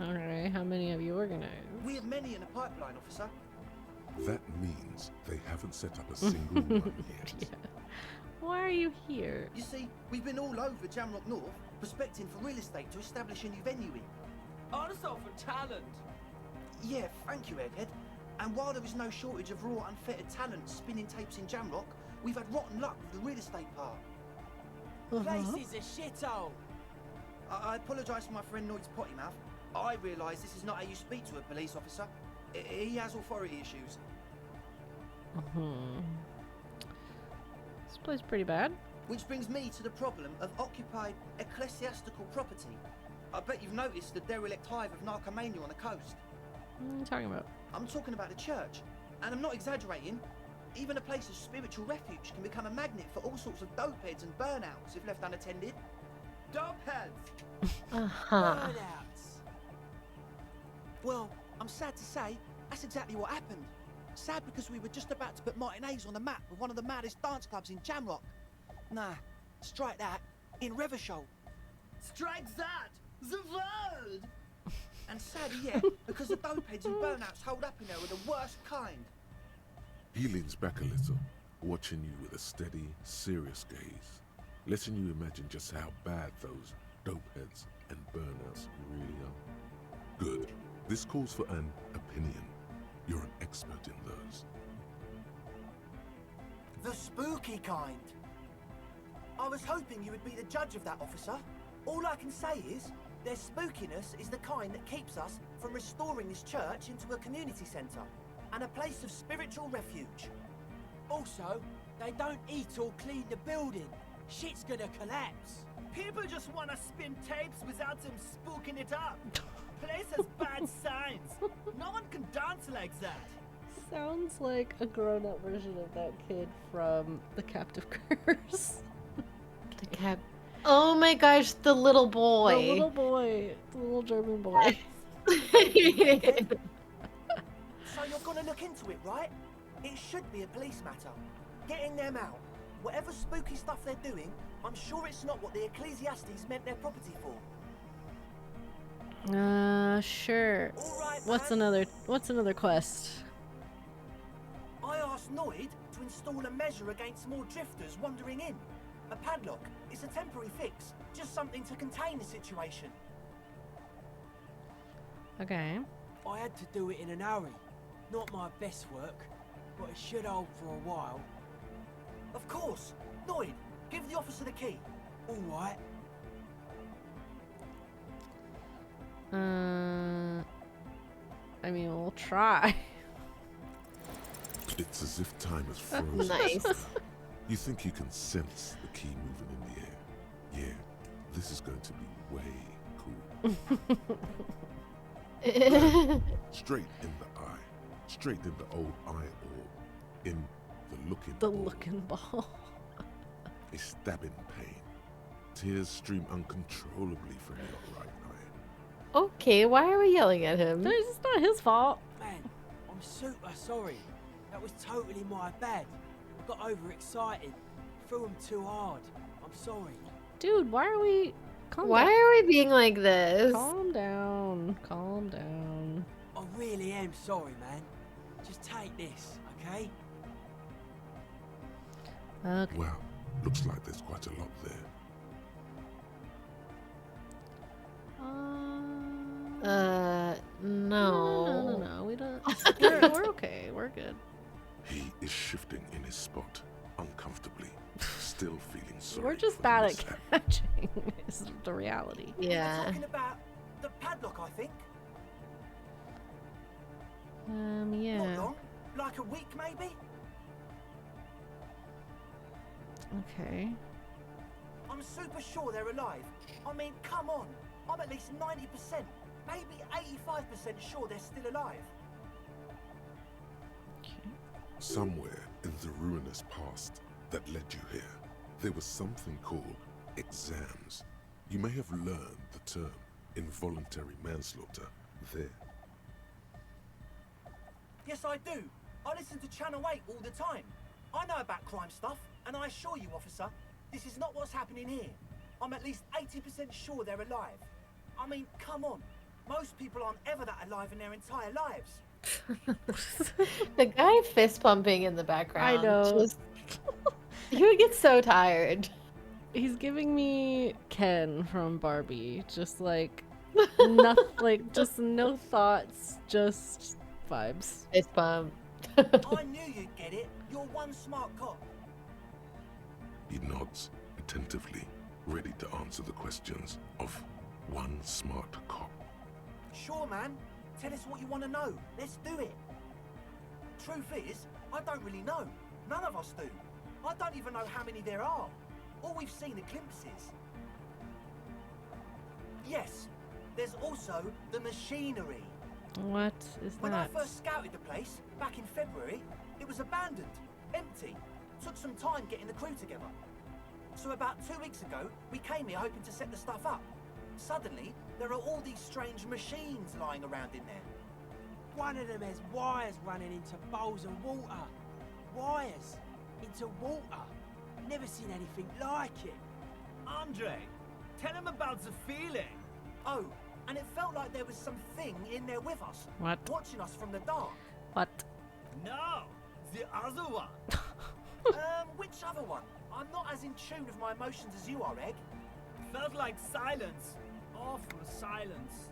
Alright, how many have you organized? We have many in the pipeline, officer. That means they haven't set up a single one yet. Yeah. Why are you here? You see, we've been all over Jamrock North, prospecting for real estate to establish a new venue in. Also for talent. Yeah, thank you, Egghead. And while there is no shortage of raw, unfettered talent spinning tapes in Jamrock, we've had rotten luck with the real estate part. Place is a shithole. I apologise for my friend Noid's potty mouth. I realise this is not how you speak to a police officer. He has authority issues. This place is pretty bad. Which brings me to the problem of occupied ecclesiastical property. I bet you've noticed the derelict hive of narcomania on the coast. What are you talking about? I'm talking about the church. And I'm not exaggerating. Even a place of spiritual refuge can become a magnet for all sorts of dopeheads and burnouts if left unattended. Dopeheads! Burnouts. Well, I'm sad to say, that's exactly what happened. Sad because we were just about to put Martinez on the map with one of the maddest dance clubs in Jamrock. Nah, strike that, in Revershoal. Strike that, the word! And sadder yet, because the dopeheads and burnouts hold up in there are the worst kind. He leans back a little, watching you with a steady, serious gaze, letting you imagine just how bad those dopeheads and burnouts really are. Good. This calls for an opinion. You're an expert in those. The spooky kind. I was hoping you would be the judge of that, officer. All I can say is, their spookiness is the kind that keeps us from restoring this church into a community centre and a place of spiritual refuge. Also, they don't eat or clean the building. Shit's gonna collapse. People just want to spin tapes without them spooking it up. Place has bad signs. No one can dance like that. Sounds like a grown-up version of that kid from The Captive Curse. The cap. Oh my gosh, the little boy. The little boy. The little German boy. So you're gonna look into it, right? It should be a police matter. Getting them out. Whatever spooky stuff they're doing, I'm sure it's not what the Ecclesiastes meant their property for. Sure. Alright, What's man. another quest? I asked Noid to install a measure against more drifters wandering in. A padlock. It's a temporary fix. Just something to contain the situation. Okay. I had to do it in an hurry. Not my best work, but it should hold for a while. Of course. Lloyd, give the officer the key. All right. I mean, we'll try. It's as if time has frozen. Nice. You think you can sense the key moving in the air. Yeah, this is going to be way cool. Straight in the eye. Straight in the old eye orb. In the looking ball. A stabbing pain. Tears stream uncontrollably from your right eye. Okay, why are we yelling at him? It's not his fault. Man, I'm super sorry. That was totally my bad. I got overexcited. Threw him too hard. I'm sorry. Dude, why are we... Why are we being like this? Calm down. Calm down. I really am sorry, man. Just take this, okay? Okay. Well, looks like there's quite a lot there. No. No, we don't. We're okay. We're good. He is shifting in his spot, uncomfortably, still feeling sorry. We're just for bad the at mishap. catching. Is the reality. We're talking about the padlock, I think. Yeah. Not long? Like a week, maybe? Okay. I'm super sure they're alive. I mean, come on. I'm at least 90%, maybe 85% sure they're still alive. Somewhere in the ruinous past that led you here, there was something called exams. You may have learned the term involuntary manslaughter there. Yes, I do. I listen to Channel 8 all the time. I know about crime stuff, and I assure you, officer, this is not what's happening here. I'm at least 80% sure they're alive. I mean, come on. Most people aren't ever that alive in their entire lives. The guy fist pumping in the background. I know. He would get so tired. He's giving me Ken from Barbie. Just like, like just no thoughts, just vibes. Fist pump. I knew you'd get it. You're one smart cop. He nods attentively, ready to answer the questions of one smart cop. Sure, man. Tell us what you want to know. Let's do it. Truth is, I don't really know. None of us do. I don't even know how many there are. All we've seen are glimpses. Yes, there's also the machinery. What is When I that? first scouted the place, back in February, it was abandoned, empty. Took some time getting the crew together. So about 2 weeks ago, we came here hoping to set the stuff up. Suddenly, there are all these strange machines lying around in there. One of them has wires running into bowls of water. Wires into water. Never seen anything like it. Andre, tell him about the feeling. Oh, and it felt like there was something in there with us. What? Watching us from the dark. What? No, the other one. Which other one? I'm not as in tune with my emotions as you are, Egg. Felt like silence. Awful silence.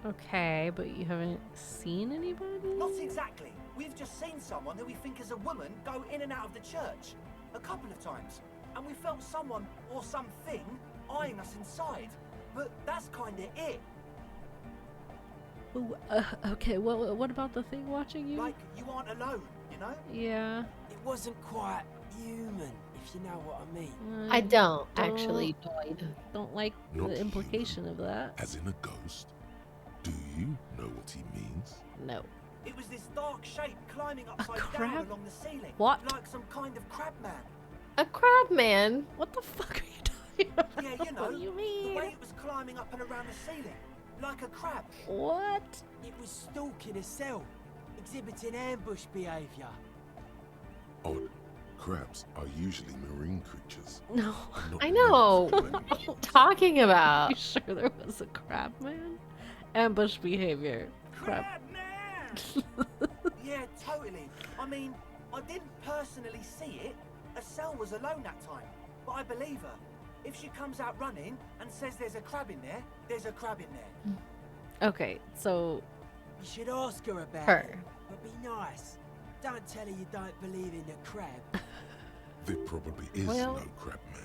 Okay, but you haven't seen anybody? Not exactly. We've just seen someone who we think is a woman go in and out of the church. A couple of times. And we felt someone or something eyeing us inside. But that's kinda it. Ooh, okay, what about the thing watching you? Like you aren't alone, you know? Yeah. It wasn't quite human, if you know what I mean. I don't actually, Lloyd. Don't like Not the implication of that. As in a ghost? Do you know what he means? No. It was this dark shape climbing upside down crab? along the ceiling. What? Like some kind of crab man. A crab man? What the fuck are you talking about? Yeah, you know, What do you mean? the way it was climbing up and around the ceiling. Like a crab. What? It was stalking a cell, exhibiting ambush behaviour. Odd. Crabs are usually marine creatures. No. Not I know. meant What are you talking about? You sure there was a crab man? Ambush behavior. Crab. Yeah, totally. I mean, I didn't personally see it. Estelle was alone that time, but I believe her. If she comes out running and says there's a crab in there, there's a crab in there. Okay, so You should ask her about Her. it, but be nice. Don't tell her you don't believe in the crab. There probably is Well- no crab man.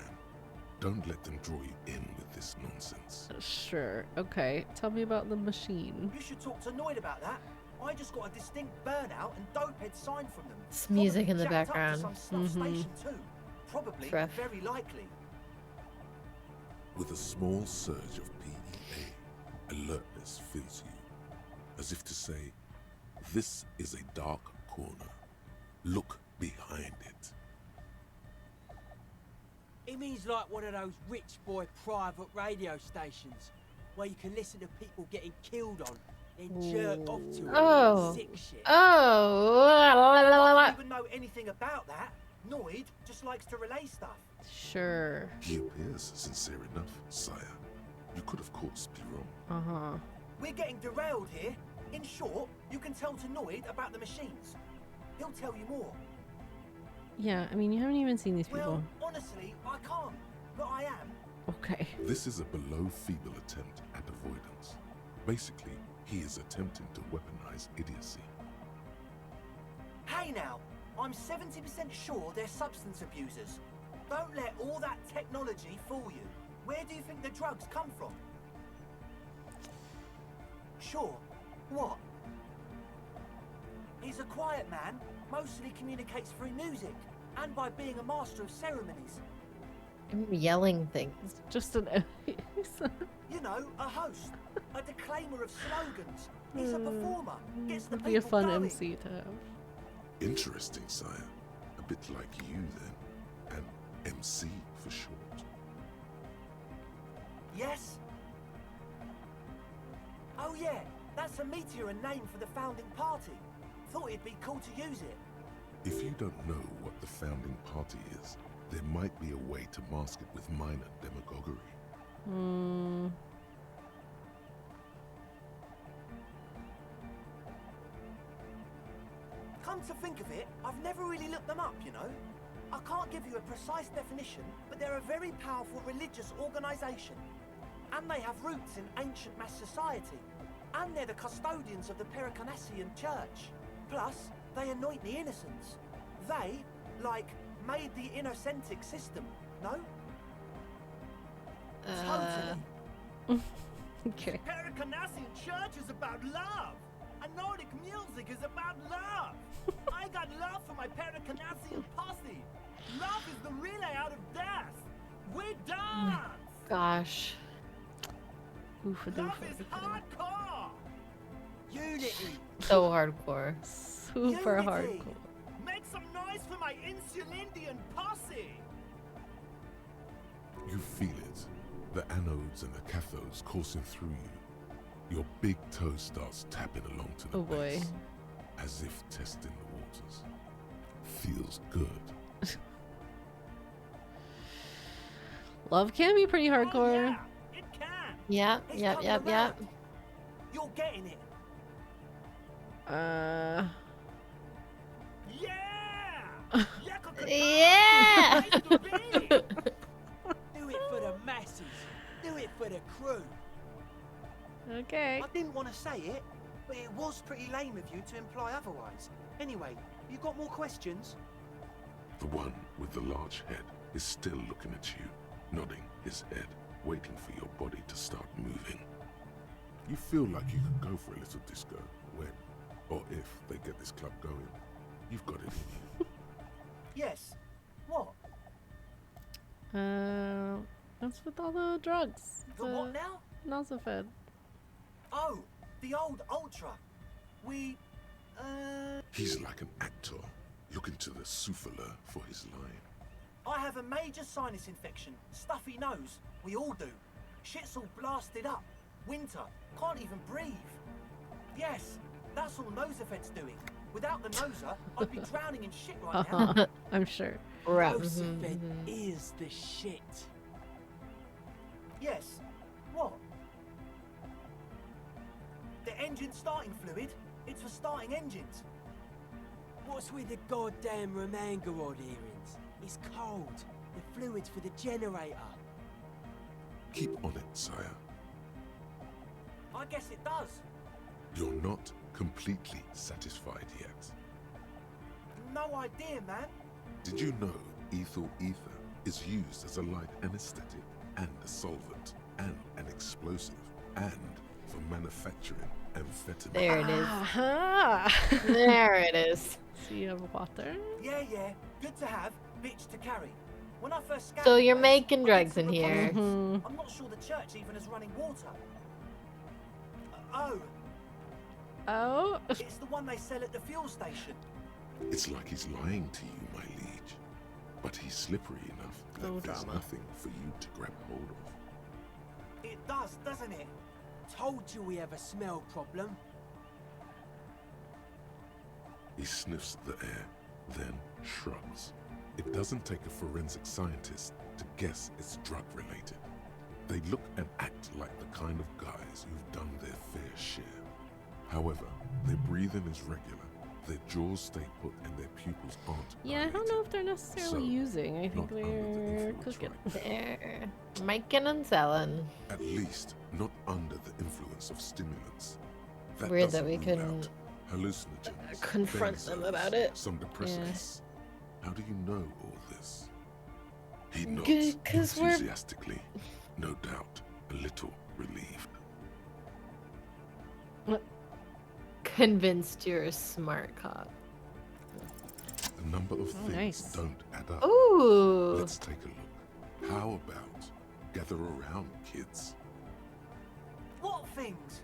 Don't let them draw you in with this nonsense. sure. Okay, tell me about the machine. You should talk to Noid about that. I just got a distinct burnout and dopehead sign from them. It's music in the Probably jacked up to background. some stuff station too. Probably, Rough. very likely. With a small surge of PEA, alertness fills you, as if to say, this is a dark corner. Look behind it. It means like one of those rich boy private radio stations where you can listen to people getting killed on, then jerk off to it. Oh. Sick shit. I don't even know anything about that. Noid just likes to relay stuff. Sure. He appears sincere enough, sire. You could of course be wrong. Uh-huh. We're getting derailed here. In short, you can tell to Noid about the machines. He'll tell you more. Yeah, I mean, you haven't even seen these people. Well, honestly, I can't. But I am. Okay. This is a below feeble attempt at avoidance. Basically, he is attempting to weaponize idiocy. Hey now, I'm 70% sure they're substance abusers. Don't let all that technology fool you. Where do you think the drugs come from? Sure. What? He's a quiet man, mostly communicates through music, and by being a master of ceremonies. I'm yelling things. Just an. You know, a host, a declaimer of slogans. He's a performer, gets the Would be a people fun going. MC to have. Interesting, sire. A bit like you then. An MC for short. Yes? Oh yeah, that's a meteor and name for the founding party. Thought it'd be cool to use it. If you don't know what the founding party is, there might be a way to mask it with minor demagoguery. Hmm. Come to think of it, I've never really looked them up, you know. I can't give you a precise definition, but they're a very powerful religious organization. And they have roots in ancient mass society. And they're the custodians of the Pericarnassian church. Plus, they anoint the innocents. They, like, made the innocentic system, no? Totally. Okay. Pericarnassian church is about love. And Nordic music is about love. I got love for my Pericarnassian posse. Love is the relay out of death. We dance. Gosh. Love is hardcore. Unity. So hardcore. Super Unity. hardcore. Make some noise for my Insulindian posse. You feel it. The anodes and the cathodes coursing through you. Your big toe starts tapping along to the Oh boy. base, as if testing the waters. Feels good. Love can be pretty hardcore. It can. Yep, It's yep, coming yep, yep. around. You're getting it. Yeah. Yeah. Do it for the masses. Do it for the crew. Okay. I didn't want to say it, but it was pretty lame of you to imply otherwise. Anyway, you got more questions? The one with the large head is still looking at you, nodding his head, waiting for your body to start moving. You feel like you could go for a little disco when, or if they get this club going. You've got it in you. Yes. What? That's with all the drugs. The what now? Nosophed. Oh, the old Ultra. He's like an actor, looking to the souffleur for his line. I have a major sinus infection. Stuffy nose. We all do. Shit's all blasted up. Winter. Can't even breathe. Yes, that's all Nosoped's doing. Without the noser, I'd be drowning in shit right now. I'm sure. Nosophed is the shit. Yes. What? The engine starting fluid? It's for starting engines. What's with the goddamn Romangarod earrings? It's cold. The fluid's for the generator. Keep on it, sire. I guess it does. You're not completely satisfied yet. No idea, man. Did you know ethyl ether is used as a light anesthetic and a solvent and an explosive and for manufacturing amphetamine? There it is. Aha! There it is. So you have water? Yeah, good to have, bitch to carry. When I first scouted So you're the place, making I did drugs some in here. reconnaissance. I'm not sure the church even is running water. Oh? It's the one they sell at the fuel station. It's like he's lying to you, my liege. But he's slippery enough that No there's drama. nothing for you to grab hold of. It does, doesn't it? Told you we have a smell problem. He sniffs the air, then shrugs. It doesn't take a forensic scientist to guess it's drug-related. They look and act like the kind of guys who've done their fair share. However, their breathing is regular, their jaws stay put, and their pupils aren't. Yeah, I don't know if they're necessarily So, using. I think not under the they're influence cooking. They're making and selling. At least, not under the influence of stimulants. That Weird that doesn't we rule couldn't out hallucinogens, confront them benzos, about it. some depressants. How do you know all this? He nods 'Cause we're- enthusiastically, no doubt a little relieved. Convinced you're a smart cop. The number of things nice. don't add up. Ooh. Let's take a look. How about gather around, kids? What things?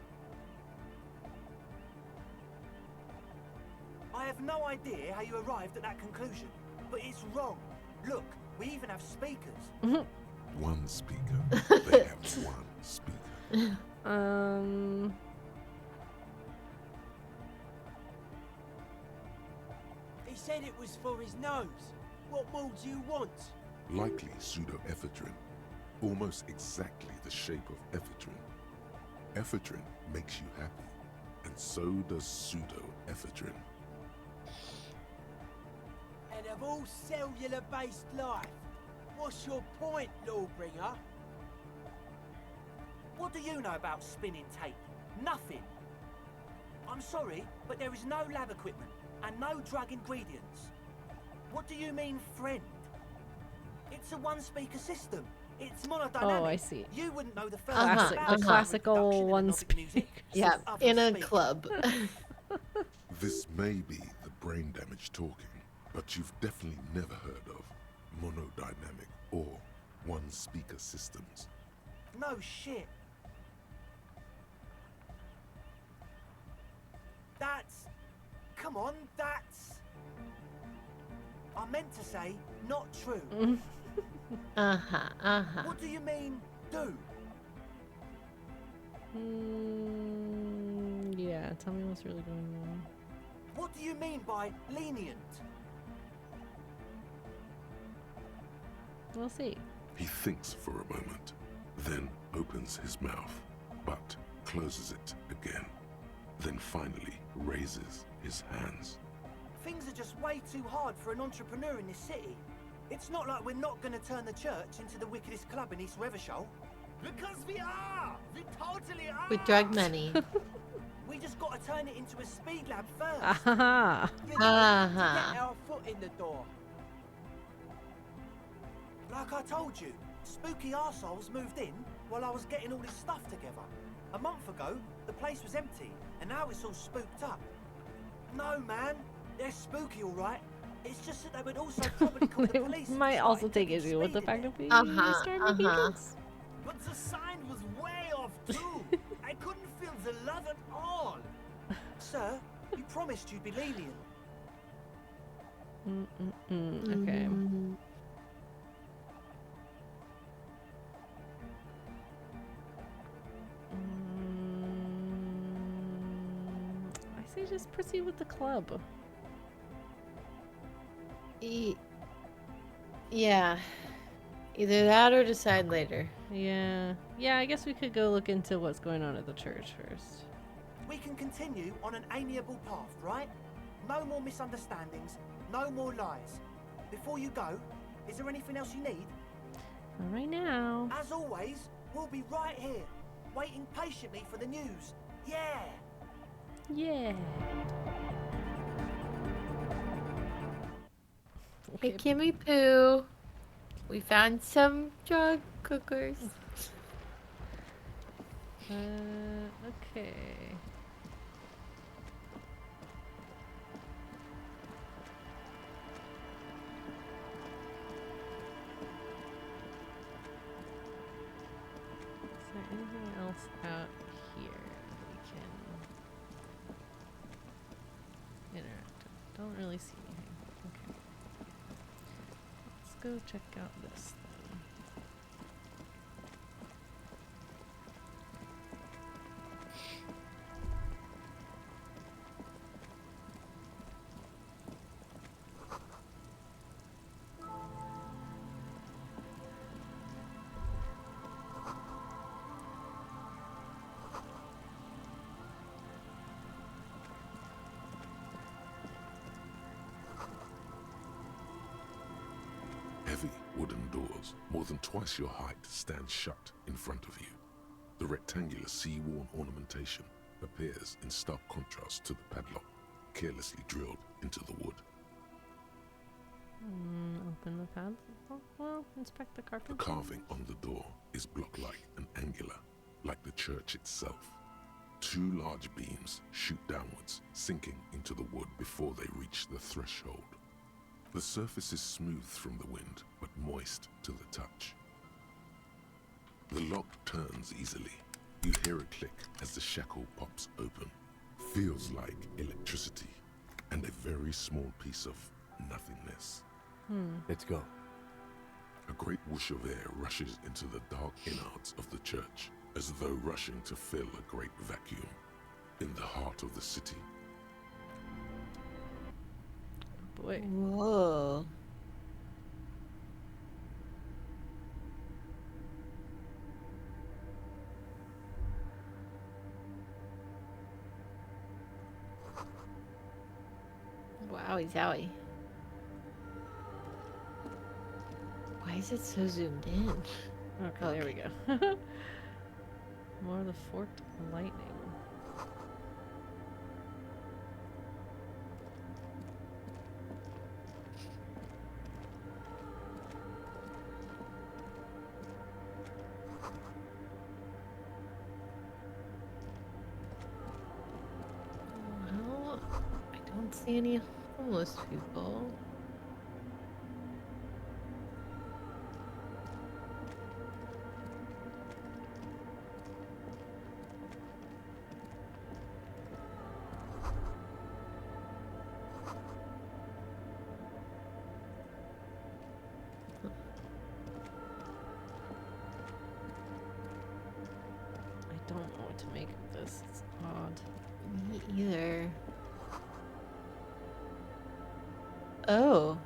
I have no idea how you arrived at that conclusion, but it's wrong. Look, we even have speakers. One speaker. They have one speaker. He said it was for his nose. What more do you want? Likely pseudoephedrine. Almost exactly the shape of ephedrine. Ephedrine makes you happy, and so does pseudoephedrine. And of all cellular-based life, what's your point, Lawbringer? What do you know about spinning tape? Nothing. I'm sorry, but there is no lab equipment and no drug ingredients. What do you mean, friend? It's a one-speaker system. It's monodynamic. Oh, I see. You wouldn't know the first Classic, thing the about classical one speaker. Yeah, other in a speakers. club. This may be the brain damage talking, but you've definitely never heard of monodynamic or one-speaker systems. No shit. That's... Come on, that's... I meant to say, not true. What do you mean, do? Yeah, tell me what's really going on. What do you mean by lenient? We'll see. He thinks for a moment, then opens his mouth, but closes it again. Then finally raises his hands. Things are just way too hard for an entrepreneur in this city. It's not like we're not going to turn the church into the wickedest club in East Revershaw. Because we are! We totally are! With drug money. We just got to turn it into a speed lab first. Aha. You know, to get our foot in the door. Like I told you, spooky arseholes moved in while I was getting all this stuff together. A month ago, the place was empty, and now it's all spooked up. No, man, they're spooky, all right. It's just that they would also probably call the police. They might also take issue with the fact that we started making jokes. But the sign was way off too. I couldn't feel the love at all. Sir, you promised you'd be lenient. Okay. I say just proceed with the club. Yeah. Either that or decide later. Yeah. Yeah, I guess we could go look into what's going on at the church first. We can continue on an amiable path, right? No more misunderstandings, no more lies. Before you go, is there anything else you need? Not right now. as always, we'll be right here, waiting patiently for the news. Yeah! Yeah. Hey, Kimmy Poo. We found some drug cookers. Okay. Is there anything else out here that we can interact with? Don't really see anything. Okay. Let's go check out this then. Heavy wooden doors, more than twice your height, stand shut in front of you. The rectangular sea-worn ornamentation appears in stark contrast to the padlock, carelessly drilled into the wood. Open the padlock. Well, inspect the The carpet. carving on the door is block-like and angular, like the church itself. Two large beams shoot downwards, sinking into the wood before they reach the threshold. The surface is smooth from the wind, but moist to the touch. The lock turns easily. You hear a click as the shackle pops open. Feels like electricity, and a very small piece of nothingness. Let's go. A great whoosh of air rushes into the dark innards of the church, as though rushing to fill a great vacuum. In the heart of the city, Boy. Whoa. Wowie zowie. Why is it so zoomed in? Okay, there we go. More of the forked lightning. Well, I don't see any homeless people. I don't know what to make of this. It's odd. Me either. Oh.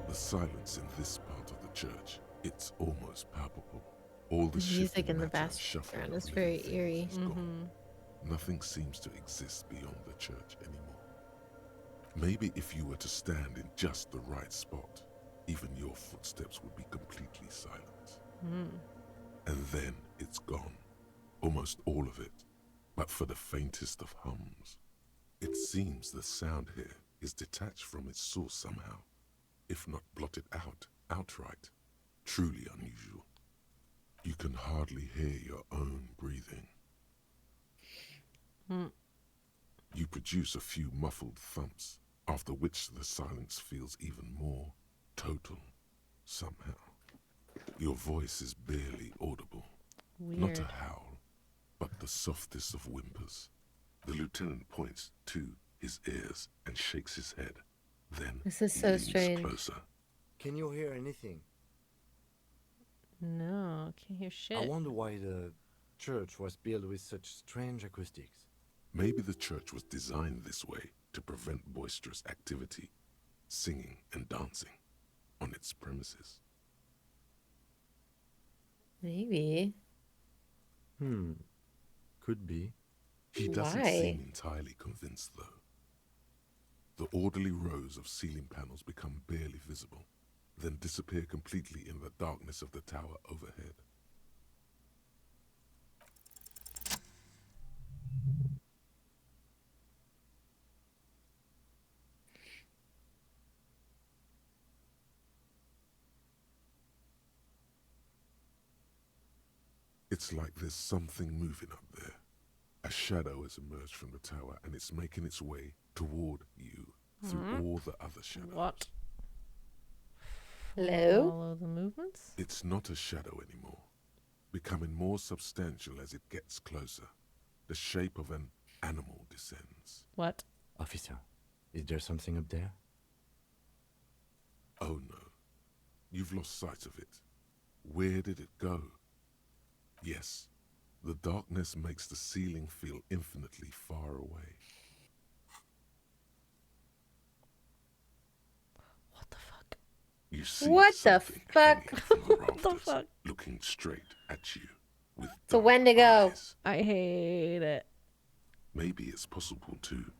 the silence in this part of the church, it's almost palpable. All the music in the background background is very eerie. Nothing seems to exist beyond the church anymore. Maybe if you were to stand in just the right spot, even your footsteps would be completely silent. And then it's gone. Almost all of it, but for the faintest of hums. It seems the sound here is detached from its source somehow, if not blotted out outright. Truly unusual. You can hardly hear your own breathing. You produce a few muffled thumps, after which the silence feels even more total, somehow. Your voice is barely audible. Not a howl, but the softest of whimpers. The lieutenant points to his ears and shakes his head. Then This is he so leans strange. closer. Can you hear anything? No, can't hear shit. I wonder why the church was built with such strange acoustics. Maybe the church was designed this way to prevent boisterous activity, singing and dancing on its premises. Maybe. Could be. He doesn't Why? seem entirely convinced, though. The orderly rows of ceiling panels become barely visible, then disappear completely in the darkness of the tower overhead. It's like there's something moving up there. A shadow has emerged from the tower and it's making its way toward you through all the other shadows. What? Hello? Follow the movements? It's not a shadow anymore, becoming more substantial as it gets closer. The shape of an animal descends. What? Officer, is there something up there? Oh no, you've lost sight of it. Where did it go? Yes, the darkness makes the ceiling feel infinitely far away. What the fuck? You see What the something fuck? hanging from the What the rafters, fuck? looking straight at you with So dark when to go? eyes. I hate it. Maybe it's possible to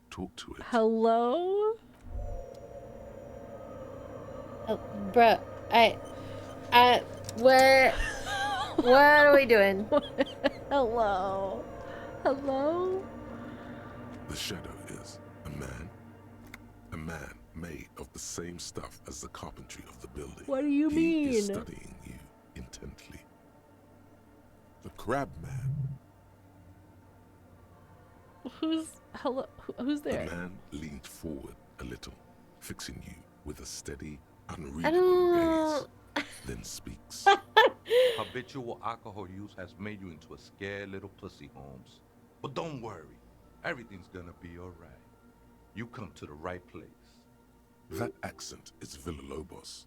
talk to it. Hello? Oh, bruh, what are we doing? Hello? Hello? The shadow is a man made of the same stuff as the carpentry of the building. What do you He is mean? studying you intently. The crab man. Who's there? The man leaned forward a little, fixing you with a steady, I unreadable don't. gaze, then speaks. Habitual alcohol use has made you into a scared little pussy, Holmes. But don't worry, everything's gonna be alright. You come to the right place. That accent is Villalobos,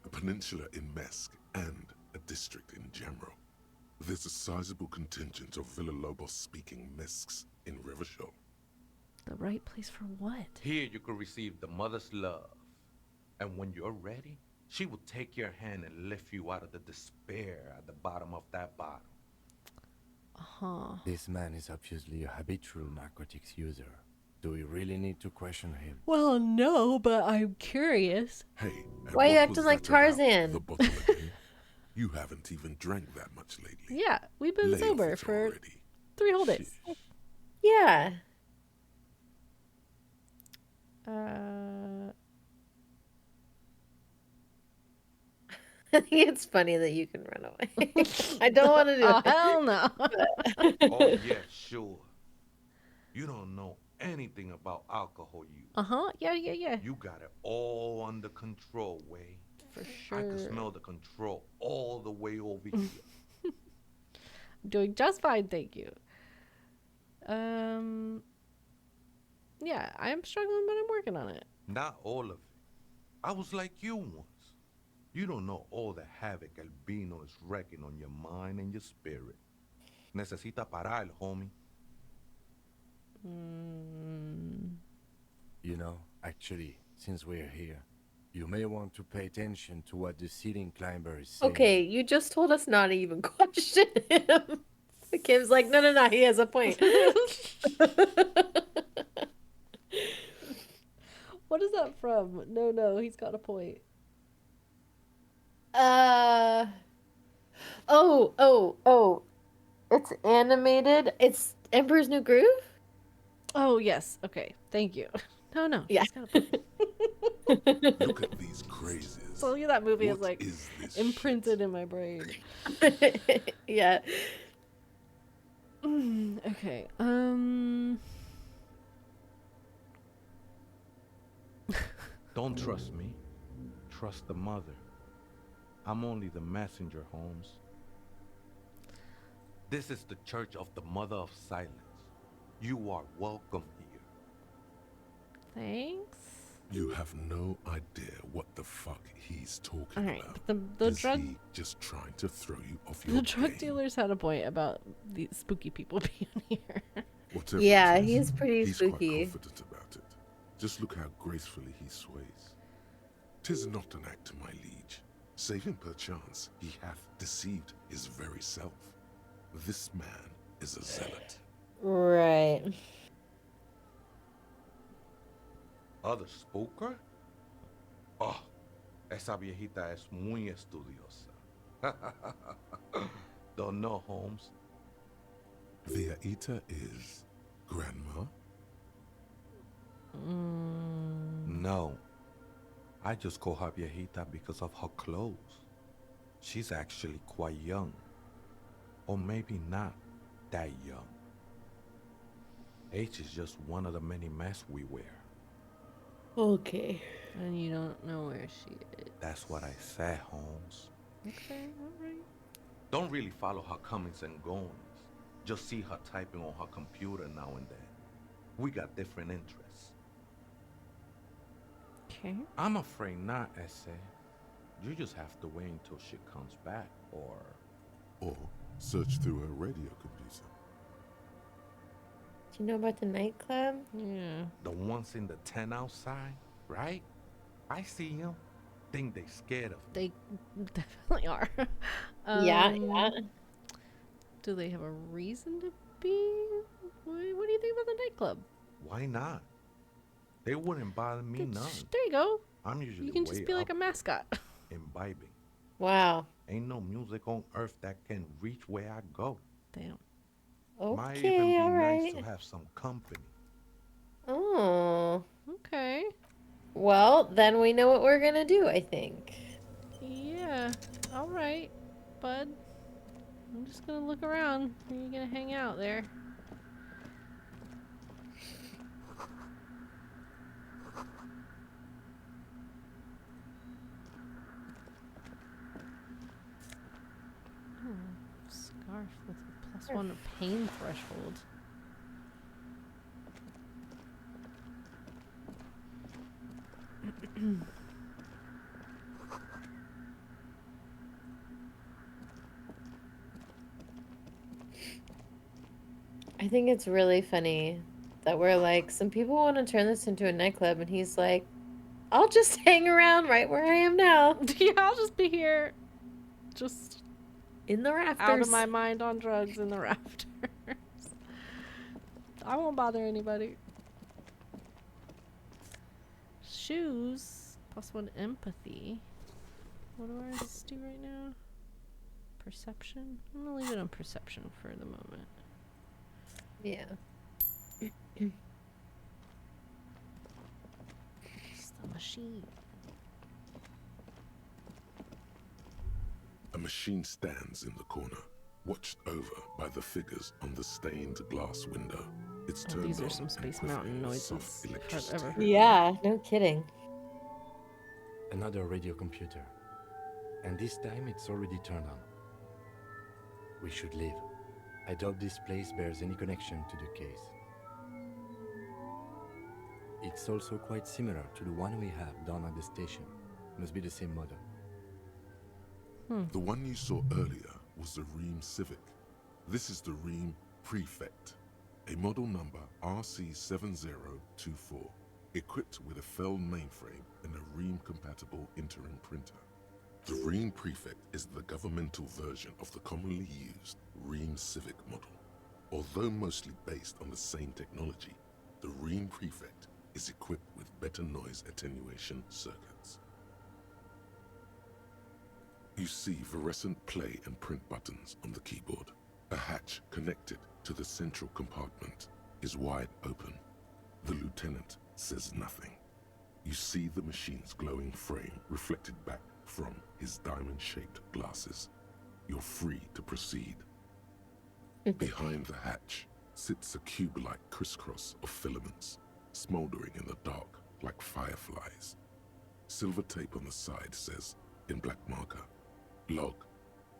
a peninsula in Mesk and a district in Jamro. There's a sizable contingent of Villalobos-speaking Mesks in Rivershaw. The right place for what? Here you can receive the mother's love. And when you're ready, she will take your hand and lift you out of the despair at the bottom of that bottle. Uh-huh. This man is obviously a habitual narcotics user. Do we really need to question him? Well, no, but I'm curious. Hey, and Why are you what acting was like that about Tarzan? The bottle again? You haven't even drank that much lately. Yeah, we've been Lay off sober it for already. 3 whole days. Yeah. I think it's funny that you can run away. I don't want to do Oh, it. hell no. Oh, yeah, sure. You don't know anything about alcohol use. Uh-huh, yeah. You got it all under control, Way. For I can sure. smell the control all the way over here. I'm doing just fine, thank you. Yeah, I'm struggling, but I'm working on it. Not all of it. I was like you once. You don't know all the havoc Albino is wrecking on your mind and your spirit. Necesita parar, homie. You know, actually, since we're here, you may want to pay attention to what the ceiling climber is saying. Okay, you just told us not to even question him. Kim's like, no, he has a point. What is that from? No, he's got a point. Oh. It's animated. It's Emperor's New Groove? Oh, yes. Okay, thank you. No. Yeah. He's got a point. Look at these crazes. So yeah, that movie is What like is this imprinted in my brain. Yeah. Okay. Don't trust me. Trust the mother. I'm only the messenger, Holmes. This is the Church of the Mother of Silence. You are welcome here. Thanks. You have no idea what the fuck he's talking All right, about. but the Is drug he just trying to throw you off your the drug game? dealers had a point about the spooky people being here. Whatever Yeah, it is, he's pretty he's spooky. quite confident about it. Just look how gracefully he sways. 'Tis not an act, my liege. Save him perchance, he hath deceived his very self. This man is a zealot. Right. Other spooker? Oh, Esa viejita es muy estudiosa. Don't know, Holmes. Viejita is grandma? No. I just call her viejita because of her clothes. She's actually quite young. Or maybe not that young. Age is just one of the many masks we wear. Okay. And you don't know where she is. That's what I said, Holmes. Okay, alright. Don't really follow her comings and goings. Just see her typing on her computer now and then. We got different interests. Okay. I'm afraid not, Ese. You just have to wait until she comes back, Or search through her radio computer. Do you know about the nightclub? Yeah. the ones in the tent outside, right? I see them. Think they scared of me. They definitely are. Yeah. Do they have a reason to be? What do you think about the nightclub? Why not? They wouldn't bother me none. There you go. I'm usually You can just way be like a up mascot. imbibing. Wow. Ain't no music on earth that can reach where I go. Damn. Might even be Okay, nice alright. to have some company. Oh. Okay. Well, then we know what we're gonna do, I think. Yeah. All right, bud. I'm just gonna look around. Are you gonna hang out there? Scarf with a +1 pain threshold. I think it's really funny that we're like, some people want to turn this into a nightclub, and he's like, I'll just hang around right where I am now. Yeah, I'll just be here. Just in the rafters. out of my mind on drugs in the rafters. I won't bother anybody. Shoes. +1 empathy. What do I do right now? Perception? I'm gonna leave it on perception for the moment. Yeah. It's the machine. A machine stands in the corner, watched over by the figures on the stained glass window. It's turned these are on some and Space quivering Mountain with noises soft I've electricity. ever heard. Yeah, no kidding. Another radio computer. And this time it's already turned on. We should leave. I doubt this place bears any connection to the case. It's also quite similar to the one we have down at the station. Must be the same model. The one you saw earlier was the Ream Civic. This is the Ream Prefect, a model number RC7024, equipped with a Fell mainframe and a Ream-compatible interim printer. The Ream Prefect is the governmental version of the commonly used Ream Civic model. Although mostly based on the same technology, the Ream Prefect is equipped with better noise attenuation circuits. You see fluorescent play and print buttons on the keyboard. A hatch connected to the central compartment is wide open. The lieutenant says nothing. You see the machine's glowing frame reflected back from his diamond-shaped glasses. You're free to proceed. Behind the hatch sits a cube-like crisscross of filaments, smoldering in the dark like fireflies. Silver tape on the side says, in black marker, log,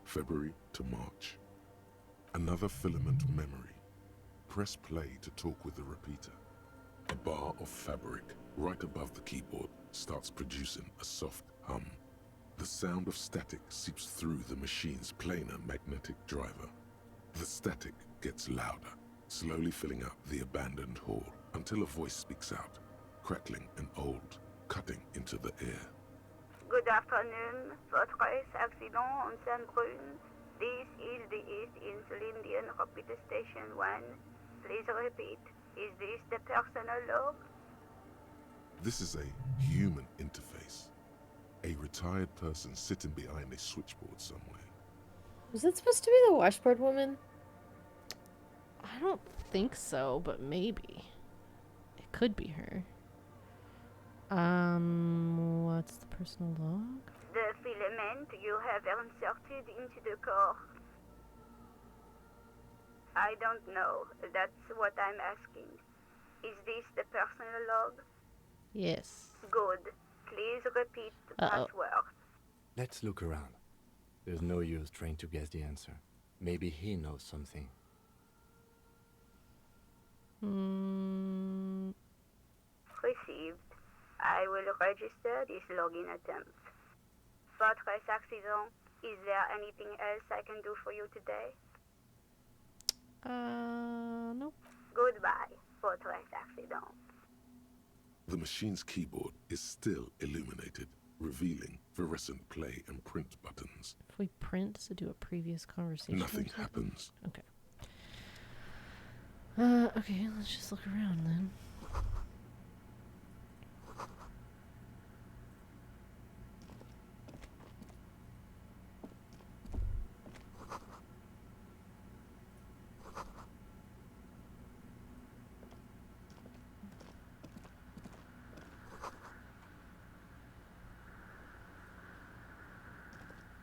February to March. Another filament memory. Press play to talk with the repeater. A bar of fabric right above the keyboard starts producing a soft hum. The sound of static seeps through the machine's planar magnetic driver. The static gets louder, slowly filling up the abandoned hall until a voice speaks out, crackling and old, cutting into the air. Good afternoon, first class accident on Saint-Brune. This is the East Insulindian Repeater Station 1. Please repeat. Is this the personal log? This is a human interface, a tired person sitting behind a switchboard somewhere. Was it supposed to be the washboard woman? I don't think so, but maybe. It could be her. What's the personal log? The filament you have inserted into the core. I don't know. That's what I'm asking. Is this the personal log? Yes. Good. Please repeat the password. Let's look around. There's no use trying to guess the answer. Maybe he knows something. Received. I will register this login attempt. Fortress accident. Is there anything else I can do for you today? Nope. Goodbye, Fortress accident. The machine's keyboard is still illuminated, revealing fluorescent play and print buttons. If we print to do a previous conversation. Nothing happens. Okay. Okay, let's just look around then.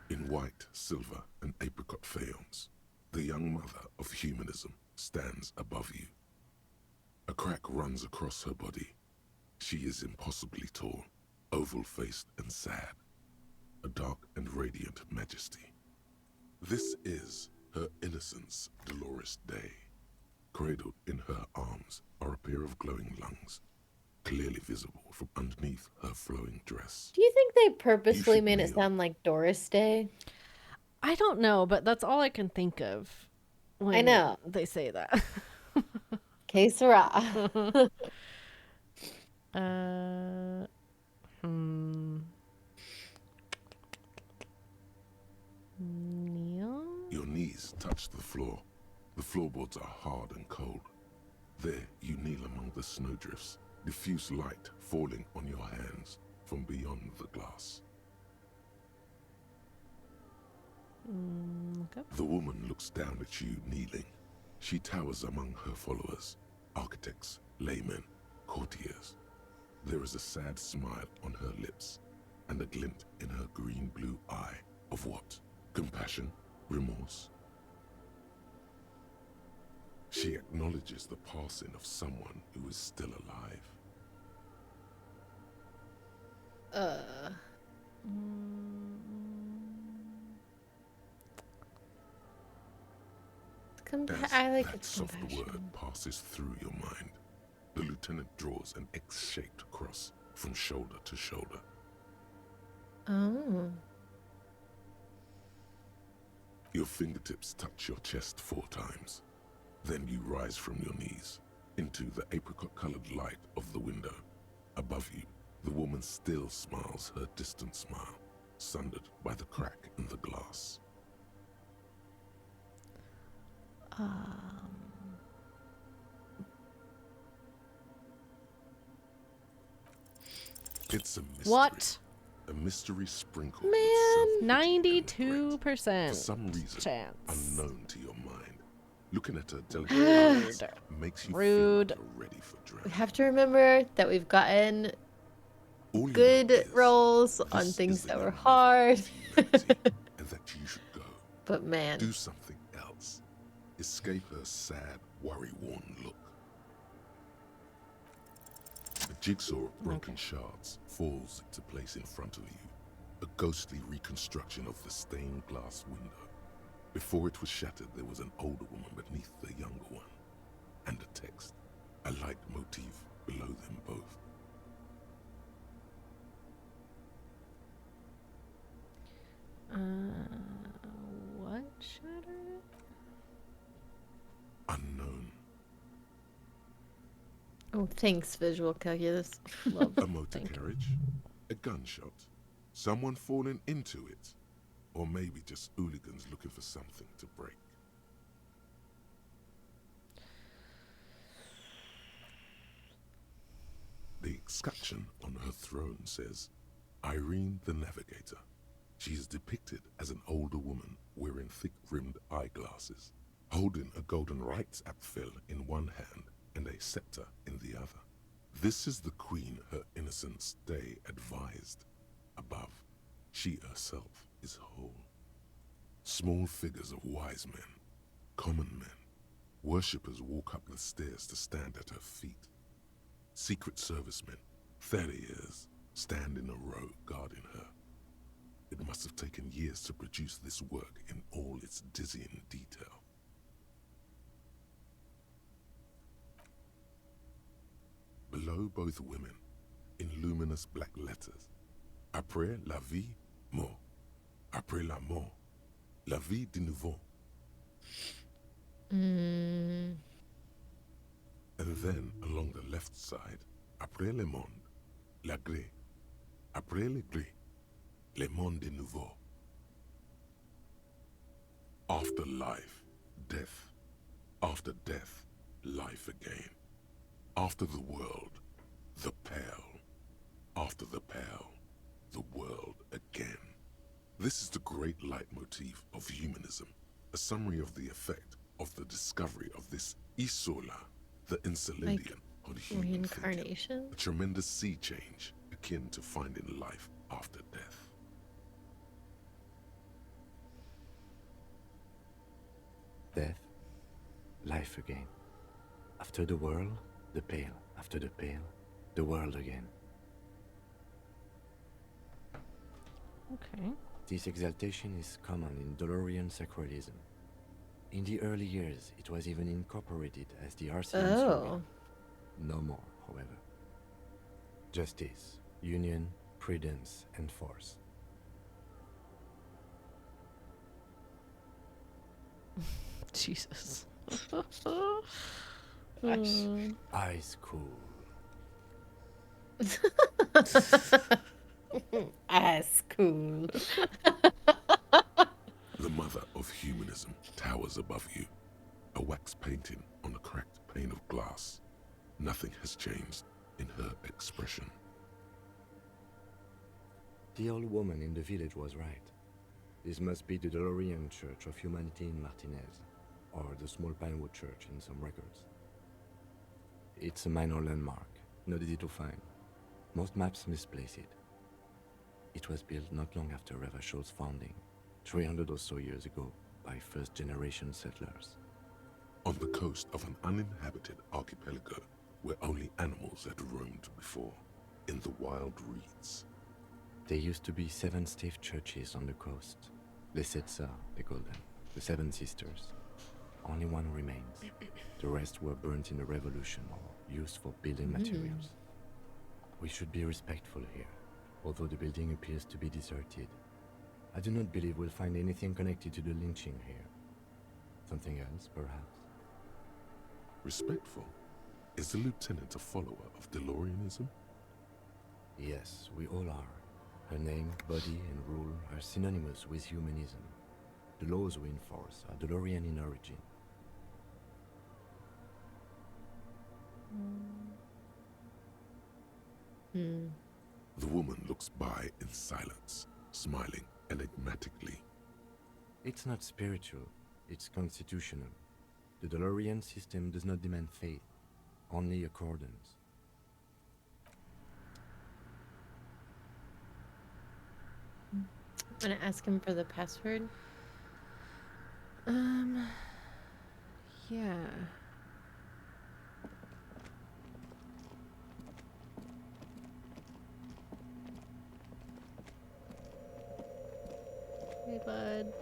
In white, silver, and apricot faience, the young mother of humanism stands above you. A crack runs across her body. She is impossibly tall, oval-faced and sad, a dark and radiant majesty. This is her innocence, Dolores Day. Cradled in her arms are a pair of glowing lungs, clearly visible from underneath her flowing dress. Do you think they purposely made it sound like Doris Day? I don't know, but that's all I can think of when I know. they say that. Que sera. Neil? Your knees touch the floor. The floorboards are hard and cold. There you kneel among the snowdrifts, diffuse light falling on your hands from beyond the glass. Okay. The woman looks down at you kneeling. She towers among her followers, architects, laymen, courtiers. There is a sad smile on her lips and a glint in her green-blue eye of what? Compassion? Remorse? She acknowledges the passing of someone who is still alive. I like that its soft compassion. word passes through your mind, the lieutenant draws an X-shaped cross from shoulder to shoulder. Oh. Your fingertips touch your chest 4 times. Then you rise from your knees into the apricot-colored light of the window. Above you, the woman still smiles her distant smile, sundered by the crack in the glass. It's a mystery. What? A mystery sprinkled Man, with 92% for some reason chance. unknown to your mind. Looking at her delicate Rude. eyes makes you Rude. feel like you're ready for We draft. have to remember that we've gotten All you good know is roles on this things is the that were young hard. and that you should go. But man. Do something else. Escape her sad, worry-worn look. A jigsaw of broken shards falls into place in front of you. A ghostly reconstruction of the stained glass window. Before it was shattered, there was an older woman beneath the younger one. And a text. A light motif below them both. What shattered it? Unknown. Oh, thanks, visual calculus. A motor carriage, a gunshot, someone falling into it, or maybe just hooligans looking for something to break. The escutcheon on her throne says, Irene the Navigator. She is depicted as an older woman wearing thick-rimmed eyeglasses, holding a golden rights apfel in one hand and a scepter in the other. This is the queen her innocence day advised. Above, she herself is whole. Small figures of wise men, common men, worshippers walk up the stairs to stand at her feet. Secret servicemen, farriers, stand in a row guarding her. It must have taken years to produce this work in all its dizzying detail. Below both women, in luminous black letters, après la vie, mort. Après la mort, la vie de nouveau. And then, along the left side, après le monde, la gré. Après le gré, le monde de nouveau. After life, death. After death, life again. After the world, the pale. After the pale, the world again. This is the great leitmotif of humanism, a summary of the effect of the discovery of this isola, the insulindian on human reincarnation? thinking, a tremendous sea change akin to finding life after death. Death, life again. After the world, the pale. After the pale, the world again. Okay. This exaltation is common in Dolorian sacralism. In the early years, it was even incorporated as the RCM slogan. No more, however. Justice, union, prudence, and force. Jesus. Ice cool. As cool. The mother of humanism towers above you, a wax painting on a cracked pane of glass. Nothing has changed in her expression. The old woman in the village was right. This must be the Dolorian Church of Humanity in Martinez, or the small Pinewood Church in some records. It's a minor landmark, not easy to find. Most maps misplace it. It was built not long after Ravachol's founding, 300 or so years ago, by first-generation settlers. On the coast of an uninhabited archipelago where only animals had roamed before, in the wild reeds. There used to be 7 stave churches on the coast. Les Sept Sœurs, they call them, the 7 sisters. Only one remains. The rest were burnt in the revolution or used for building materials. We should be respectful here, although the building appears to be deserted. I do not believe we'll find anything connected to the lynching here. Something else, perhaps? Respectful? Is the lieutenant a follower of DeLoreanism? Yes, we all are. Her name, body, and rule are synonymous with humanism. The laws we enforce are DeLorean in origin. The woman looks by in silence, smiling enigmatically. It's not spiritual, it's constitutional. The DeLorean system does not demand faith, only accordance. I'm gonna ask him for the password. Yeah. Hey, bud.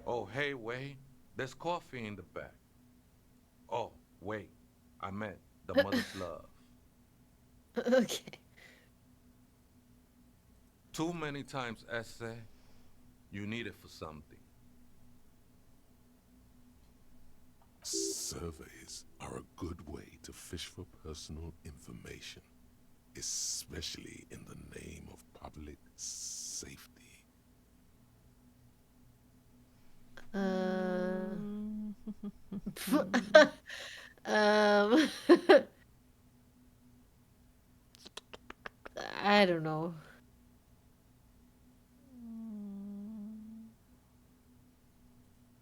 Oh, hey, wait. There's coffee in the back. Oh, wait. I meant the mother's love. Okay. Too many times, essay. You need it for something. Surveys are a good way to fish for personal information, especially in the name of public safety.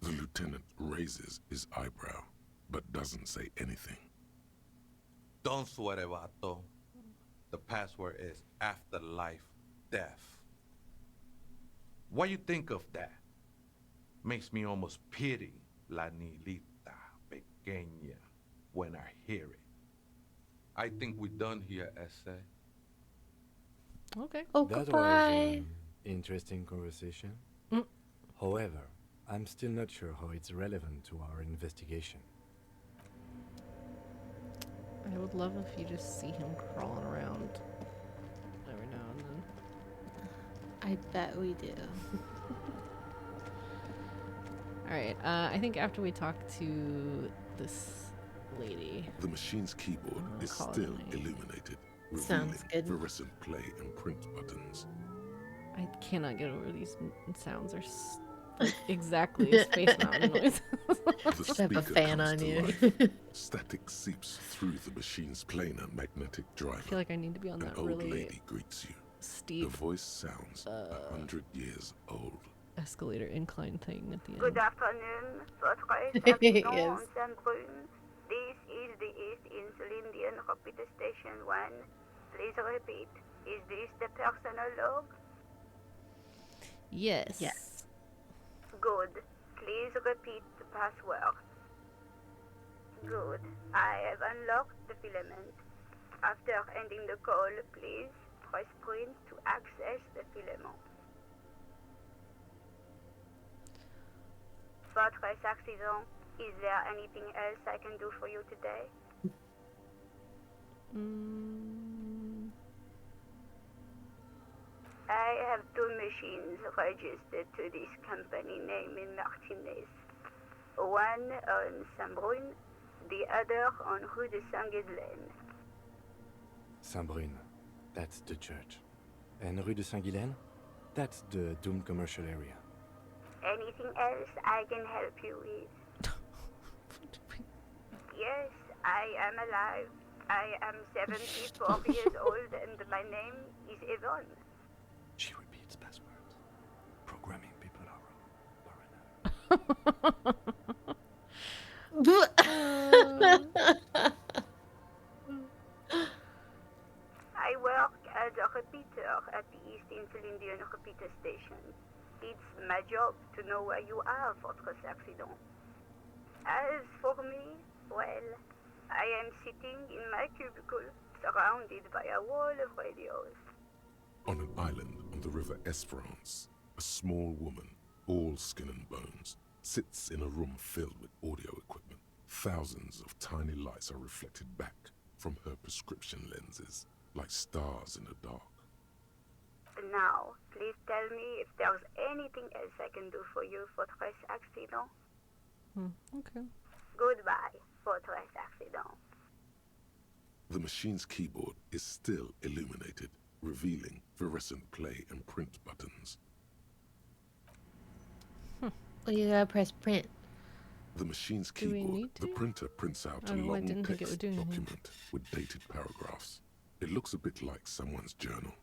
The lieutenant raises his eyebrow, but doesn't say anything. Don't sweat it, vato. The password is afterlife death. What you think of that? Makes me almost pity la niñita pequeña when I hear it. I think we're done here, Essay. Okay. Oh, That goodbye. was an interesting conversation. However, I'm still not sure how it's relevant to our investigation. I would love if you just see him crawling around every now and then. I bet we do. Alright, I think after we talk to this lady. The machine's keyboard is call it still a night. illuminated, revealing Sounds good. fluorescent play and print buttons. I cannot get over these sounds. Are like exactly a Space Mountain noise. The Should have a speaker fan comes on to you. life. Static seeps through the machine's planar magnetic driver. I feel like I need to be on An that old really lady greets you. steep The voice sounds 100 years old. escalator incline thing at the end. Good afternoon, votre Yes. accident on Saint-Brune. This is the East Insulindian Repeater Station 1. Please repeat. Is this the personal log? Yes. Yes. Good. Please repeat the password. Good. I have unlocked the filament. After ending the call, please press print to access the filament. Votre accident. Is there anything else I can do for you today? I have two machines registered to this company name in Martinez. One on Saint-Brune, the other on Rue de Saint-Ghislaine. Saint-Brune, that's the church. And Rue de Saint-Ghislaine, that's the doomed commercial area. Anything else I can help you with? Yes, I am alive. I am 74 years old and my name is Yvonne. She repeats passwords. Programming people I work as a repeater at the East Insulindian Repeater Station. It's my job to know where you are, votre accident. As for me, well, I am sitting in my cubicle, surrounded by a wall of radios. On an island on the river Esperance, a small woman, all skin and bones, sits in a room filled with audio equipment. Thousands of tiny lights are reflected back from her prescription lenses, like stars in the dark. Now, please tell me if there's anything else I can do for you, votre accident. Okay. Goodbye, votre accident. The machine's keyboard is still illuminated, revealing fluorescent play and print buttons. Well, you gotta press print. The machine's Do we keyboard, need the to? printer prints out I a don't know, I long didn't think it text would do anything. document with dated paragraphs. It looks a bit like someone's journal.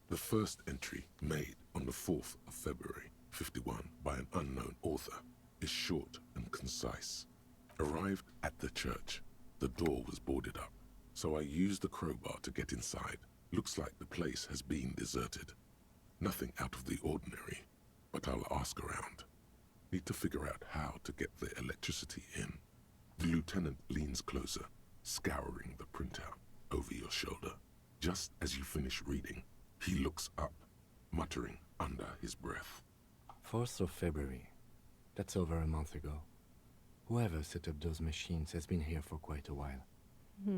The first entry, made on the 4th of February, 51, by an unknown author, is short and concise. Arrived at the church. The door was boarded up, so I used the crowbar to get inside. Looks like the place has been deserted. Nothing out of the ordinary, but I'll ask around. Need to figure out how to get the electricity in. The lieutenant leans closer, scouring the printout over your shoulder. Just as you finish reading, he looks up, muttering under his breath. 4th of February. That's over a month ago. Whoever set up those machines has been here for quite a while. I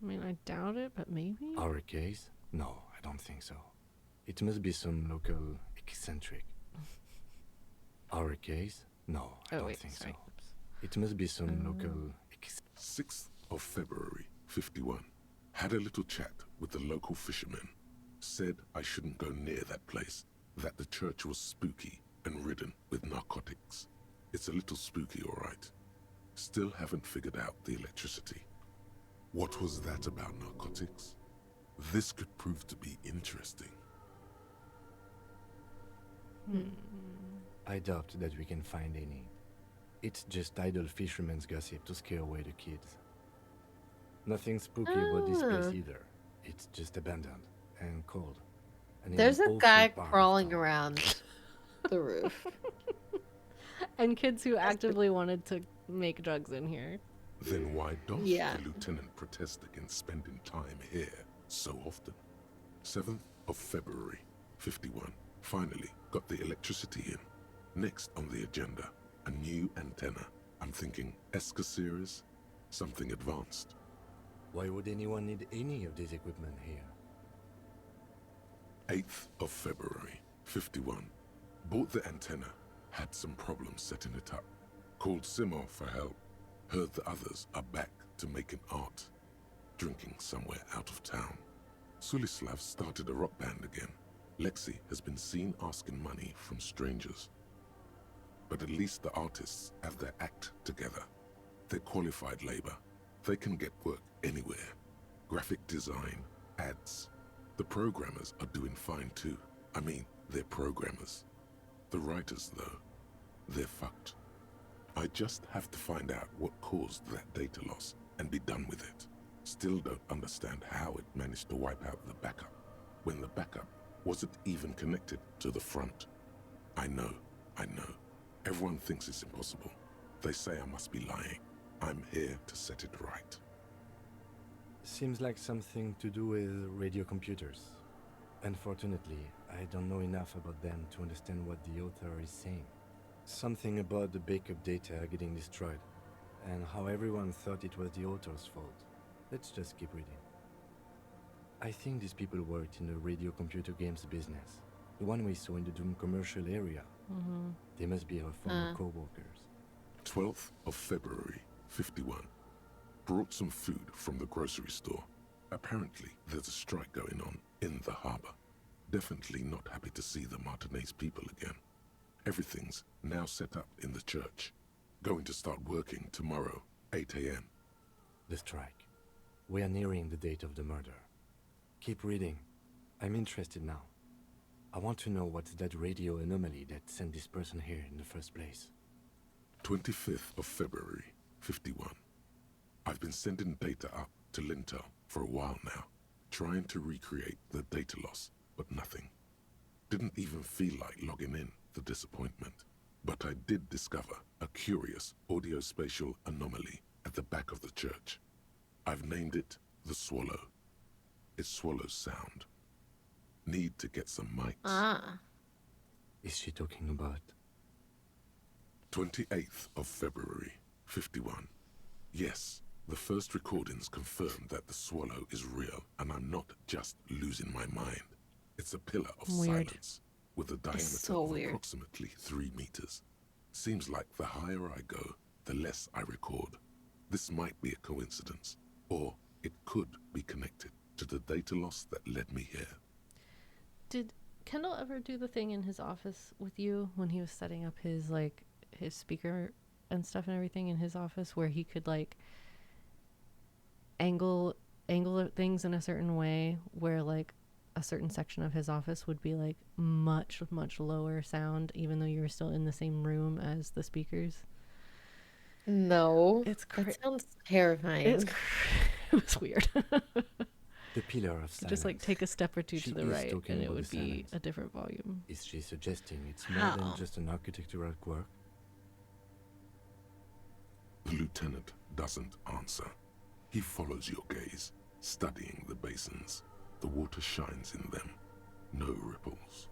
mean, I doubt it, but maybe? Our case? No, I don't think so. It must be some local eccentric. Our case? No, I don't think so. It must be some local 6th of February, 51. Had a little chat with the local fishermen. Said I shouldn't go near that place, that the church was spooky and ridden with narcotics. It's a little spooky, all right. Still haven't figured out the electricity. What was that about narcotics? This could prove to be interesting. I doubt that we can find any. It's just idle fishermen's gossip to scare away the kids. Nothing spooky about this place either. It's just abandoned and cold. And in There's an a awful guy part of crawling town. around the roof. And kids who actively wanted to make drugs in here. Then why doth Yeah. the lieutenant protest against spending time here so often? 7th of February, 51. Finally got the electricity in. Next on the agenda, a new antenna. I'm thinking ESCA series, something advanced. Why would anyone need any of this equipment here? 8th of February, 51. Bought the antenna, had some problems setting it up. Called Simor for help. Heard the others are back to making art. Drinking somewhere out of town. Sulislav started a rock band again. Lexi has been seen asking money from strangers. But at least the artists have their act together. They're qualified labor. They can get work anywhere. Graphic design, ads. The programmers are doing fine too. I mean, they're programmers. The writers, though, they're fucked. I just have to find out what caused that data loss and be done with it. Still don't understand how it managed to wipe out the backup, when the backup wasn't even connected to the front. I know. Everyone thinks it's impossible. They say I must be lying. I'm here to set it right. Seems like something to do with radio computers. Unfortunately, I don't know enough about them to understand what the author is saying. Something about the backup data getting destroyed, and how everyone thought it was the author's fault. Let's just keep reading. I think these people worked in the radio computer games business. The one we saw in the Doom commercial area. They must be our former co-workers. 12th of February, 51. Brought some food from the grocery store. Apparently, there's a strike going on in the harbor. Definitely not happy to see the Martinez people again. Everything's now set up in the church. Going to start working tomorrow, 8 a.m. The strike. We are nearing the date of the murder. Keep reading. I'm interested now. I want to know what's that radio anomaly that sent this person here in the first place. 25th of February, 51. I've been sending data up to Lintel for a while now, trying to recreate the data loss, but nothing. Didn't even feel like logging in, the disappointment. But I did discover a curious audio-spatial anomaly at the back of the church. I've named it the Swallow. It swallows sound. Need to get some mics. Is she talking about? 28th of February, 51. Yes, the first recordings confirm that the swallow is real, and I'm not just losing my mind. It's a pillar of silence with a diameter of approximately 3 meters. Seems like the higher I go, the less I record. This might be a coincidence, or it could be connected to the data loss that led me here. Did Kendall ever do the thing in his office with you when he was setting up his his speaker and stuff and everything in his office, where he could angle things in a certain way where a certain section of his office would be much lower sound, even though you were still in the same room as the speakers? No, that sounds terrifying. It was weird. The pillar of silence. Just take a step or two She to the is right, talking and it about would the be silence. a different volume. Is she suggesting it's more than just an architectural quirk? The lieutenant doesn't answer. He follows your gaze, studying the basins. The water shines in them. No ripples.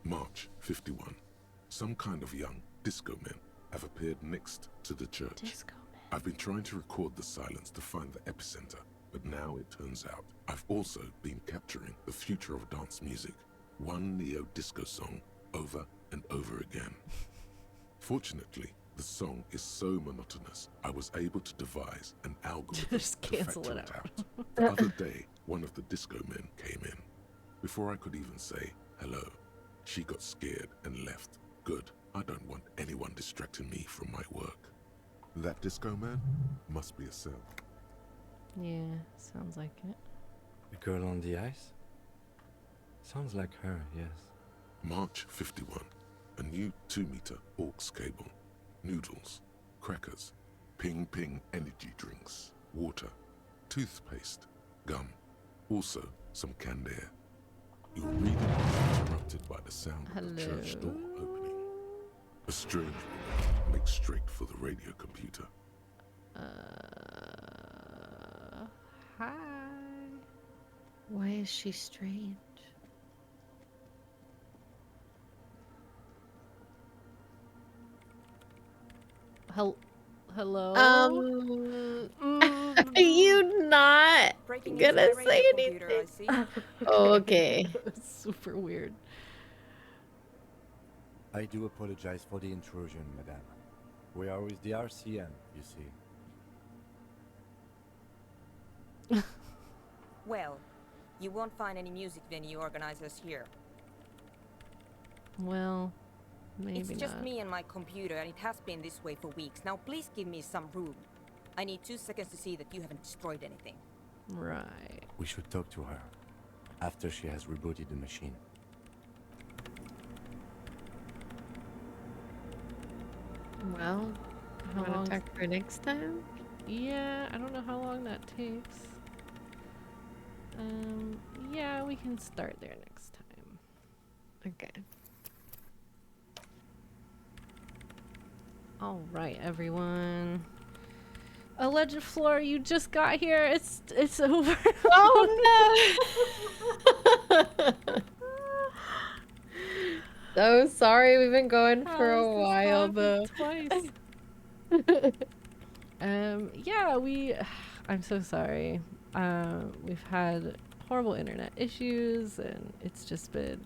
March 51. Some kind of young disco men have appeared next to the church. Disco men. I've been trying to record the silence to find the epicenter, but now it turns out I've also been capturing the future of dance music, one neo-disco song over and over again. Fortunately, the song is so monotonous, I was able to devise an algorithm Just to cancel factor it it out. out. The other day, one of the disco men came in. Before I could even say hello, she got scared and left. Good. I don't want anyone distracting me from my work. That disco man must be a cell. Yeah, sounds like it. The girl on the ice? Sounds like her, yes. March 51. A new 2-meter aux cable, noodles, crackers, ping-ping energy drinks, water, toothpaste, gum, also some canned air. Your reading is interrupted by the sound of the church door opening. A strange woman makes straight for the radio computer. Hi. Why is she strange? Hello? Are you not gonna say anything? Oh, okay. Super weird. I do apologize for the intrusion, madame. We are with the RCM, you see. Well, you won't find any music venue organizers here. Well, maybe It's just not. me and my computer, and it has been this way for weeks. Now please give me some room. I need 2 seconds to see that you haven't destroyed anything. Right. We should talk to her after she has rebooted the machine. Well, How wanna long? talk to her next time? Yeah, I don't know how long that takes. Yeah, we can start there next time. Okay. All right, everyone. Alleged floor, you just got here. It's over. Oh no! So sorry, we've been going for a while though. Twice. Yeah, I'm so sorry. We've had horrible internet issues, and it's just been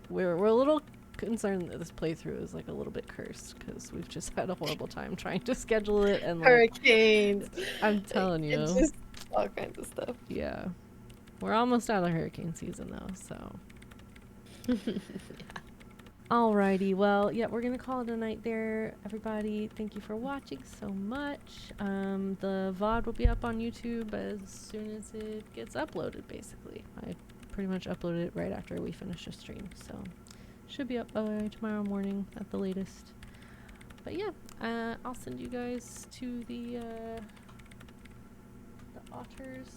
we're a little concerned that this playthrough is like a little bit cursed because we've just had a horrible time trying to schedule it and like, Hurricanes. I'm telling you, It's just all kinds of stuff. yeah, we're almost out of hurricane season though, so. Alrighty, well, yeah, we're gonna call it a night there, everybody. Thank you for watching so much. The VOD will be up on YouTube as soon as it gets uploaded, basically. I pretty much uploaded it right after we finish the stream, so should be up by tomorrow morning at the latest. But yeah, I'll send you guys to the otters.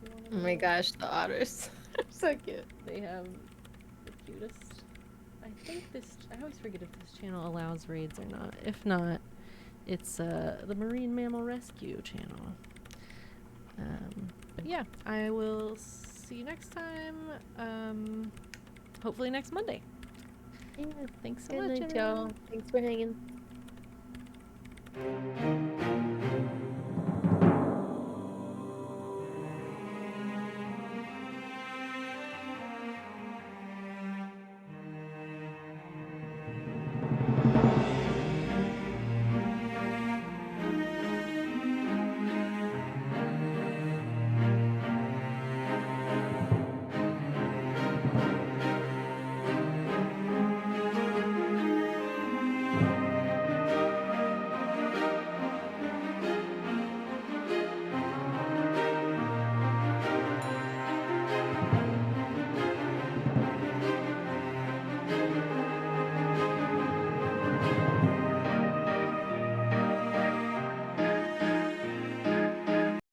If you wanna Oh my go. gosh, the otters. They're so cute. They have the cutest. I think I always forget if this channel allows raids or not. If not, it's the Marine Mammal Rescue channel. But yeah, I will see you next time. Hopefully next Monday. Yeah. Thanks so Good much, night, y'all. everyone. Thanks for hanging.